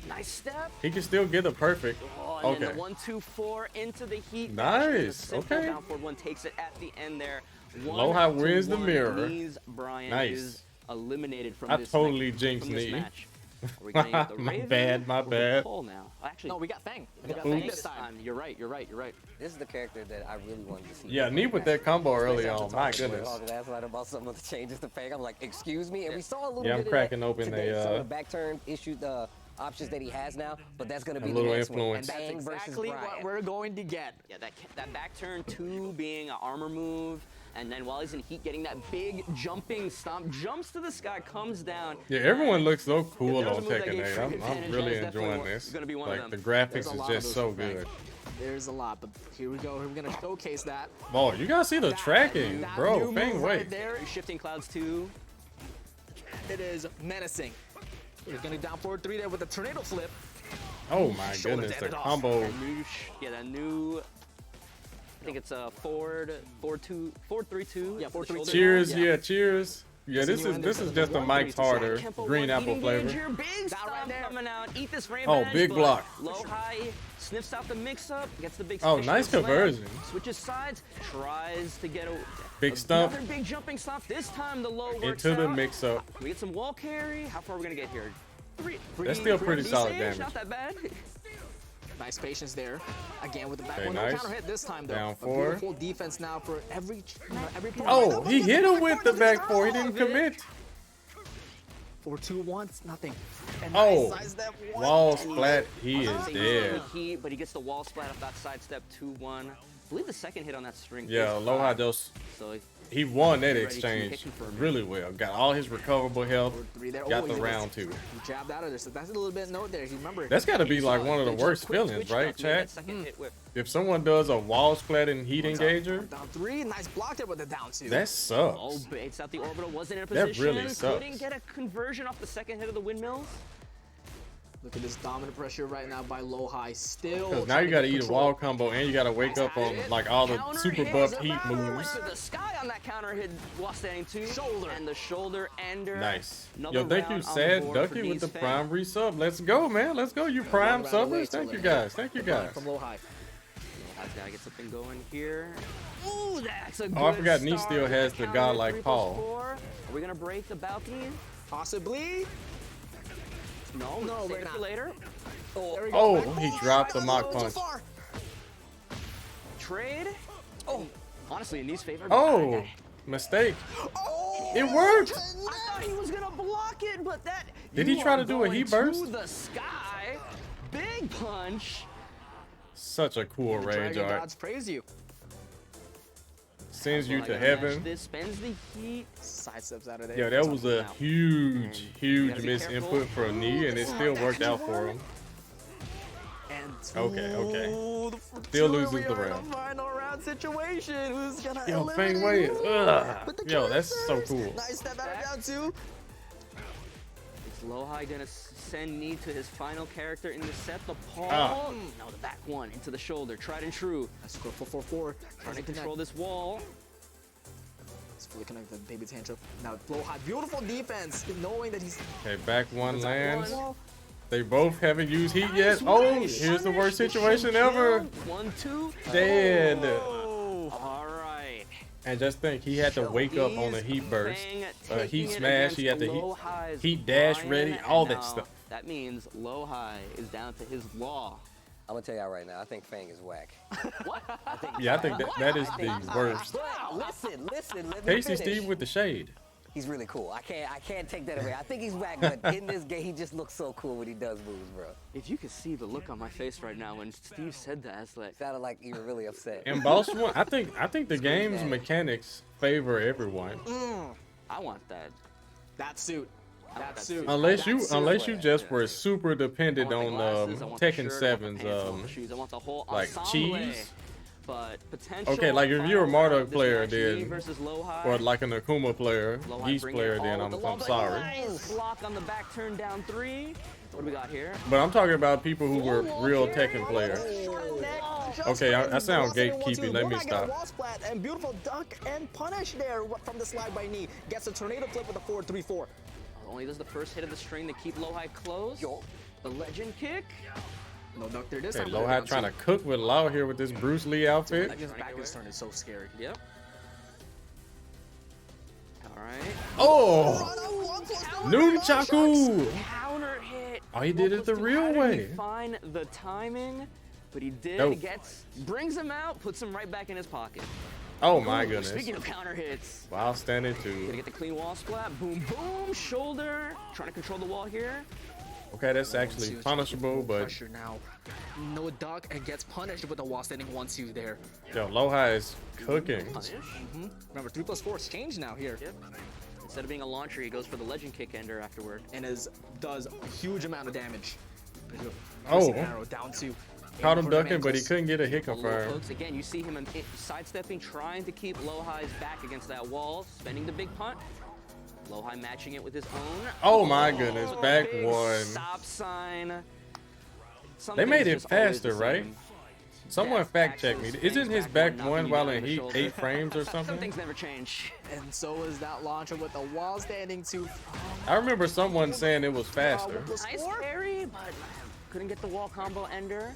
Nice step. He can still get the perfect. Oh, and then the 1-2-4 into the heat. Nice. Okay. Down forward one takes it at the end there. Lowhigh wins the mirror. Brian Nice. is eliminated from I this totally match, jinxed from this knee. match. Are we gonna get the My Raven bad, my or the bad. Cole now? Actually, no, we got Fang. We got Fang this time. You're right. This is the character that I really wanted to see. Yeah, knee with that combo early on. My goodness. Last night about some of the changes to Fang. I'm like, excuse me, and we saw a little Yeah, bit I'm of cracking that open today. a Some of the back turn issue, the options that he has now, but that's going to be a the little next influence. one. And that's Fang exactly versus what Brian. we're going to get. Yeah, that back turn 2 being an armor move, and then while he's in heat, getting that big jumping stomp, jumps to the sky, comes down. Yeah, everyone looks so cool There's a on move that Tekken gave 8. free I'm advantage. really That is enjoying definitely this. gonna be one of Like, the them. graphics There's a is lot of just those so for Fang. good. There's a lot, but here we go. We're going to showcase that. Oh, you gotta see the tracking, That bro. new Fang move wait. right there. Shifting clouds 2. It is menacing. He's going to down forward 3 there with a tornado flip. Oh my goodness, the combo. That new. I think it's a forward 4-3-2. Yeah, 4-3-2. Cheers, yeah, cheers. Yeah, this is just a Mike's Harder green apple flavor. Big stop coming out. Eat this rain Oh, badge, big but block. Lowhigh sniffs out the mix-up, gets the big. Oh, special nice slam, conversion. Switches sides, tries to get a Big stump. Another big jumping stomp. This time the low works Into the out. mix-up. We get some wall carry. How far are we gonna get here? That's still pretty solid damage. Not that bad. Nice patience there. Again with the back Okay, one. nice. No counter hit this time though. Down A 4. beautiful defense now for every Oh, he hit him with the back 4. He didn't commit. 4-2-1, nothing. And Oh, nice sidestep, wall splat. He is dead. But he gets the wall splat off that sidestep 2-1. I believe the second hit on that string. Yeah, is Lowhigh 5. just So he won that ready to exchange hit confirm. really well. Got all his recoverable health. 3 there. Got Oh, the he round 2. He jabbed out of there, so that's a little bit note there. You remember? That's got to be like one of the Just worst quick feelings, switch right, stuff, man, that chat? second hit whip. If someone does a wall splat and heat engager, Down 3, nice block there with the down 2. that sucks. Oh, baits out the orbital, wasn't in a That position. really sucks. Couldn't get a conversion off the second hit of the windmills. Look at this dominant pressure right now by Lowhigh. Still. Because now you got to eat a wall combo and you got to wake up on like all the Counter super hit. buff heat moves. To the sky on that counter hit while standing 2. Shoulder. And the shoulder ender. Nice. Another Yo, thank you, round on the Sad board Ducky, for with the these prime fans. resub. Let's go, man. Let's go, you prime round away subbers. to Thank you, eliminate. guys. Thank you, guys. From Lowhigh. I've got to get something going here. Ooh, that's a good Oh, I forgot Neat start. still has the Counter godlike 3+4. paw. Are we going to break the balcony? Possibly. No, No, save we're it for not. later. There we go. Oh, Back he four. dropped the Oh, mock too punch. far. Trade. Oh, honestly, in these favor. Oh, mistake. Oh, It worked. I thought he was gonna block it, but that. Did you he try are to do a going heat burst? To the sky, big punch. Such a cool The rage Dragon art. gods praise you. Sends you Well, I to gotta match heaven. This spends the heat. Sidesteps out of there. Yeah, that was a huge, huge gotta be miss careful. input for a knee, and it still worked out for him. And Okay. Still loses the we are in round. a final round situation. Who's gonna Yo, eliminate Feng Wei. who? Ugh. With the Yo, that's so casters. cool. Nice step out of down 2. Is Lowhigh gonna send knee to his final character in the set? The paw. Ah. No, the back one into the shoulder. Tried and true. Let's go 4-4-4. Trying to control this wall. It's fully connected, baby tantrum. Now, Lowhigh, beautiful defense, knowing that he's. Okay, back one lands. One. They both haven't used heat yet. Oh, here's the worst situation ever. 1-2. Dead. All right. And just think, he had to wake up on a heat burst, a heat smash. He had the heat dash ready, all that stuff. That means Lowhigh is down to his law. I'm gonna tell y'all right now, I think Fang is whack. What? Yeah, I think that is the worst. But listen, let me Casey finish. Steve with the shade. He's really cool. I can't take that away. I think he's whack, but in this game, he just looks so cool when he does moves, bro. If you could see the look on my face right now when Steve said that, it's like Sounded like you were really upset. And Boss One, I think the game's mechanics favor everyone. I want that. That suit. That suit. Unless you That just were super dependent I want the on glasses, I want the Tekken shirt, I want 7's the pants, I want the shoes, I want the whole like ensemble. cheese. But potential. Okay, like if you're a final Marduk round, this player, match, then Lee versus Lowhigh. or like an Akuma player, Lowhigh Geese bringing player, it then all with the I'm wall, sorry. nice block on the back turn down 3. What do we got here? But I'm talking about people who were real Tekken players. Okay, I sound gatekeeping. Let me stop. Wall splat and beautiful duck and punish there from the slide by knee. Gets a tornado flip with a 4-3-4. Only does the first hit of the string to keep Lowhigh close. The legend kick. No duck there this Hey, time. Lowhigh trying to cook with Lau here with this Bruce Lee outfit. Legend's back is turn is so scary. Yep. All right. Oh! Nunchaku! Counter hit. Oh, he did it the real way. Find the timing, but he did. Nope. Brings him out, puts him right back in his pocket. Oh my Ooh, goodness. Speaking of counter hits, While standing gonna too. get the clean wall splat. Boom, boom, shoulder. Trying to control the wall here. Okay, that's actually punishable, but Pressure now. No duck and gets punished with a wall standing 1-2 there. yo, Lowhigh is cooking. Punish. Remember, 3+4 is changed now here. Yep. Instead of being a launcher, he goes for the legend kick ender afterward. And does a huge amount of damage. Oh. Arrow down to. Caught him ducking, but he couldn't get a hit Low confirmed. hooks. Again, you see him sidestepping, trying to keep Lowhigh's back against that wall, spending the big punt. Lowhigh matching it with his own. Oh my goodness, back Big one. Stop sign. Some They made things it just always faster, the right? same. Someone Yeah, fact check me. back Isn't his back knocking one you while down in the heat shoulder. 8 frames or Some something? things never change. And so is that launcher with the wall standing to. I remember someone saying it was faster. Nice parry, but couldn't get the wall combo ender.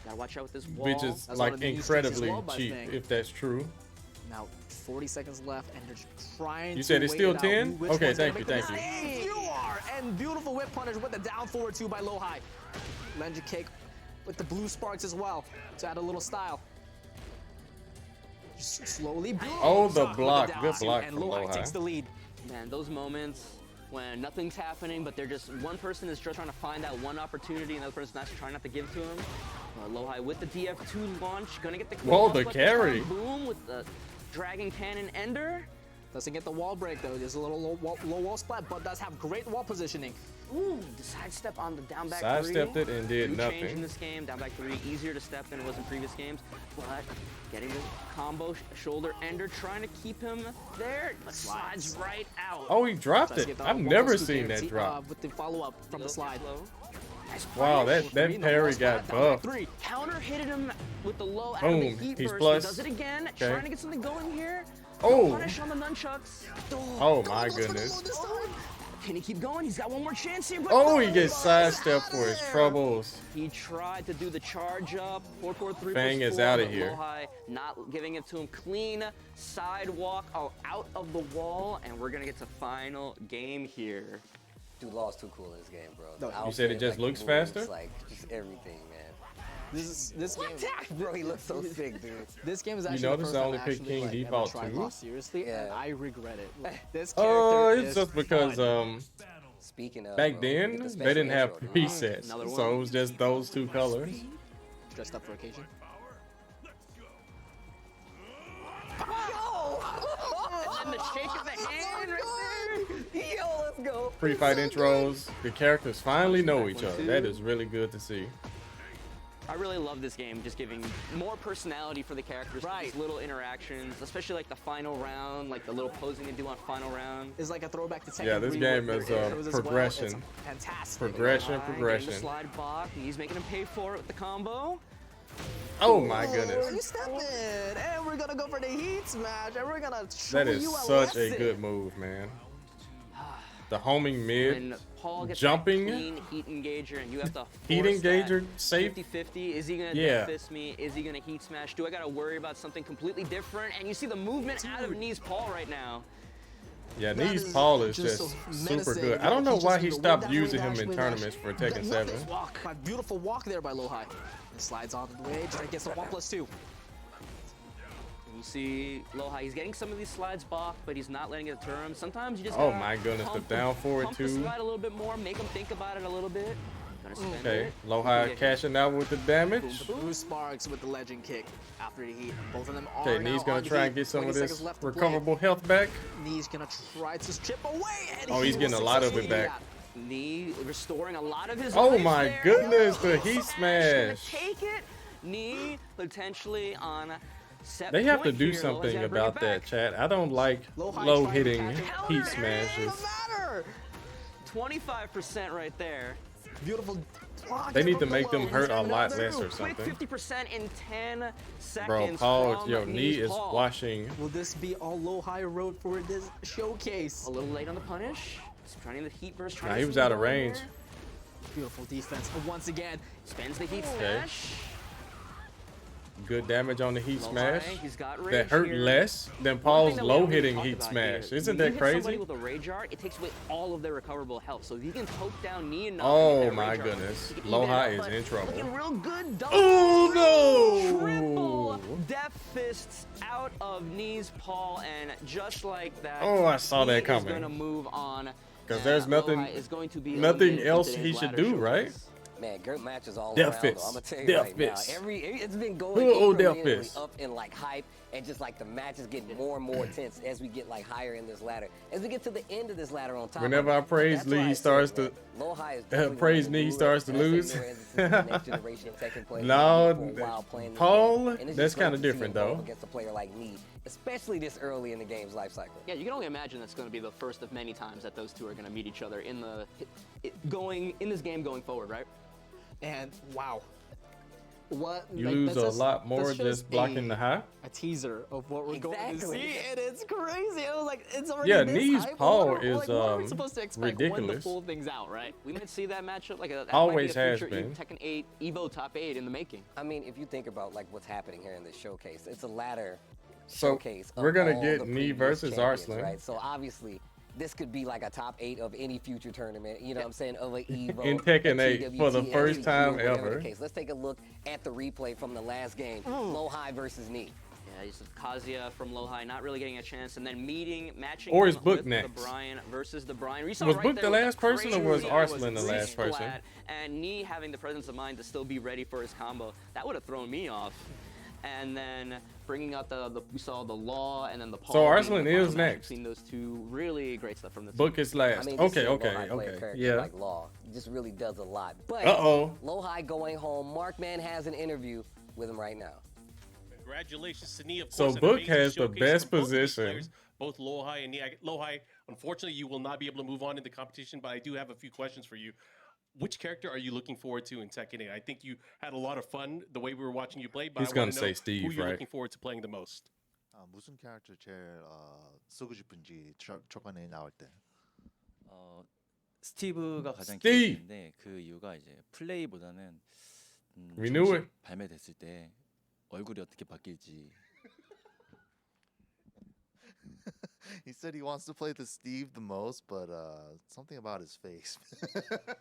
Gotta watch out with this wall. Which is That's one like of the new incredibly streaks as well, cheap, I think. if that's true. Now 40 seconds left, and they're just trying. You said to it's wait still it out. 10? Which Okay, one's gonna thank you, make the thank you. decision? You are, and beautiful whip punish with the down forward 2 by Lowhigh. Legend kick with the blue sparks as well to add a little style. Just slowly. Oh, the With block. down Good two, block and from Lowhigh takes the Lowhigh. lead. Man, those moments when nothing's happening, but they're just one person is just trying to find that one opportunity, and the other person's not trying not to give to him. Lowhigh with the DF2 launch, gonna get the Whoa, the but carry. Boom with the Dragon Cannon Ender. Doesn't get the wall break though. There's a little low wall splat, but does have great wall positioning. Ooh, the sidestep on the down back Sidestepped 3. it and did New change in nothing. this game, down back 3, easier to step than it was in previous games, but getting the combo shoulder ender, trying to keep him there, but slides right out. Oh, he dropped Tries to it. get the I've wall never scoop seen there, that drop. with the follow-up from the slide. Wow, that parry got buffed. Counter hit him with the low out Boom, of the heat he's burst. plus. He does it again, Okay. trying to get something going here. Oh. Punish on the nunchucks. Oh my goodness. Can he keep going? He's got one more chance here. But Oh, he gets sidestepped for his troubles. He tried to do the charge up. 4-4-3. Fang is 4, outta but here. Lowhigh not giving it to him. Clean sidewalk out of the wall, and we're gonna get to final game here. Dude, Law's too cool in this game, bro. You said it just looks faster? Like just everything, man. This game, bro, he looks so sick, dude. This game is You actually notice the I first only time picked actually, King like, ever Default tried too? Law seriously, and I regret it. This Oh, character it's is just because fun. Speaking of, back bro, get then the they special didn't have intro, dude. presets, Another so one. it was just those two colors. Dressed up for occasion. And the shake of the hand right there. Yo, let's go. Pre-fight intros, the characters finally know each other. That is really good to see. I really love this game, just giving more personality for the characters. Right. These little interactions, especially like the final round, like the little posing they do on final round. Is like a throwback to Tekken Yeah, this 3 game where is there intros as well. progression. It's fantastic. Progression, Getting the progression. slide block, and he's making him pay for it with the combo. Oh my You goodness. step in, and we're gonna go for the heat smash, and we're gonna show That is you a such a lesson. good move, man. The homing mid, When Paul gets jumping, that clean heat engager, and you have to heat force engager, that safe. 50-50. Is he gonna Yeah. death fist me? Is he gonna heat smash? Do I gotta worry about something completely different? And you see the movement out of Knees Paul right now. Yeah, That Knees is Paul is just just so super menacing. good. I don't know He why just he did a stopped wave using dash, him in wave tournaments dash. for Tekken Love 7. this walk. My beautiful walk there by Lowhigh. And slides on the way, trying to get some 1+2. You see Lowhigh, he's getting some of these slides blocked, but he's not letting it deter him. Sometimes you just Oh gotta my goodness, the pump down forward pump the two. slide a little bit more, make him think about it a little bit. Gonna spin Okay, it. Lowhigh Yeah, cashing out with the damage. Blue sparks with the legend kick after the heat. Both of them are Okay, now Knees on gonna the try heat. and get some 20 of seconds this left to play. recoverable health back. Knees gonna try to chip away, and Oh, he's he getting will a lot of it successfully back. do Knee restoring a lot of his Oh life my there. goodness, the heat Gonna smash. take it. Knee potentially on set They have to point do here. something Lowhigh's gotta bring it about that, back. chat. I don't like Lowhigh low trying to hitting catch it. heat Counter, smashes. matter. 25% right there. Beautiful block They there need to from make them below. hurt a He's lot another less or move. Quick something. 50% in 10 seconds. Bro, Paul, from your Knees knee is Paul. washing. Will this be all Lowhigh road for this showcase? A little late on the punish. He's trying the heat burst. Nah, he was out of range. Beautiful defense once again. Spends the heat Okay. smash. Good damage on the heat Lowhigh, smash. he's got That rage hurt here. less than One Paul's thing that we haven't low really hitting talked heat about smash. here, Isn't when that you hit somebody crazy? with a rage art, it takes away all of their recoverable health. So if you can poke down knee enough. Oh and get that my rage art, goodness. you can even Lowhigh it is out, in but trouble. Looking real good. Double Oh triple no! death fists out of Knees Paul, and just like that. Oh, I saw that he coming. is gonna move on. Because and there's nothing, Lowhigh is going to be nothing eliminated else from he today's should ladder do, right? showcase. Man, great matches all Death around. fist. Though. I'm gonna tell you Death right fist. now, it's been going Good death incrementally fist. up in like hype, and just like the matches getting more and more intense as we get like higher in this ladder. As we get to the end of this ladder on top. Whenever I of it, praise that's Lee, why I he said, starts man, to Lowhigh is definitely praise one of Lee, the he rulers. starts to And I say lose. New Era, this is the next generation of Tekken players. No, for a while playing this Paul, game. And it's that's just great kinda to see different, him go though. up against a player like me, especially this early in the game's life cycle. Yeah, you can only imagine that's going to be the first of many times that those two are going to meet each other in the in this game going forward, right? And wow. What You like, lose that's a lot more that's just blocking the high. A teaser of what we're going to Exactly. see, and it's crazy. I was like, it's already Yeah, this Knees hype? Paul What are- is like, what are we supposed to expect when the ridiculous. full thing's out, right? We might see that matchup like that Always might be a has future been. Tekken 8 EVO top 8 in the making. I mean, if you think about like what's happening here in this showcase, it's a ladder showcase. We're gonna of get all the me previous versus champions, Arslan. right? So obviously, this could be like a top 8 of any future tournament. You know what I'm saying? Of an EVO, In Tekken a 8 for the TWT, first LCQ, time whatever ever. the case. Let's take a look at the replay from the last game. Lowhigh versus Knee. Yeah, he's Kazuya from Lowhigh, not really getting a chance, and then matching Or him is Book with next? the Brian versus the Brian. We saw Was right Book there the with last person or was crazy Arslan the was last person? splat, and Knee having the presence of mind to still be ready for his combo. That would have thrown me off. And then bringing out we saw the Law and then the Paul. So Arslan being the is final match. next. We've seen those two really great stuff from the Book is last. I mean, Okay, just seeing okay, Lowhigh play a okay. character Yeah. like Law just really does a lot. But Lowhigh going home. Markman has an interview with him right now. Congratulations to Knee, of So course. An Book amazing has the showcase best from both of these position. players, both Lowhigh and Knee. Lowhigh, unfortunately, you will not be able to move on in the competition, but I do have a few questions for you. Which character are you looking forward to in Tekken 8? I think you had a lot of fun the way we were watching you play, but He's I gonna want to say know Steve, who you're right? looking forward to playing the most. 무슨 캐릭터 제일 쓰고 싶은지 초반에 나올 때. 스티브가 가장 스티브! 기대되는데 그 이유가 이제 플레이보다는 We knew 정식 it. 발매됐을 때 얼굴이 어떻게 바뀔지. He said he wants to play the Steve the most, but something about his face.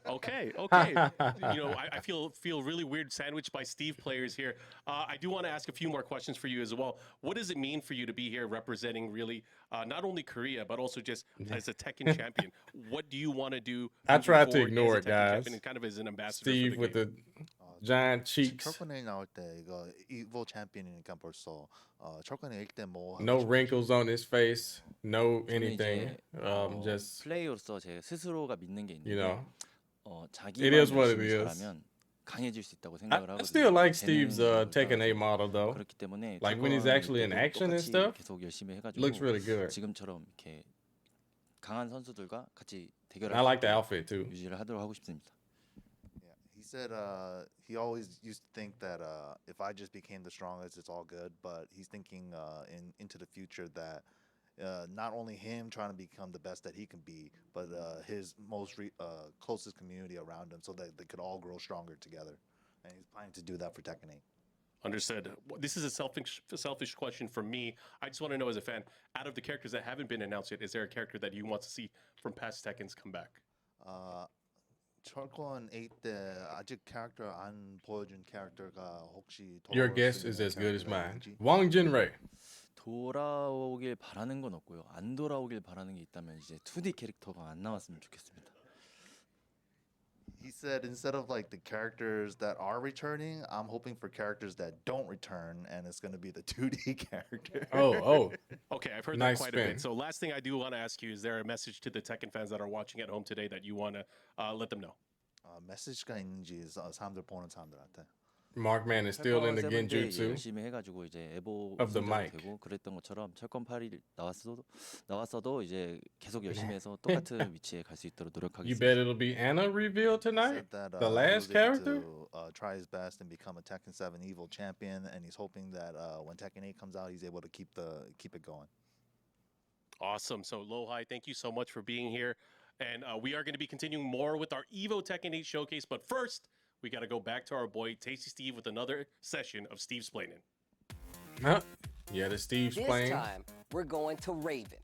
Okay. You know, I feel really weird sandwiched by Steve players here. I do want to ask a few more questions for you as well. What does it mean for you to be here representing really not only Korea, but also just as a Tekken champion? What do you want to do? I moving tried to forward ignore as it, a Tekken guys. champion and kind of as an ambassador Steve for the with game? the giant cheeks. 철권에 나올 때 이거 EVO 챔피언이니까 벌써 철권에 1대 뭐 No wrinkles on his face. No anything. 저는 이제 Just, 플레이어로서 제 스스로가 믿는 게 you 있는데 know. 자기만 It is what it 열심히 is. 잘하면 강해질 수 있다고 생각을 하거든요. I still like Steve's 재능이 Tekken 8 따라서. model though. 그렇기 때문에 Like when he's actually in 저거는 action and 똑같이 stuff, 계속 열심히 해가지고 looks really good. 지금처럼 이렇게 강한 선수들과 같이 대결할 I 수 like the 있도록 outfit too. 유지를 하도록 하고 싶습니다. He said he always used to think that if I just became the strongest, it's all good. But he's thinking into the future that not only him trying to become the best that he can be, but his most closest community around him, so that they could all grow stronger together. And he's planning to do that for Tekken 8. Understood. This is a selfish question for me. I just want to know, as a fan, out of the characters that haven't been announced yet, is there a character that you want to see from past Tekkens come back? 철권 8 때 아직 캐릭터 안 보여준 캐릭터가 혹시 Your 돌아올 guess 수 is 있는 as good as 캐릭터가 mine. 있는지? Wang Jinrei. 돌아오길 바라는 건 없고요. 안 돌아오길 바라는 게 있다면 이제 2D 캐릭터가 안 나왔으면 좋겠습니다. He said instead of like the characters that are returning, I'm hoping for characters that don't return, and it's going to be the 2D character. Oh. Okay, I've heard Nice that quite a spin. bit. So last thing I do want to ask you, is there a message to the Tekken fans that are watching at home today that you want to let them know? 메시지가 있는지 사람들 보는 사람들한테. Markman is still in the genjutsu 열심히 해가지고 이제 에보 of the 우승자가 mic. 되고 그랬던 것처럼 철권 8이 나왔어도 이제 계속 열심히 해서 똑같은 위치에 갈 수 있도록 You 노력하겠습니다. bet it'll be Anna revealed tonight? Said that, The he last was able character? to try his best and become a Tekken 7 EVO champion, and he's hoping that when Tekken 8 comes out, he's able to keep it going. Awesome. So Lowhigh, thank you so much for being here. And we are going to be continuing more with our EVO Tekken 8 showcase. But first, we got to go back to our boy Tasty Steve with another session of Steve's Planning. Huh? Yeah, the Steve's This playing. time, we're going to Raven.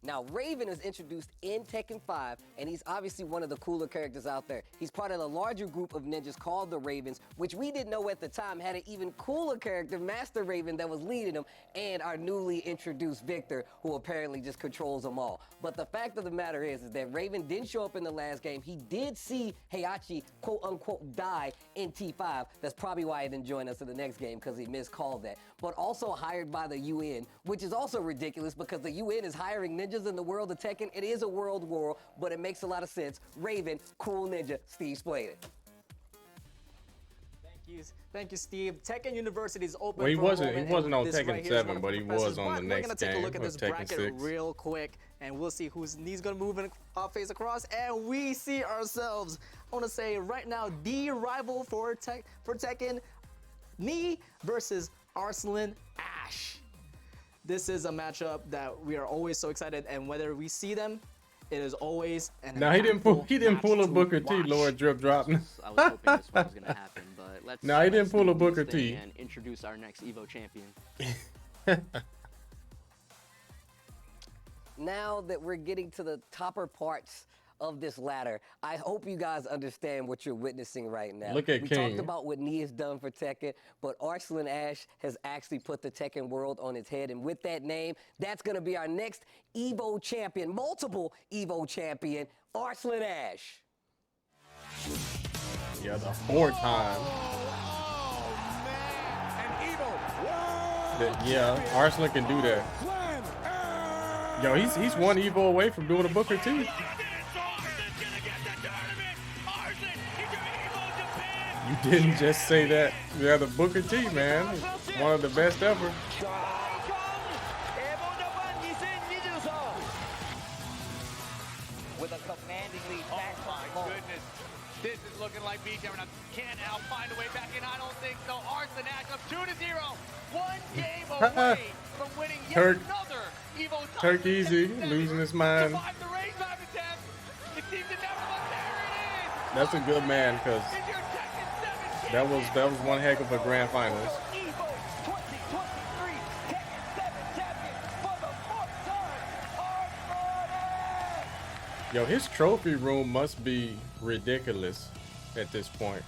Now, Raven is introduced in Tekken 5, and he's obviously one of the cooler characters out there. He's part of the larger group of ninjas called the Ravens, which we didn't know at the time had an even cooler character, Master Raven, that was leading them, and our newly introduced Victor, who apparently just controls them all. But the fact of the matter is that Raven didn't show up in the last game. He did see Heihachi, quote-unquote, die in T5. That's probably why he didn't join us in the next game, because he miscalled that. But also hired by the UN, which is also ridiculous because the UN is hiring ninjas in the world of Tekken. It is a world war, but it makes a lot of sense. Raven, cool ninja, Steve Spladen. Thank you, Steve. Tekken University is open. Well, he for wasn't enrollment, on and this Tekken right here is 7, one of but the he professors. was on But the we're next gonna take a game look at of this Tekken bracket 6. real quick, and we'll see whose knee's gonna move and face across, and we see ourselves. I want to say right now, the rival for Tekken, Knee versus Arslan Ash. This is a matchup that we are always so excited, and whether we see them, it is always an Now he didn't pull a Booker T, watch. Lord Drip Drop. I was hoping this one was gonna happen, but let's. No, he didn't let's pull do a Booker this T. thing and introduce our next EVO champion. now that we're getting to the topper parts of this ladder, I hope you guys understand what you're witnessing right now. Look at we King. talked about what Nee has done for Tekken, but Arslan Ash has actually put the Tekken world on its head, and with that name, that's going to be our next EVO champion, multiple EVO champion, Arslan Ash. Yeah, the 4th time. Yeah, Arslan can do that. Yo, he's one EVO away from doing a Booker T. You didn't just say that. Yeah, the Booker T, man. One of the best ever. With a commanding lead. Oh my goodness. This is looking like BJ. Can't now find a way back in. I don't think so. Arslan Ash up 2-0. One game away from winning yet another EVO title. Turk Easy, losing his mind. It seems to never look. There it is. That's a good man, because that was one heck of a grand finals. EVO 2023 Tekken 7 champion for the 4th time. Arslan Ash. Yo, his trophy room must be ridiculous at this point.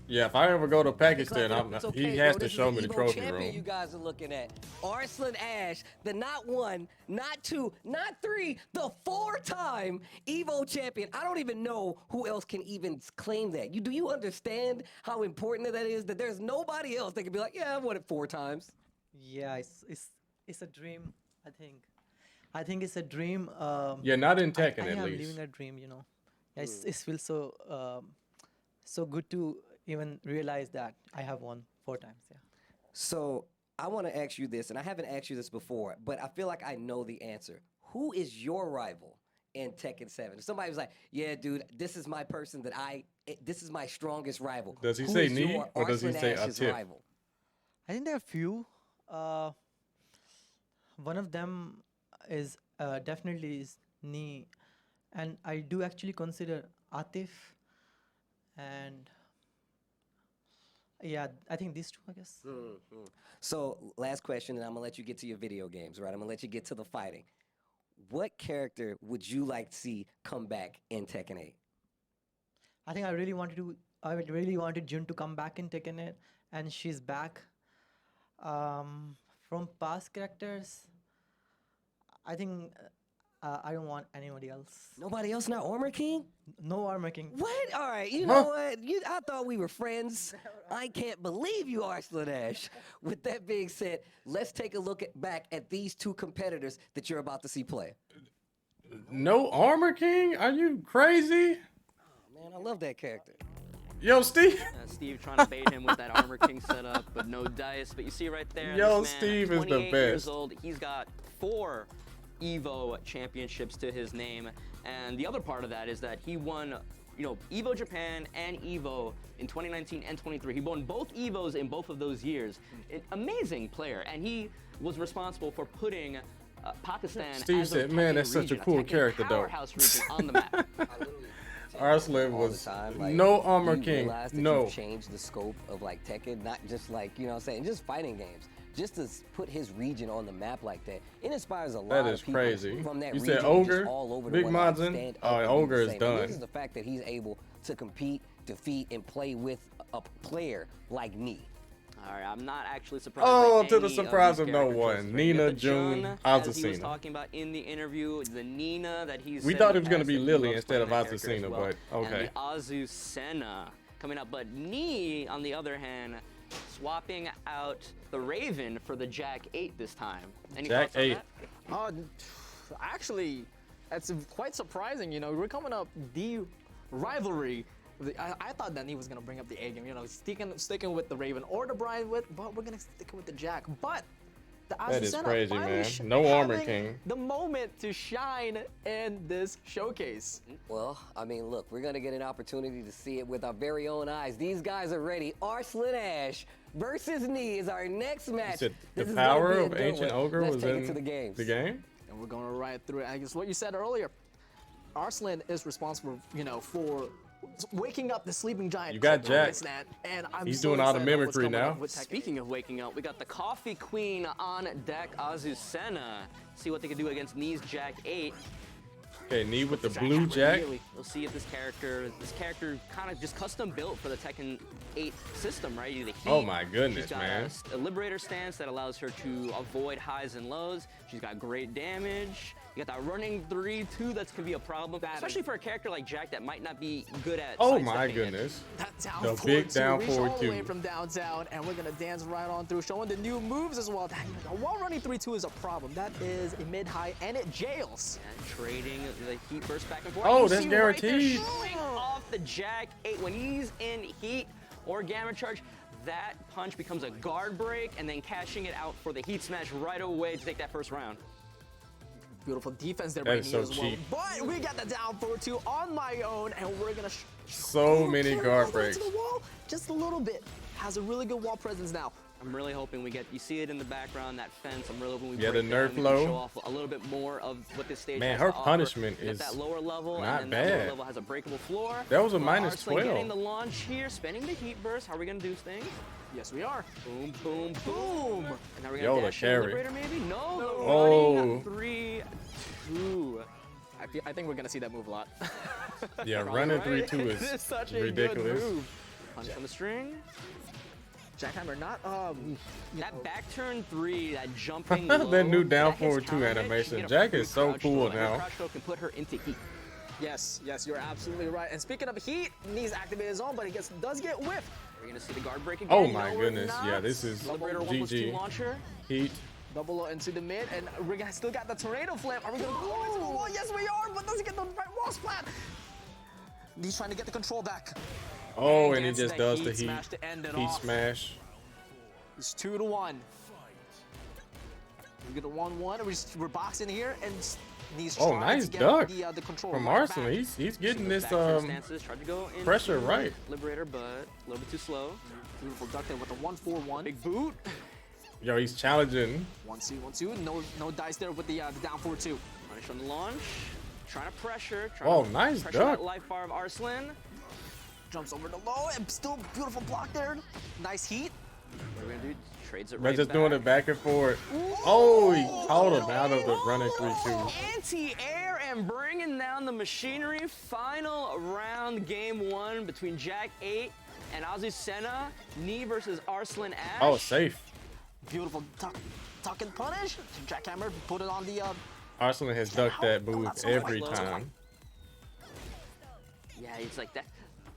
Yeah, if I ever go to Pakistan, he has to show me the trophy room. You guys are looking at Arslan Ash, the not 1, not 2, not 3, the 4-time EVO champion. I don't even know who else can even claim that. Do you understand how important that is? That there's nobody else that can be like, yeah, I've won it 4 times. Yeah, it's a dream. I think it's a dream. Yeah, not in Tekken I at am least. living a dream, you know. Yeah, it feels so good to even realize that I have won 4 times. Yeah. So I want to ask you this, and I haven't asked you this before, but I feel like I know the answer. Who is your rival in Tekken 7? If somebody was like, yeah, dude, this is my person this is my strongest rival. Does he say Nee or does he say Atif? Rival? I think there are a few. One of them is definitely is Nee, and I do actually consider Atif, and yeah, I think these 2, I guess. So last question, and I'm gonna let you get to your video games, right? I'm gonna let you get to the fighting. What character would you like to see come back in Tekken 8? I think I really wanted Jun to come back in Tekken 8, and she's back. From past characters, I think I don't want anybody else. Nobody else? Not Armor King? No Armor King. What? All right, you know what? I thought we were friends. I can't believe you, Arslan Ash. With that being said, let's take a look back at these 2 competitors that you're about to see play. No Armor King? Are you crazy? Oh, man, I love that character. Yo, Steve. Steve trying to bait him with that Armor King setup, but no dice. But you see right there, Yo, this man, Steve is the 28 years best. old. He's got 4 EVO championships to his name, and the other part of that is that he won, EVO Japan and EVO in 2019 and 23. He won both EVOs in both of those years. Amazing player, and he was responsible for putting Pakistan. Steve said, "Man, that's such a cool character, though." Region on the map. Arslan was Like, no Armor you King. realize that No. you've changed the scope of like Tekken, not just like, you know what I'm saying, just fighting games. Just to put his region on the map like that, it inspires a lot That is of people crazy. from that You region said Ogre, just all over Big the world to Majin? stand Oh, up and do Ogre the is same. done. This is the fact that he's able to compete, defeat, and play with a player like Nee. All right, I'm not actually surprised. Oh, by to the any surprise of of these no character one. choices. Nina, You got the June, Jun, as he was Azucena. talking about in the interview, the Nina that he's. We thought it was gonna be Lily instead of Azucena, well, but okay. And the Azucena coming up, but Nee, on the other hand, swapping out the Raven for the Jack 8 this time. Any Jack thoughts on 8. that? Actually, that's quite surprising. We're coming up the rivalry. I thought that he was gonna bring up the A game. Sticking with the Raven or the Brian but we're gonna stick with the Jack. But the That is Azucena crazy, finally man. No Armor having King. The moment to shine in this showcase. Well, I mean, look, we're going to get an opportunity to see it with our very own eyes. These guys are ready. Arslan Ash versus Nee is our next match. Said the This is gonna power be a of good Ancient one. Ogre Let's was take in it to the games. the game? And we're going to ride through it. I guess what you said earlier, Arslan is responsible, for waking up the sleeping giant. You got Jack. And I'm He's so doing all the excited about what's mimicry coming now. up with Tekken. Speaking of waking up, we got the Coffee Queen on deck, Azucena. See what they can do against Knee's Jack 8. Okay, Knee with the blue Jack. We'll see if this character kind of just custom built for the Tekken 8 system, right? You do the heat. Oh my goodness, She's got man. a Liberator stance that allows her to avoid highs and lows. She's got great damage. You got that running 3-2 that can be a problem, especially for a character like Jack that might not be good at. Oh my sidestepping it. goodness. That down The forward big two, down reach forward all the way two. from downtown, and we're gonna dance right on through, showing the new moves as well. A wall running 3-2 is a problem. That is a mid-high, and it jails. And trading the heat burst back and forth. Oh, You that's see right there, guaranteed. showing off the Jack 8 when he's in heat or gamma charge. That punch becomes a guard break, and then cashing it out for the heat smash right away to take that first round. Beautiful defense there That by is Neo so as well. cheap. But we got the down forward 2 on my own, and we're gonna So many carry guard over breaks. to the wall just a little bit. Has a really good wall presence now. I'm really hoping we get, you see it in the background, that fence. I'm really hoping we Yeah, break the that nerf and we can low. show off a little bit more of what this stage Man, has her to offer. punishment We got is that lower level, not and then that lower bad. level has a breakable floor. That was a But minus Arslan 12. getting the launch here, spending the heat burst. How are we gonna do things? Yes, we are. Boom, boom, boom. And now we're Yo, gonna the dash in carry. Liberator maybe? No, the Oh. running 3-2. I think we're gonna see that move a lot. Yeah, running Right? 3-2 It is is such a ridiculous. good move. Punch on the string. Jackhammer, not That back turn 3, that jumping That low, new down Jack is forward 2 counter hit. animation. She can Jack get a is so crouch cool throw, and her now. crouch throw can put her into heat. Yes, you're absolutely right. And speaking of heat, Knee's activated his own, but he does get whiffed. We're gonna see the guard break again. Oh my No, we're goodness. not. Yeah, this is Liberator 1+2 GG. launcher. Heat. Double into the mid, and we still got the tornado flip. Are we gonna go into the wall? Yes, we are, but doesn't get the right wall splat. He's trying to get the control back. Oh, and he gets just the does heat the heat. smash to end it Heat off. smash. It's 2-1. We get a 1-1, and we're boxing here, and he's Oh, trying nice to get duck the control from right Arslan. back. He's getting this Back turn stances, tried to go in pressure right. Liberator, but a little bit too slow. Beautiful duck there with a 1-4-1. Big boot. Yo, he's challenging. 1-2, 1-2. No dice there with the down 4-2. Punish on the launch. Trying to pressure. Oh, to nice pressure duck. that life bar of Arslan. Jumps over the low, and still beautiful block there. Nice heat. What are we gonna do? Trades it But right just back. doing it back and forth. Oh, he caught him out of the running 3-2. Anti-air and bringing down the machinery. Final round, game 1 between Jack 8 and Azucena. Knee versus Arslan Ash. Oh, safe. Beautiful tuck and punish. Jackhammer put it on the Arslan has ducked that move every time. Yeah, it's like that.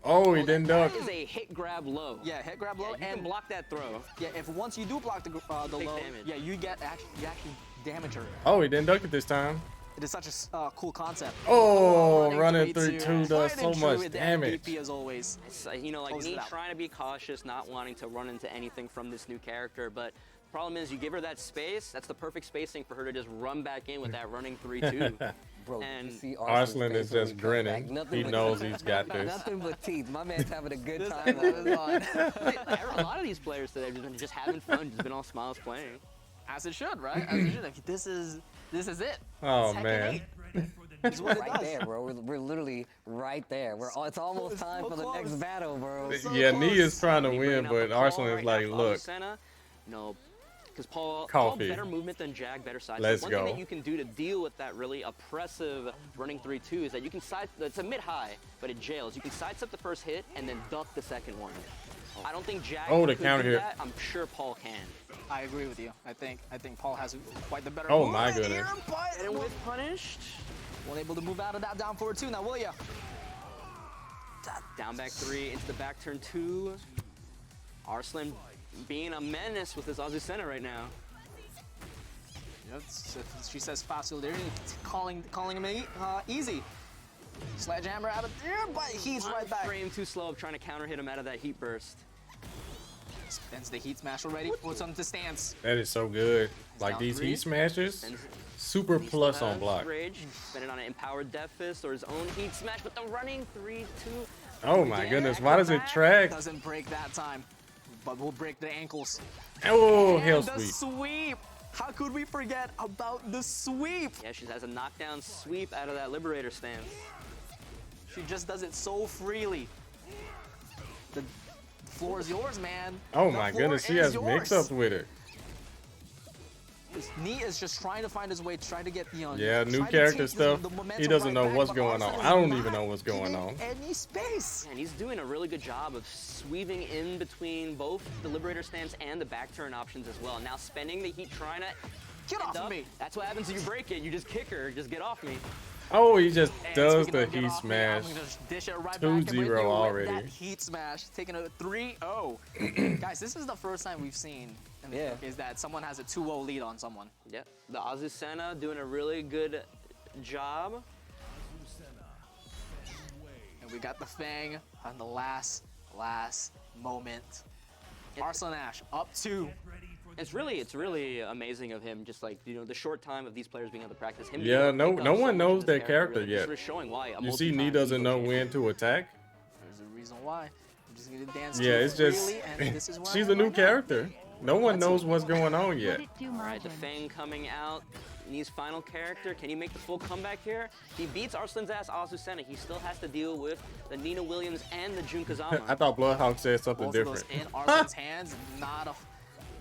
Oh, he didn't duck. That is a hit grab low. Yeah, hit grab low, You and can block that throw. yeah, if once you do block the low, damage. yeah, you actually damage her. Oh, he didn't duck it this time. It is such a cool concept. Oh, running 3-2 3-2 does Right so and much true with the damage. MVP as always. It's, you know, like Close it me out. trying to be cautious, not wanting to run into anything from this new character, but the problem is you give her that space, that's the perfect spacing for her to just run back in with that running 3-2. Bro, And you see Arslan is face when just he comes back. grinning. Nothing He but knows teeth. he's got this. Nothing but teeth. My man's having a good This time. episode is on. A lot of these players today have been just having fun, just been all smiles playing. As it should, right? As it should. Like, this is it. Oh, Tekken man. 8 is what it Right does. there, bro. We're literally right there. It's almost time so for the next close. battle, bro. Yeah, Knee is trying to Knee win, bringing out but the Paul Arslan is right like, now, look, Azucena, no, because Paul Coffee. better movement than Jag, better side. Let's One go. thing that you can do to deal with that really oppressive running 3-2 is that you can side. It's a mid-high, but it jails. You can sidestep the first hit and then duck the second one. I don't think Jag Oh, the could counter do hit. that. I'm sure Paul can. I agree with you. I think Paul has quite the better Oh, move my right goodness. here, but And with punished, able to move out of that down forward 2. Now, will ya? down back 3 into the back turn 2. Arslan being a menace with his Azucena right now. Yep, she says fast there, calling him easy. Sledgehammer out of there, but he's right back. Frame too slow of trying to counter hit him out of that heat burst. Spends the heat smash already, puts him to stance. that is so good. Like down these 3. heat smashers, And super he still plus on has block. Rage, spending on an empowered Death Fist or his own heat smash, but the running 3-2. Oh my Yeah, goodness, back why to does it back. track? Doesn't break that time, but will break the ankles. Oh, And hell the sweep. sweep. How could we forget about the sweep? Yeah, she has a knockdown sweep out of that Liberator stance. She just does it so freely. The floor is yours, man. Oh The my floor goodness, she is has yours. mix-ups with her. Nee is just trying to find his way, trying to get, you know, Yeah, new trying to character take stuff. the momentum He doesn't right know back, what's but going on. Arslan I don't is even not know what's going giving on. any space. And he's doing a really good job of sweeping in between both the Liberator stance and the back turn options as well. Now spending the heat, trying to get off of me. That's what happens if you break it. You just kick her. Just get off me. Oh, he just And does speaking the of get heat off me, smash. I'm gonna just dish it right back in with 2-0 you with already. that heat smash, taking a 3-0. Guys, this is the first time we've seen in the is that someone has a 2-0 lead on someone. Yeah, the Azucena doing a really good job. And we got the Fang on the last moment. Arslan Ash up 2. It's really amazing of him, just like, you know, the short time of these players being able to practice him. Yeah, being able to pick no up so one much of knows this their character really, yet. just sort of showing why a You see, Nee multi-time doesn't Evo know champion. when to attack. There's a reason why. I'm just gonna dance Yeah, too it's just freely, and this is where she's I a am new right now. character. No one knows what's going on yet. Alright, the Fang coming out. Nee's final character. Can he make the full comeback here? He beats Arslan's ass, Azucena. He still has to deal with the Nina Williams and the Jun Kazama. I thought Bloodhawk said something Both of those different. in Arslan's hands, not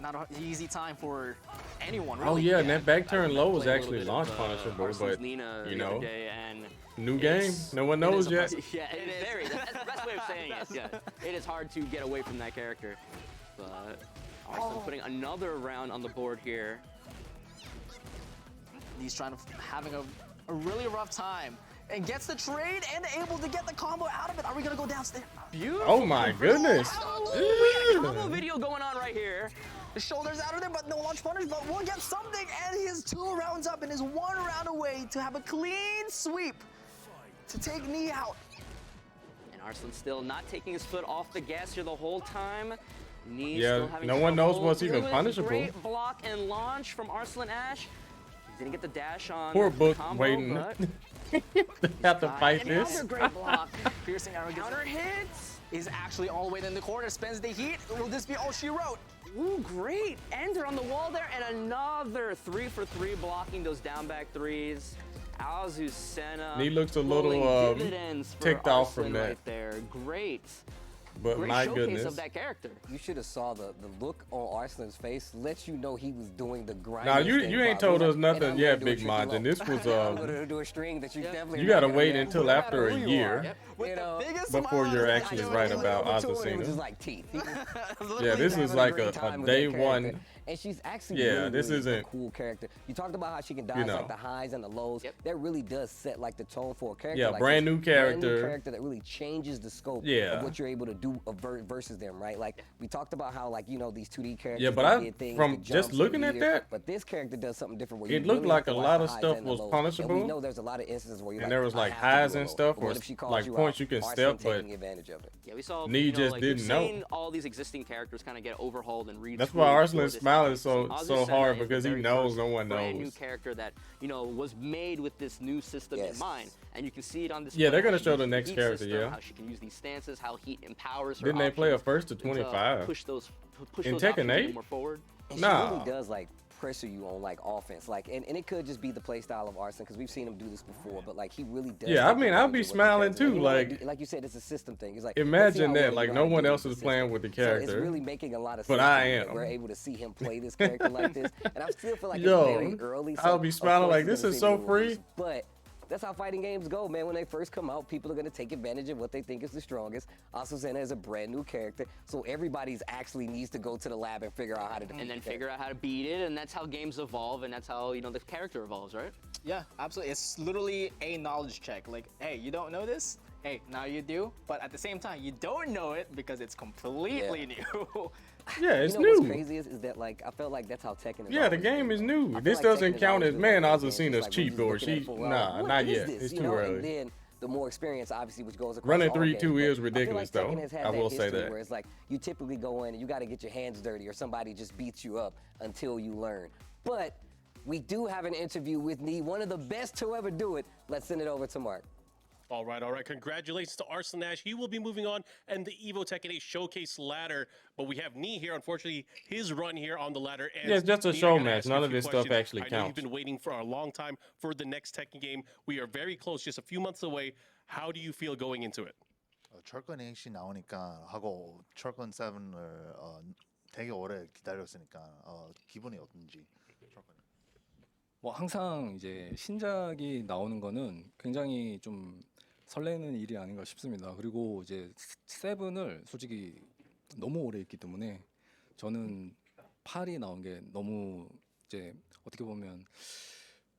an easy time for anyone, really. Oh yeah, and that back turn low is Played a actually little launch bit of, punishable, Arslan's but Nina you the other know, day, and new game. No one knows yet. Yeah, it is very. That's the best way of saying it. Yeah, it is hard to get away from that character, but Arslan putting another round on the board here. He's having a really rough time and gets the trade and able to get the combo out of it. Are we gonna go downstairs? Beautiful. Oh my goodness. We got a combo video going on right here. The shoulders out of there, but no launch punish, but we'll get something, and he is 2 rounds up and is 1 round away to have a clean sweep to take Nee out. And Arslan still not taking his foot off the gas here the whole time. Nee Yeah, still having no one knows trouble what's even through it. punishable. Great block and launch from Arslan Ash. Didn't get the dash on Poor the Book combo, waiting. but Have to fight And this. another great block. Piercing arrow counter hits. is actually all the way in the corner, spends the heat. Will this be all she wrote? Ooh, great. Ender on the wall there, and another 3 for 3 blocking those down back threes. Azucena. Nee looks a pulling little dividends for ticked off from Arslan that. right there. Great. But Great my showcase goodness. of that character. You should have saw the look on Arslan's face. Lets you know he was doing the grind. Nah, you ain't told us nothing yet, Big Majin. This was I'm gonna do a string that you definitely. you gotta wait until after a year You know, before you're actually right about Just Azucena. like teeth. Yeah, this is like a day one. And she's actually Yeah, really, this really isn't. a cool character. You talked about how she can dodge You know. like the highs and the lows. That really does set like the tone for a character. Yeah, like brand this. new character. Brand new character that really changes the scope Yeah. of what you're able to do versus them, right? Like we talked about how like you know these 2D characters. Yeah, but they I did things, from the just jumps, the looking at meter, that, but this character does something different. Where it you looked really like have a to watch lot the of highs stuff and the was lows. punishable. And we know there's a lot of instances where you're And like, there was I like have to highs do a and low. stuff, But or what if she calls like you points out? you can Arslan step, but taking advantage of it. Yeah, we saw. Nee you know, just like, didn't we've know. seen all these existing characters kind of get overhauled and retooled. That's why for Arslan's this smiling game. so Azucena hard, is the because he very knows first no one brand new knows. character that was made with this new system in mind, and you can see it on this. Yeah, they're gonna show the next character, System, yeah. How she can use these stances, how he empowers her. Didn't they play a options first to 25? push those In those Tekken options a little 8? more forward. And Nah. she really does like pressure you on like offense, like, and it could just be the play style of Arslan because we've seen him do this before, but like he really does. Yeah, I take mean, I'll advantage be of what the smiling character- too, you know, like you said, it's a system thing. It's like let's see imagine how that, well like you no know how to one do else the is system. playing with the So character. it's really making a lot of But sense. I to me am. that we're able to see him play this character like this, and I still feel like Yo, it's very early. I'll be of smiling course like, it's this gonna is seem a so little free. loose, but that's how fighting games go, man. When they first come out, people are going to take advantage of what they think is the strongest. Azucena is a brand new character, so everybody's actually needs to go to the lab and figure out how to defeat And then the figure out how to beat it, and that's how games evolve, and that's how the character evolves, right? Yeah, absolutely. It's literally a knowledge check. Like, hey, you don't know this? Hey, now you do. But at the same time, you don't know it because it's completely new. Yeah, it's you know new. What's crazy is that like I felt like that's how Tekken is. Yeah, the always game is new. I feel This like doesn't Tekken has count always as been man. one of those games, Azucena's like, we're cheap, just or looking at she it for, well, nah, what not is yet. this, It's you too know? early. And then the more experience, obviously, which goes across Running all 3-2 games, but is I ridiculous, feel like though. Tekken has had I that will say history that. Where it's like you typically go in and you got to get your hands dirty, or somebody just beats you up until you learn. But we do have an interview with Nee, one of the best to ever do it. Let's send it over to Mark. All right. Congratulations to Arslan Ash. He will be moving on and the EVO Tekken 8 Showcase ladder. But we have Nee here. Unfortunately, his run here on the ladder ends. Yeah, it's just a Nee, I show gotta match. ask you None a of few this stuff questions. actually I know counts. you've been waiting for a long time for the next Tekken game. We are very close, just a few months away. How do you feel going into it? 철권 8이 나오니까 하고 철권 7을 되게 오래 기다렸으니까 기분이 어떤지. 뭐 항상 이제 신작이 나오는 거는 굉장히 좀 설레는 일이 아닌가 싶습니다. 그리고 이제 세븐을 솔직히 너무 오래 했기 때문에 저는 8이 나온 게 너무 이제 어떻게 보면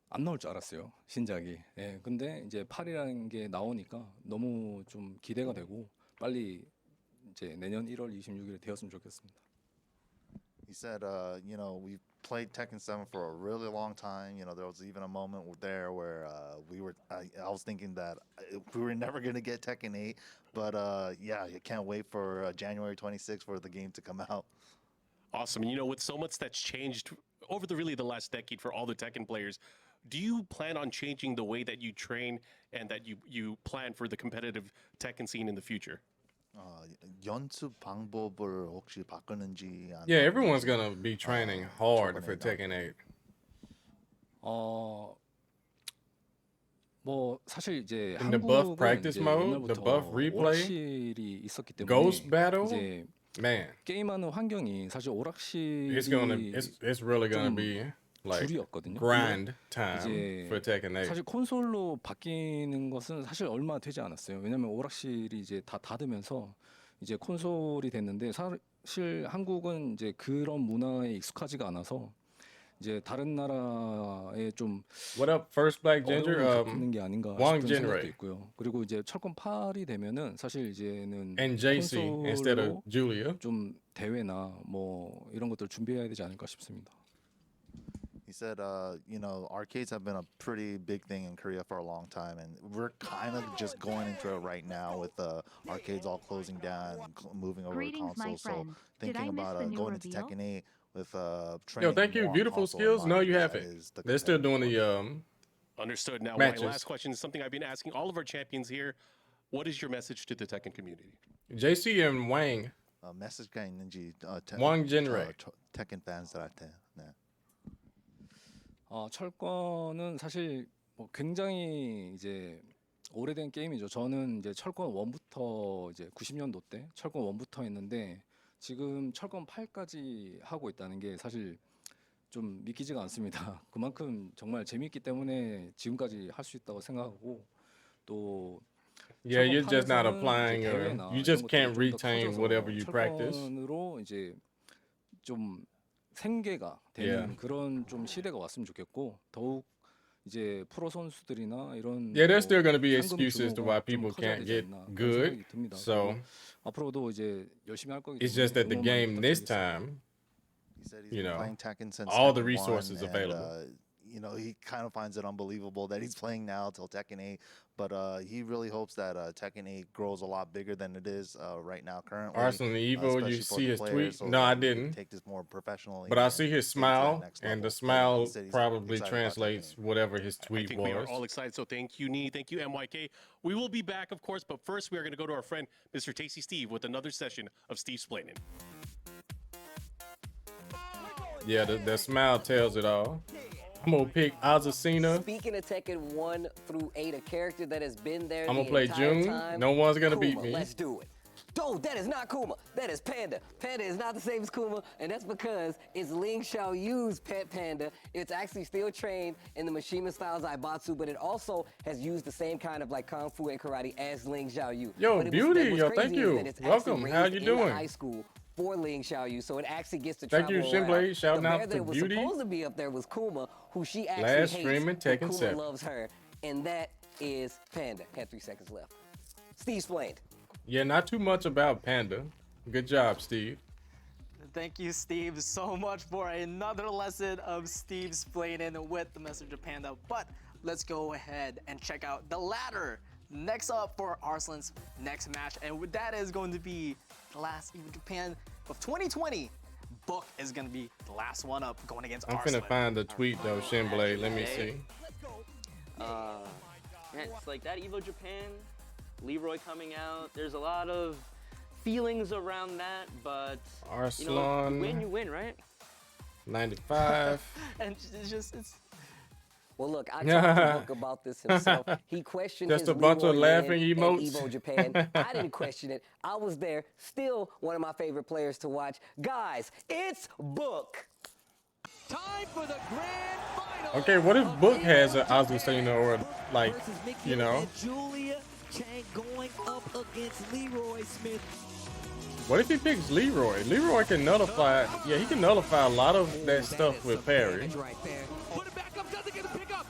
안 나올 줄 알았어요, 신작이. 예, 근데 이제 8이라는 게 나오니까 너무 좀 기대가 되고 빨리 이제 내년 1월 26일에 되었으면 좋겠습니다. He said, we played Tekken 7 for a really long time. There was even a moment there where I was thinking that we were never going to get Tekken 8. But yeah, I can't wait for January 26th for the game to come out. Awesome. And with so much that's changed over the last decade for all the Tekken players, do you plan on changing the way that you train and that you plan for the competitive Tekken scene in the future? 연습 방법을 혹시 바꾸는지. Yeah, everyone's gonna be training hard for Tekken 8. 뭐 사실 이제 In the buff 한국은 practice 이제 mode, the buff 옛날부터 replay, 오락실이 있었기 때문에 Ghost battle, 이제 man, 게임하는 환경이 사실 오락실이 it's really gonna be like 줄이었거든요. grind time 이제 for Tekken 8. 사실 콘솔로 바뀌는 것은 사실 얼마 되지 않았어요. 왜냐면 오락실이 이제 다 닫으면서 이제 콘솔이 됐는데 사실 한국은 이제 그런 문화에 익숙하지가 않아서 이제 다른 나라에 좀 What up, First Black Ginger? 겪는 게 아닌가 Wang 싶은 Jinray. 생각도 있고요. 그리고 이제 철권 8이 되면은 사실 이제는 And JC instead of 콘솔로 Julia. 좀 대회나 뭐 이런 것들 준비해야 되지 않을까 싶습니다. He said, arcades have been a pretty big thing in Korea for a long time, and we're kind of just going into it right now with arcades all closing down and moving over to Greetings, my consoles. So friend. Did I thinking miss about the new going into reveal? Tekken 8 with training. Yo, thank you. more on Beautiful console skills. No, environment, you that haven't. is the They're still competitive doing the Understood. Now, matches. my last question is something I've been asking all of our champions here. What is your message to the Tekken community? JC and Wang. 메시지가 있는지 Wang Jinray. Tekken fans들한테. 네. 철권은 사실 뭐 굉장히 이제 오래된 게임이죠. 저는 이제 철권 1부터 이제 90년도 때 철권 1부터 했는데 지금 철권 8까지 하고 있다는 게 사실 좀 믿기지가 않습니다. 그만큼 정말 재밌기 때문에 지금까지 할 수 있다고 생각하고 또 Yeah, 철권 you're just not 8에서는 applying 이제 or 대회나 you 이런 just 것들이 can't 좀더 retain 커져서 whatever you practice. 철권으로 이제 좀 생계가 되는 Yeah. 그런 좀 시대가 왔으면 좋겠고 더욱 이제 프로 선수들이나 이런 Yeah, there's 뭐 still going to be 상금 excuses to why 규모가 좀 people 커져야 can't 되지 get 않나 그런 good. 생각이 듭니다. So 그리고 앞으로도 이제 열심히 할 거기 it's 때문에 just that the 응원 많이 game this 부탁드리겠습니다. time, He said he's you been know, playing Tekken since all the Tekken 1, resources and, available. he kind of finds it unbelievable that he's playing now till Tekken 8, but he really hopes that Tekken 8 grows a lot bigger than it is right now currently. Arslan Evo, especially you for see the his players, tweet? so No, I that we can didn't. take this more professionally. But I and see his take it to that smile, next and level. the But he smile said he's probably excited about Tekken translates 8. whatever his I tweet think we are was. all excited. So thank you, Nee. Thank you, MYK. We will be back, of course, but first we are going to go to our friend, Mr. Tasty Steve, with another session of Steve's Planning. Yeah, the smile tells it all. I'm gonna pick Azucena. Speaking of Tekken 1 through 8, a character that has been there I'm the gonna play entire June. time, No one's gonna Kuma, beat me. Let's do it. No, that is not Kuma. That is Panda. Panda is not the same as Kuma, and that's because it's Ling Xiaoyu's pet panda. It's actually still trained in the Mishima style Zaibatsu, but it also has used the same kind of like Kung Fu and karate as Ling Xiaoyu. Yo, But beauty. what's Yo, crazy thank is you. that it's Welcome. actually How raised you in doing? the high school for Ling Xiaoyu, so it actually gets to Thank travel you, around. Shinblade. Shouting the out bear to that was Beauty. supposed to be up there was Kuma, who she actually Last hates, streaming but Tekken Kuma 7. loves her, and that is Panda. Had 3 seconds left. Steve explained. Yeah, not too much about Panda. Good job, Steve. Thank you, Steve, so much for another lesson of Steve's explaining with the message of Panda. But let's go ahead and check out the ladder. Next up for Arslan's next match, and that is going to be the last EVO Japan of 2020. Book is going to be the last one up, going against I'm Arslan. finna find the tweet though, Shinblade. Let me see. Man, it's like that EVO Japan, Leroy coming out. There's a lot of feelings around that, but you Arslan. win, right? 95. And it's Well, look, I talked to Book about this himself. He questioned Just his a bunch of Leroy laughing win emotes. at EVO Japan. I didn't question it. I was there. Still one of my favorite players to watch. Guys, it's Book. Time for the grand final. Okay, what if Book has an Azucena or like, you know? Julia Chang going up against Leroy Smith. What if he picks Leroy? Leroy can nullify, yeah, he can nullify a lot of that stuff with parry. Put it back up, doesn't get a pick up.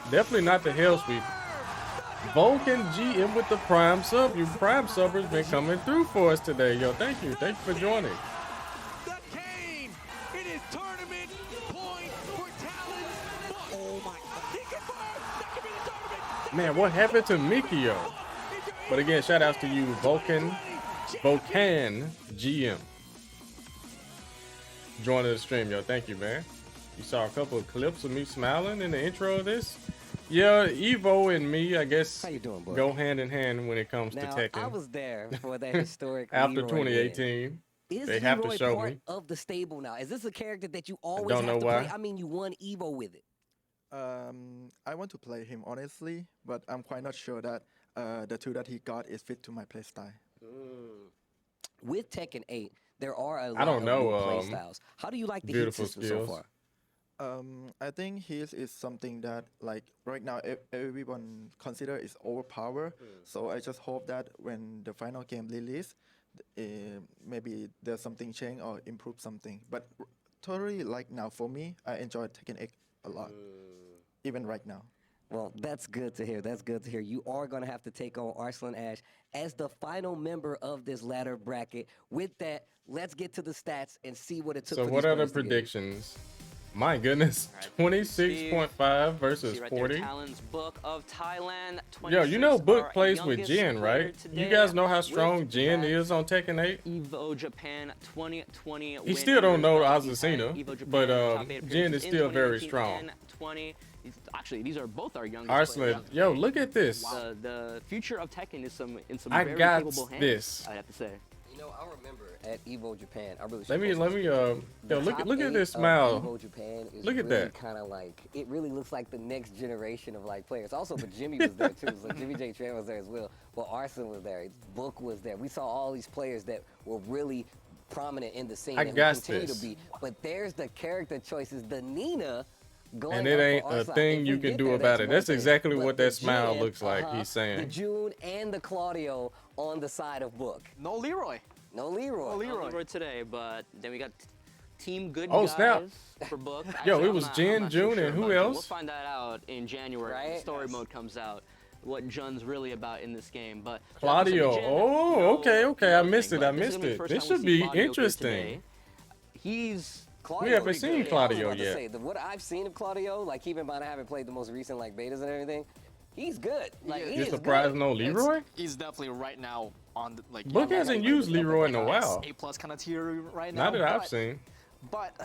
Definitely not the Hell Sweep. Vulcan GM with the Prime sub. You Prime subbers been coming through for us today. Yo, thank you. Thank you for joining. The Kane. It is tournament point for talent. Oh my God. He confirmed. That could be the tournament. Man, what happened to Mikio? But again, shout outs to you, Vulcan GM. Joining the stream, yo. Thank you, man. You saw a couple of clips of me smiling in the intro of this. Yeah, Evo and me, I guess, How you doing, boy? go hand in hand when it comes Now, to Tekken. I was there for that historic After Leroy 2018, win. they have to Leroy show part me. of the stable now? Is this a character that you always don't have know to why. play? I mean, you won Evo with it. I want to play him honestly, but I'm quite not sure that the two that he got is fit to my playstyle. With Tekken 8, there are a lot I don't of know, new playstyles. How do you like the heat beautiful system so skills. far? I think his is something that like right now everyone consider is overpowered. So I just hope that when the final game release, maybe there's something change or improve something. But totally like now for me, I enjoy Tekken 8 a lot, even right now. Well, that's good to hear. That's good to hear. You are going to have to take on Arslan Ash as the final member of this ladder bracket. With that, let's get to the stats and see what it took. So for what these are the players to get. predictions? My goodness, 26.5 versus See right 40. there, Talon's Book of Thailand. Yo, you know Book 26, plays our with youngest Jin, player right? today You guys know how with strong Jin that is on Tekken 8? EVO Japan 2020. He still don't know winners of the Azucena, EVO Japan but top 8 Jin appearances is in still very 2019 strong. and 20. Actually, these are both our youngest Arslan, players. yo, look at this. The future of Tekken is in some I very got capable hands, this. I have to say. You know, I remember at EVO Japan, I really Let me, yo, yo, look at this smile. EVO Japan is Look at really that. kind of like, it really looks like the next generation of like players. Also, but Jimmy was there too. So Jimmy J. Tran was there as well. Well, Arslan was there. Book was there. We saw all these players that were really prominent in the scene I and will got continue this. to be. But there's the character choices, the Nina. Going And it up ain't for a Arslan. thing If you we can get do there, about it. one That's thing. exactly But what the that smile Jin, looks like. He's The saying. June and the Claudio on the side of Book. No Leroy. No Leroy. No Leroy. No Leroy today, but then we got Team Good Oh, Guys snap. for Book. Yo, Actually, it was I'm Jin, not June, sure and who about Jun. else? We'll find that out in January. Right? When story mode comes out. What Jun's really about in this game, but Claudio. Jin, Oh, no- okay. I no missed thing, it. I but this is missed gonna be the it. first This time we should see be Claudio here interesting. today. He's Claudio We haven't pretty seen good. Claudio I was about yet. To say, what I've seen of Claudio, like keep in mind I haven't played the most recent like betas and everything. He's good. Like he You're is surprised good. no Leroy? He's definitely right now on the, like. Book hasn't used Leroy in a while. A+ kind of tier right now. Not that I've but- seen. But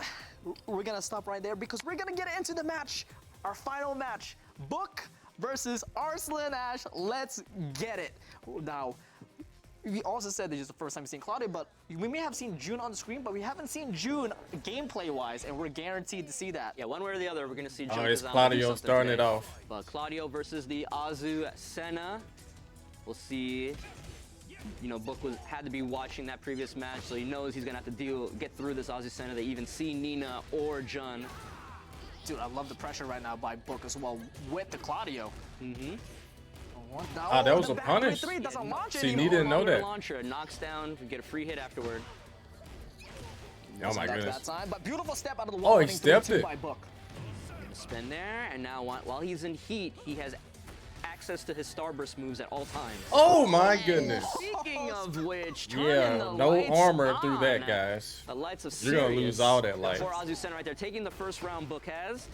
we're gonna stop right there because we're gonna get into the match, our final match, Book versus Arslan Ash. Let's get it. Now, we also said this is the first time we've seen Claudio, but we may have seen June on the screen, but we haven't seen June gameplay-wise, and we're guaranteed to see that. Yeah, one way or the other, we're gonna see Jun. Oh, it's Kazama do Claudio something starting it today. off. But Claudio versus the Azucena. We'll see. You know, Book had to be watching that previous match, so he knows he's gonna have to get through this Azucena. They even see Nina or Jun. Dude, I love the pressure right now by Book as well with the Claudio. Mm-hmm. Ah, that was the a back punish. 3-3 doesn't launch See, anymore. he didn't know Longer that. Launcher knocks down, get a free hit afterward. Oh my Back goodness. that time, but beautiful step out of the wall. Oh, he running stepped 3-2 it. by Book. Spin there, and now while he's in heat, he has access to his Starburst moves at all times. Oh my goodness. Speaking of which, turn Yeah, the no lights armor through on. that, guys. The lights of You're gonna lose all that light. For Azucena right there, taking the first round. Book has.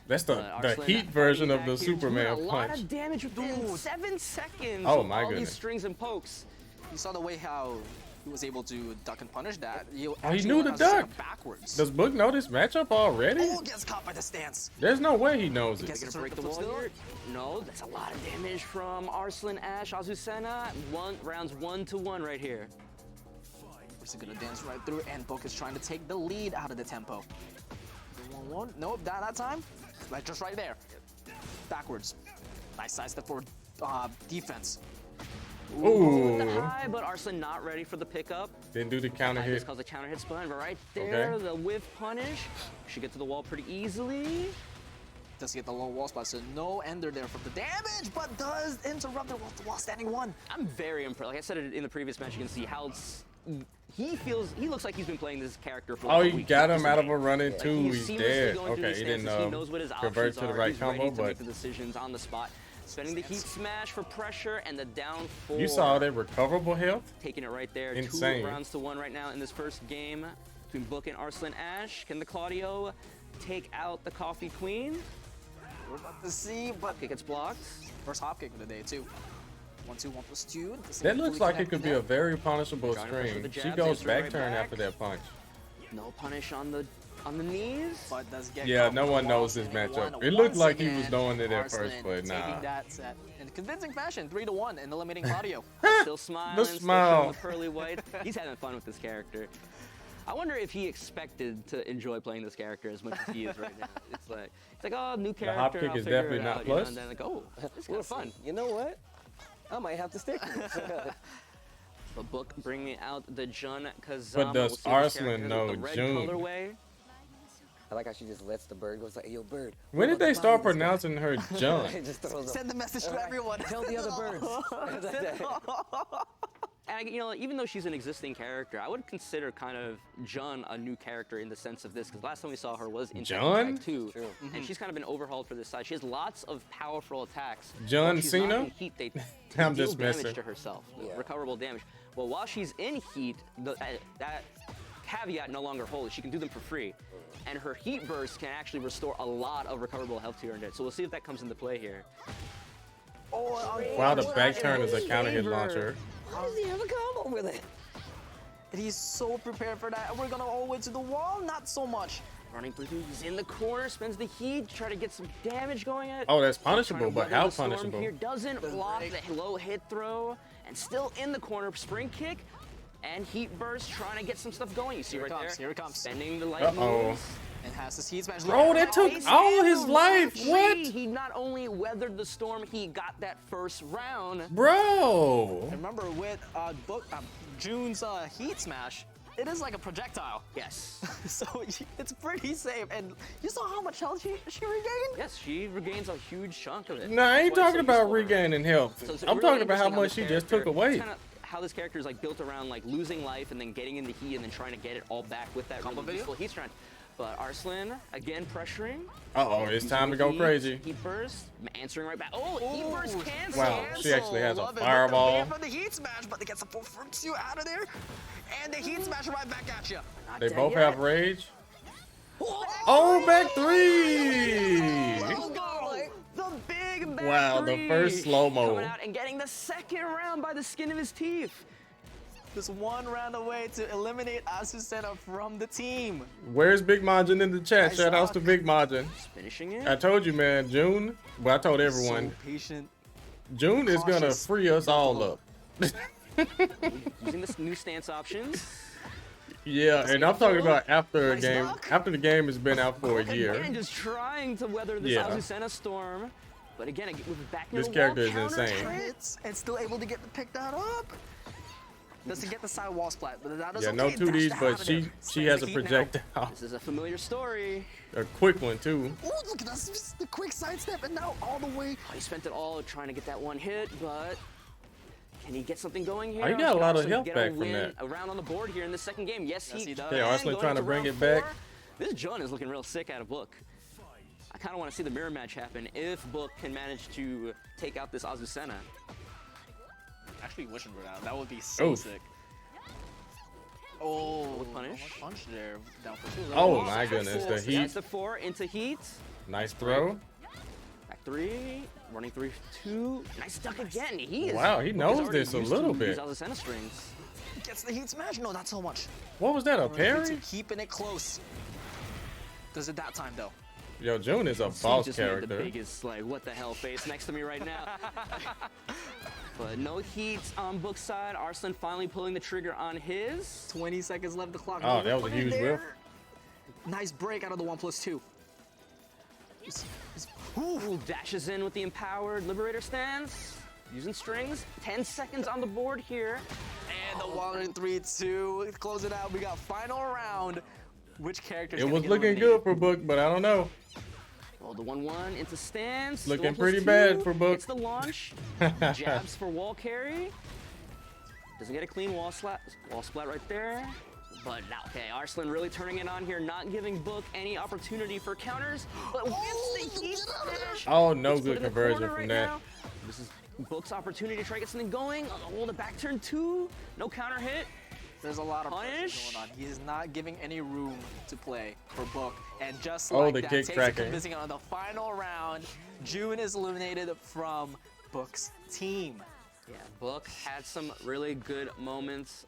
That's the Arslan heat version of back the here, doing Superman a lot punch. of damage within 7 seconds. Oh, with my all goodness. these strings and pokes. You saw the way how he was able to duck and punish that. Oh, he knew the duck. Backwards. Does Book know this matchup already? Oh, gets caught by the stance. There's no way he knows it. Gets Gonna break the wall here. No, that's a lot of damage from Arslan Ash. Azucena, rounds 1-1 right here. He's gonna dance right through, and Book is trying to take the lead out of the tempo. 1-1. Nope, that time. Like just right there. backwards. Nice side step forward defense. Ooh. The high, but Arslan not ready for the pickup. Didn't do the counter hit. This calls a counter hit spun, but right there, the whiff punish. Should get to the wall pretty easily. Does get the low wall spot, so no ender there from the damage, but does interrupt it while standing one. I'm very impressed. Like I said it in the previous match, you can see how he looks like he's been playing this character for Oh, a he week. got him out of a run-in too. He's He's seamlessly dead. going through Okay, these he stances. didn't He knows what his convert options to the are. right He's ready combo, to but make the decisions on the spot. Spending the heat smash for pressure and the down 4. you saw that recoverable health? Taking it right there. Insane. 2 rounds to 1 right now in this first game between Book and Arslan Ash. Can the Claudio take out the Coffee Queen? We're about to see, but it gets blocked. First hop kick of the day too. 1-2, 1+2. That looks like it could be a very punishable Trying to pressure string. the She jabs, goes answering back right turn back. after that punch. No punish on the knees. But does get Yeah, caught no with one the knows loss this and matchup. won It looked once like he was again. doing it at Arslan first, but nah. taking that set in convincing fashion, 3-1 and eliminating Claudio. Still smiling, The still smile. showing the pearly white. He's having fun with this character. I wonder if he expected to enjoy playing this character as much as he is right now. It's like, oh, new character. hop kick I'll is figure definitely it not out, you know, plus. and then like, oh, this is kind of fun. You know what? I might have to stick with this. The Book bringing out the Jun Kazama. But does We'll see if this Arslan character know has the red Jun? colorway. I like how she just lets the bird go. It's like, hey, yo, bird. When did they start pronouncing her Jun? Just throws Send the message to everyone. Tell the other birds. And, you know, even though she's an existing character, I would consider kind of Jun a new character in the sense of this, because last time we saw her was in Jun? Tekken Tag 2, and she's kind of been overhauled for this side. She has lots of powerful attacks. John While she's not Cena? in Heat, they I'm deal just damage messing. to herself, recoverable damage. Well, while she's in Heat, that caveat no longer holds. She can do them for free. And her Heat Burst can actually restore a lot of recoverable health to her net. So we'll see if that comes into play here. Wow, the back turn is a counter hit launcher. How does he have a combo with it? And he's so prepared for that. We're gonna all the way to the wall, not so much. Running through, he's in the corner, spends the heat to try to get some damage going at. Oh, that's Trying punishable, to but weather how the storm punishable? Here doesn't block the low hit throw, and still in the corner, spring kick, and heat burst, trying to get some stuff going. You see Here it right comes, there, here it comes. spending the light Uh-oh. moves. And has his heat smash. Bro, that took all his life. What? He not only weathered the storm, he got that first round. Bro. And remember with June's heat smash, it is like a projectile. Yes. So it's pretty safe. And you saw how much health she regained? Yes, she regains a huge chunk of it. Nah, I ain't Quite talking about useful. regaining health. So it's I'm really talking about how interesting much she this just took character- away. it's kinda how this character is like built around like losing life and then getting in the heat and then trying to get it all back with that Combo really video? useful heat strength. But Arslan again pressuring. Uh-oh, it's time to go crazy. Heat burst, answering right back. Oh, heat burst cancel. Wow, she actually has a Love it. fireball. From the heat smash, but they get some full fruits you out of there. And the heat smash right back at you. They both have rage. Oh, back three! Let's go. The big back Wow, the three. first slow-mo. Coming out and getting the second round by the skin of his teeth. Just one round away to eliminate Azucena from the team. Where's Big Majin in the chat? Nice Shout outs to rock. Big Majin. Finishing it. I told you, man, June. Well, I told everyone. So patient. June is gonna cautious. free us all up. Using this new stance options. Yeah, and I'm talking about after a game. After the game has been out for a year. Again, just trying to weather this Yeah. Azucena storm. But again, with back near This the character wall, is counter insane. hits. And still able to pick that up. Doesn't get the side wall splat, but that is Yeah, okay. no Dash 2Ds, that but out of she there. she has a Heat now. projectile. This is a familiar story. A quick one too. Ooh, look at that. Just the quick sidestep and now all the way. Oh, he spent it all trying to get that one hit, but can he get something going here? Oh, he got a Can lot of Arslan health get back a from win that. around on the board here in the second game. Yes, Yes, he does. Yeah, can. Arslan Going trying to into bring round it back. 4. This Jun is looking real sick out of Book. I kind of want to see the mirror match happen if Book can manage to take out this Azucena. Actually wishing for that. That would be so Oof. sick. Oh, punish. Punch there. Down for two. Oh my goodness, the That's heat. the 4 into heat. Nice throw. Back 3, running 3-2. Nice duck again. He is. Wow, he Book is knows already this a used little to bit. these Azucena strings. Gets the heat smash. No, not so much. What was that, a parry? Keeping it close. Does it that time though? Yo, June is a He boss just made the character. biggest, like, what the hell face next to me right now. But no heat on Book's side. Arslan finally pulling the trigger on his. 20 seconds left the clock. Oh, that was a huge whiff. Nice break out of the 1+2. Ooh, dashes in with the empowered Liberator stance. Using strings. 10 seconds on the board here. And the 1-3-2. Close it out. We got final round. Which character? It was looking good for Book, but I don't know. Oh, the 1-1 into stance. Looking pretty bad for Book. It's the launch. Jabs for wall carry. Doesn't get a clean wall splat right there. But now, okay, Arslan really turning it on here, not giving Book any opportunity for counters. But wins the heat smash. Oh, no good conversion from that. Now. This is Book's opportunity to try to get something going. Oh, the back turn 2. No counter hit. There's a lot of punish going on. He is not giving any room to play for Book. And just oh, like the that, kick takes tracking. convincing on the final round. June is eliminated from Book's team. Yeah, Book had some really good moments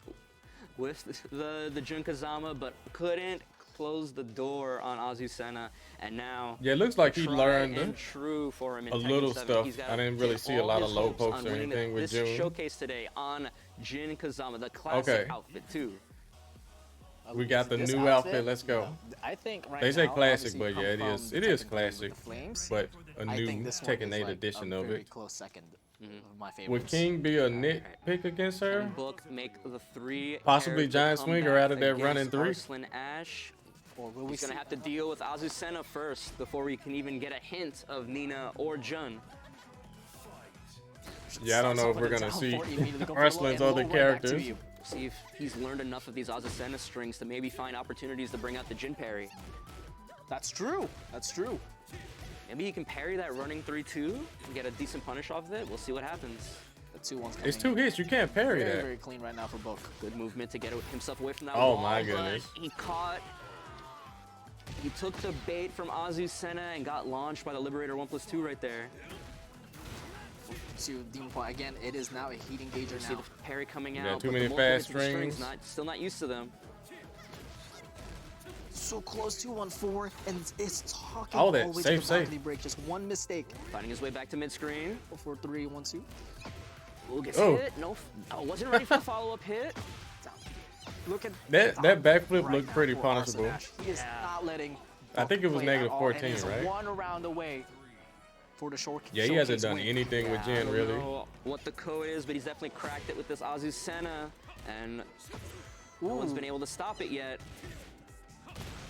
with the Junkazama, but couldn't close the door on Azucena, and now yeah, it looks like he learned true for him in a Tekken little 7. stuff. He's got I didn't really see a all lot his of low hopes pokes on or winning anything with this June. showcase today on Jin Kazama, the classic outfit too. We got the This new outfit. Let's go. I think right They say now, classic, obviously, but yeah, it is. It is classic, but a I new think this one Tekken is 8 like edition a of very it. close second of my Would favorites. King be a nitpick against her? Can Book make the 3 Possibly giant swinger out of that against running 3. Arslan Ash. Or will He's gonna have to deal with Azucena first before we can even get a hint of Nina or Jun. Yeah, I don't know if we're gonna see Arslan's other characters. See if he's learned enough of these Azucena strings to maybe find opportunities to bring out the Jin parry. That's true. That's true. Maybe he can parry that running 3-2 and get a decent punish off of it. We'll see what happens. The 2-1's It's 2 hits. You can't parry very, that. very clean right now for Book. Good movement to get himself away from that Oh, wall, my but goodness. he caught. He took the bait from Azucena and got launched by the Liberator 1+2 right there. To Demon Point again, it is now a heat engager See now. the parry coming Yeah, out. too but many the fast multiple hits with strings. Still not used to them. So close to 1-4, and it's talking All that, always safe, to the safe. balcony break. Just one mistake. Finding his way back to mid-screen. 4-3, 1-2. Ooh, gets Oh. hit. No, wasn't ready for the follow-up hit. Look at That backflip right looked now pretty for Arslan punishable. Ash. He is not letting. I think it was play at negative all, 14, and he's right? one round away for the short. Yeah, he hasn't showcase done win. anything with I Jin, don't really. know what the code is, but he's definitely cracked it with this Azucena, and no one's been able to stop it yet.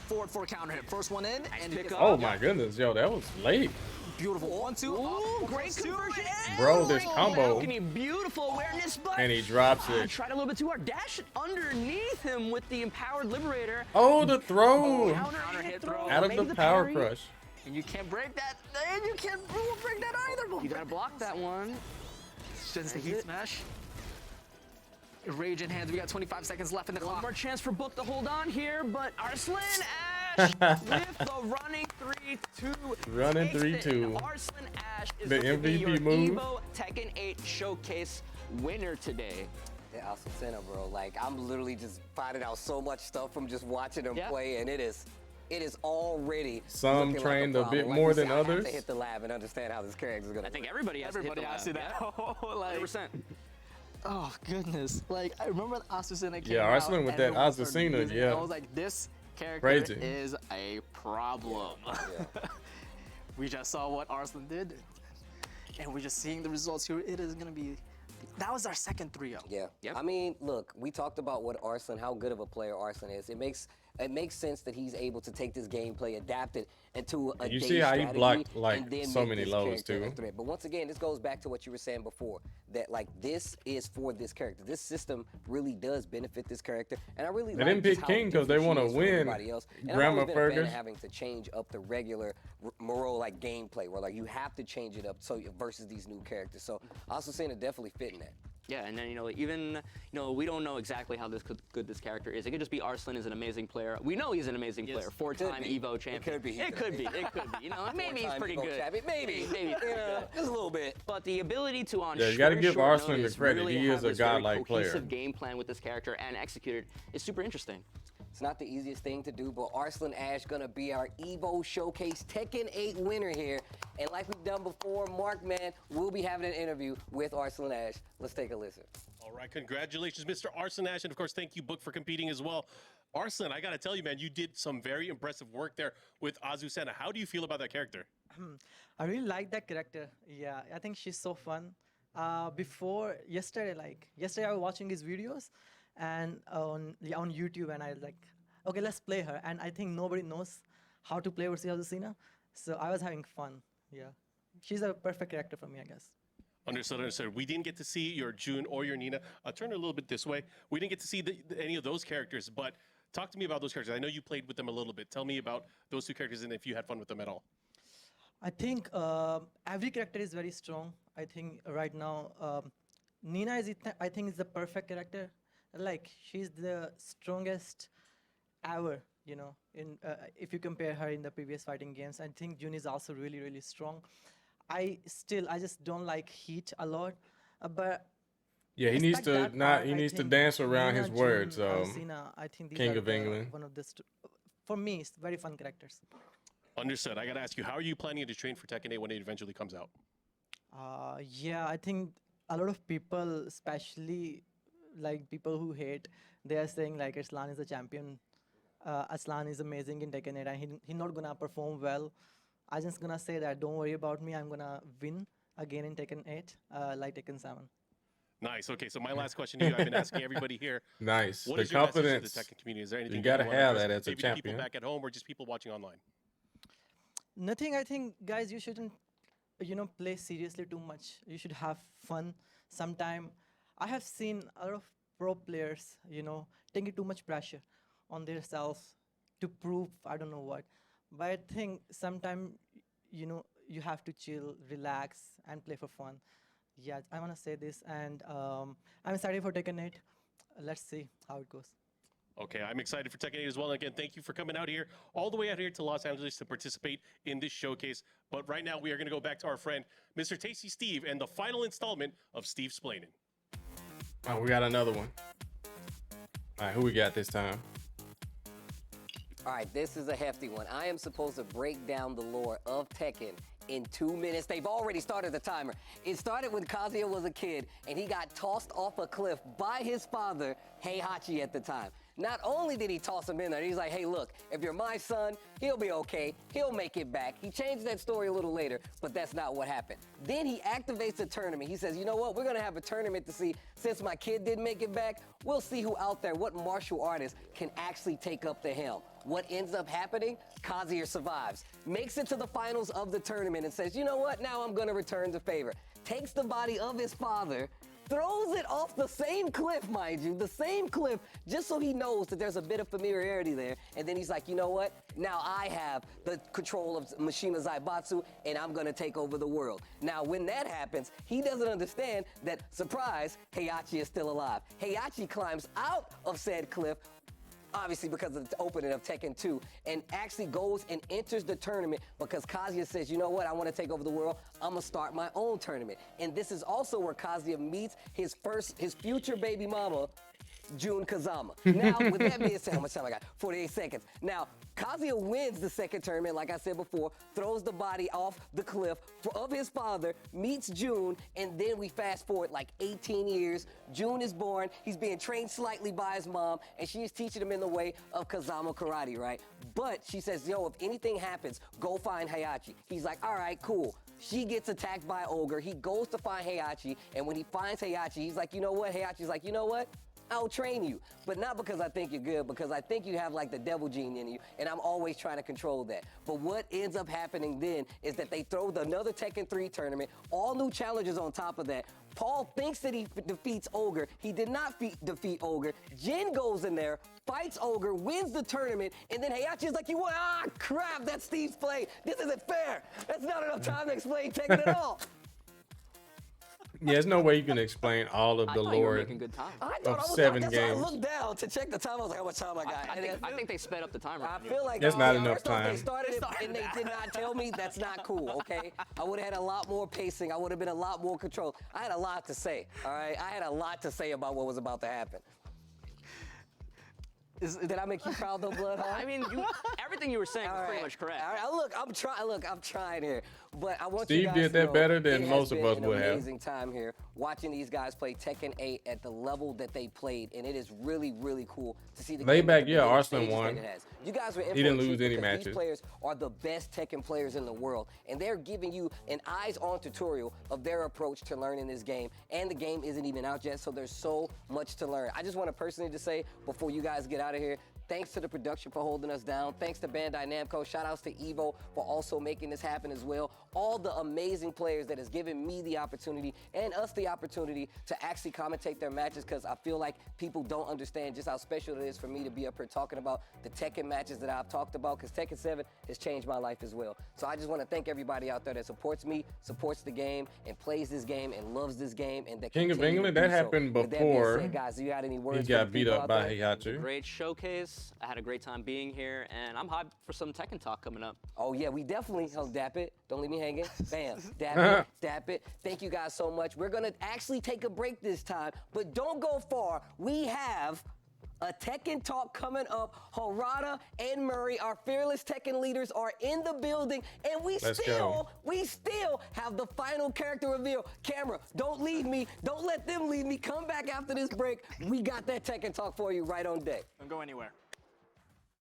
Forward for a counter hit. First one in, and pick it gets- Oh my goodness, yo, that was late. Beautiful 1-2. Ooh, great conversion. Bro, this combo. Balcony, beautiful awareness, but And he drops it. tried a little bit too hard. Dash underneath him with the empowered Liberator. Oh, the throw. Counter hit throw. Out of Maybe the power parry. crush. And you can't break that. And you can't break that either. You gotta block that one. Just the Is heat it? smash. Rage in hands. We got 25 seconds left in the One clock. more chance for Book to hold on here, but Arslan Ash with the running 3-2. Running takes it. 3-2. Arslan Ash is The going to be MVP your move. EVO Tekken 8 Showcase winner today. Yeah, Azucena, bro. Like, I'm literally just finding out so much stuff from just watching him play, and it is already Some looking trained like a bit problem. more we than said, I have others. to hit the lab and understand how this character is gonna. I think everybody has to hit the lab. that. Yeah. Like, 100%. oh goodness! Like I remember when Azucena came Yeah, out, Arslan with and that everyone started Azucena, using it, yeah. I was like, this character Crazy. is a problem. We just saw what Arslan did, and we're just seeing the results here. It is gonna be. That was our second 3-0. Yeah. Yep. I mean, look, we talked about what Arslan, how good of a player Arslan is. It makes sense that he's able to take this gameplay, adapt it into a You day see how he strategy, blocked, like, and then so make many this lows, character a too. threat. But once again, this goes back to what you were saying before, that like this is for this character. This system really does benefit this character, and I really They like didn't just pick how King 'cause they different wanna she is from win everybody else. And I've Grandma always been a fan of Fergus. having to change up the regular Moreau like gameplay, where like you have to change it up so versus these new characters. So Azucena definitely fitting that. Yeah, and then even we don't know exactly how good this character is. It could just be Arslan is an amazing player. We know he's an amazing player, four-time EVO champion. It could be. It could be. Maybe he's pretty good. Maybe. Yeah, just a little bit. But the ability to on Yeah, you gotta give short Arslan the notice credit. really He is have a this very godlike player. cohesive game plan with this character and execute it is super interesting. It's not the easiest thing to do, but Arslan Ash gonna be our EVO Showcase Tekken 8 winner here. And like we've done before, Mark, man, we'll be having an interview with Arslan Ash. Let's take a listen. All right, congratulations, Mr. Arslan Ash, and of course, thank you, Book, for competing as well. Arslan, I got to tell you, man, you did some very impressive work there with Azusena. How do you feel about that character? I really like that character. Yeah, I think she's so fun. Yesterday I was watching his videos and on YouTube, and I was like, okay, let's play her. And I think nobody knows how to play versus Azusena, so I was having fun. Yeah, she's a perfect character for me, I guess. Understood. We didn't get to see your June or your Nina. I'll turn it a little bit this way. We didn't get to see any of those characters, but talk to me about those characters. I know you played with them a little bit. Tell me about those two characters and if you had fun with them at all. I think every character is very strong. I think right now Nina is the perfect character. Like, she's the strongest ever. You know, if you compare her in the previous fighting games, I think June is also really strong. I just don't like Heat a lot, but yeah, he needs to dance around his words. Azusena, I think these King are of England. One of the for me, it's very fun characters. Understood. I got to ask you, how are you planning to train for Tekken 8 when it eventually comes out? Yeah, I think a lot of people, especially like people who hate, they are saying like Arslan is a champion. Arslan is amazing in Tekken 8 and he's not gonna perform well. I'm just gonna say that don't worry about me. I'm gonna win again in Tekken 8, like Tekken 7. Nice. Okay, so my last question to you, I've been asking everybody here. Nice. What The is your message confidence. to the Tekken community? Is there anything You gotta wanna have address, that as a maybe to people champion. back at home or just people watching online? Nothing. I think, guys, you shouldn't, play seriously too much. You should have fun sometime. I have seen a lot of pro players, taking too much pressure on themselves to prove I don't know what. But I think sometimes, you have to chill, relax, and play for fun. Yeah, I want to say this, and I'm excited for Tekken 8. Let's see how it goes. Okay, I'm excited for Tekken 8 as well. And again, thank you for coming out here, all the way out here to Los Angeles to participate in this showcase. But right now, we are going to go back to our friend, Mr. Tasty Steve, and the final installment of Steve Splainin'. Oh, we got another one. All right, who we got this time? All right, this is a hefty one. I am supposed to break down the lore of Tekken in 2 minutes. They've already started the timer. It started when Kazuya was a kid, and he got tossed off a cliff by his father, Heihachi, at the time. Not only did he toss him in there, he's like, hey, look, if you're my son, he'll be okay. He'll make it back. He changed that story a little later, but that's not what happened. Then he activates a tournament. He says, you know what? We're going to have a tournament to see, since my kid didn't make it back, we'll see who out there, what martial artist can actually take up the helm. What ends up happening? Kazuya survives, makes it to the finals of the tournament and says, you know what? Now I'm going to return the favor. Takes the body of his father, throws it off the same cliff, mind you, the same cliff, just so he knows that there's a bit of familiarity there. And then he's like, you know what? Now I have the control of Mishima Zaibatsu, and I'm going to take over the world. Now, when that happens, he doesn't understand that, surprise, Heihachi is still alive. Heihachi climbs out of said cliff, obviously because of the opening of Tekken 2, and actually goes and enters the tournament because Kazuya says, you know what, I want to take over the world, I'm going to start my own tournament. And this is also where Kazuya meets his future baby mama, Jun Kazama. Now, with that being said, how much time I got? 48 seconds. Now, Kazuya wins the second tournament, like I said before, throws the body off the cliff of his father, meets Jun, and then we fast forward like 18 years. Jun is born. He's being trained slightly by his mom, and she is teaching him in the way of Kazama karate, right? But she says, yo, if anything happens, go find Heihachi. He's like, all right, cool. She gets attacked by Ogre. He goes to find Heihachi, and when he finds Heihachi, he's like, you know what? Heihachi's like, you know what? I'll train you, but not because I think you're good, because I think you have like the devil gene in you, and I'm always trying to control that. But what ends up happening then is that they throw another Tekken 3 tournament, all new challenges on top of that. Paul thinks that he defeats Ogre. He did not defeat Ogre. Jin goes in there, fights Ogre, wins the tournament, and then Heihachi's like, you want, crap, that's Steve's play. This isn't fair. That's not enough time to explain Tekken at all. Yeah, there's no way you can explain all of the lore of 7 games. I looked down to check the time. I was like, how much time I got? I think they sped up the timer. I feel like that's not enough time. They started it and they did not tell me. That's not cool, okay? I would have had a lot more pacing. I would have been a lot more control. I had a lot to say, all right? I had a lot to say about what was about to happen. Did I make you proud though, Bloodhawk? I mean, everything you were saying was pretty much correct. All right, look, I'm trying here, but I want Steve you guys did to that know better than it most has of been us an would have. amazing time here watching these guys play Tekken 8 at the level that they played, and it is really, really cool to see the game Layback, at the yeah, big Arslan stages won. that it has. You guys were in He for a didn't treat lose any because matches. These players are the best Tekken players in the world, and they're giving you an eyes-on tutorial of their approach to learning this game, and the game isn't even out yet, so there's so much to learn. I just want to personally just say, before you guys get out of here, thanks to the production for holding us down. Thanks to Bandai Namco. Shout outs to EVO for also making this happen as well. All the amazing players that has given me the opportunity and us the opportunity to actually commentate their matches, because I feel like people don't understand just how special it is for me to be up here talking about the Tekken matches that I've talked about, because Tekken 7 has changed my life as well. So I just want to thank everybody out there that supports me, supports the game, and plays this game, and loves this game, and that King of continue to England, do that so. happened With that being before said, guys, do you got any words he for got the beat people up out by there? Heihachi. Great showcase. I had a great time being here, and I'm hyped for some Tekken talk coming up. Oh yeah, we definitely dap it. Don't leave me hanging. Bam, dap it, dap it. Thank you guys so much. We're gonna actually take a break this time, but don't go far. We have a Tekken talk coming up. Harada and Murray, our fearless Tekken leaders, are in the building, and we still have the final character reveal. Camera, don't leave me. Don't let them leave me. Come back after this break. We got that Tekken talk for you right on deck. Don't go anywhere.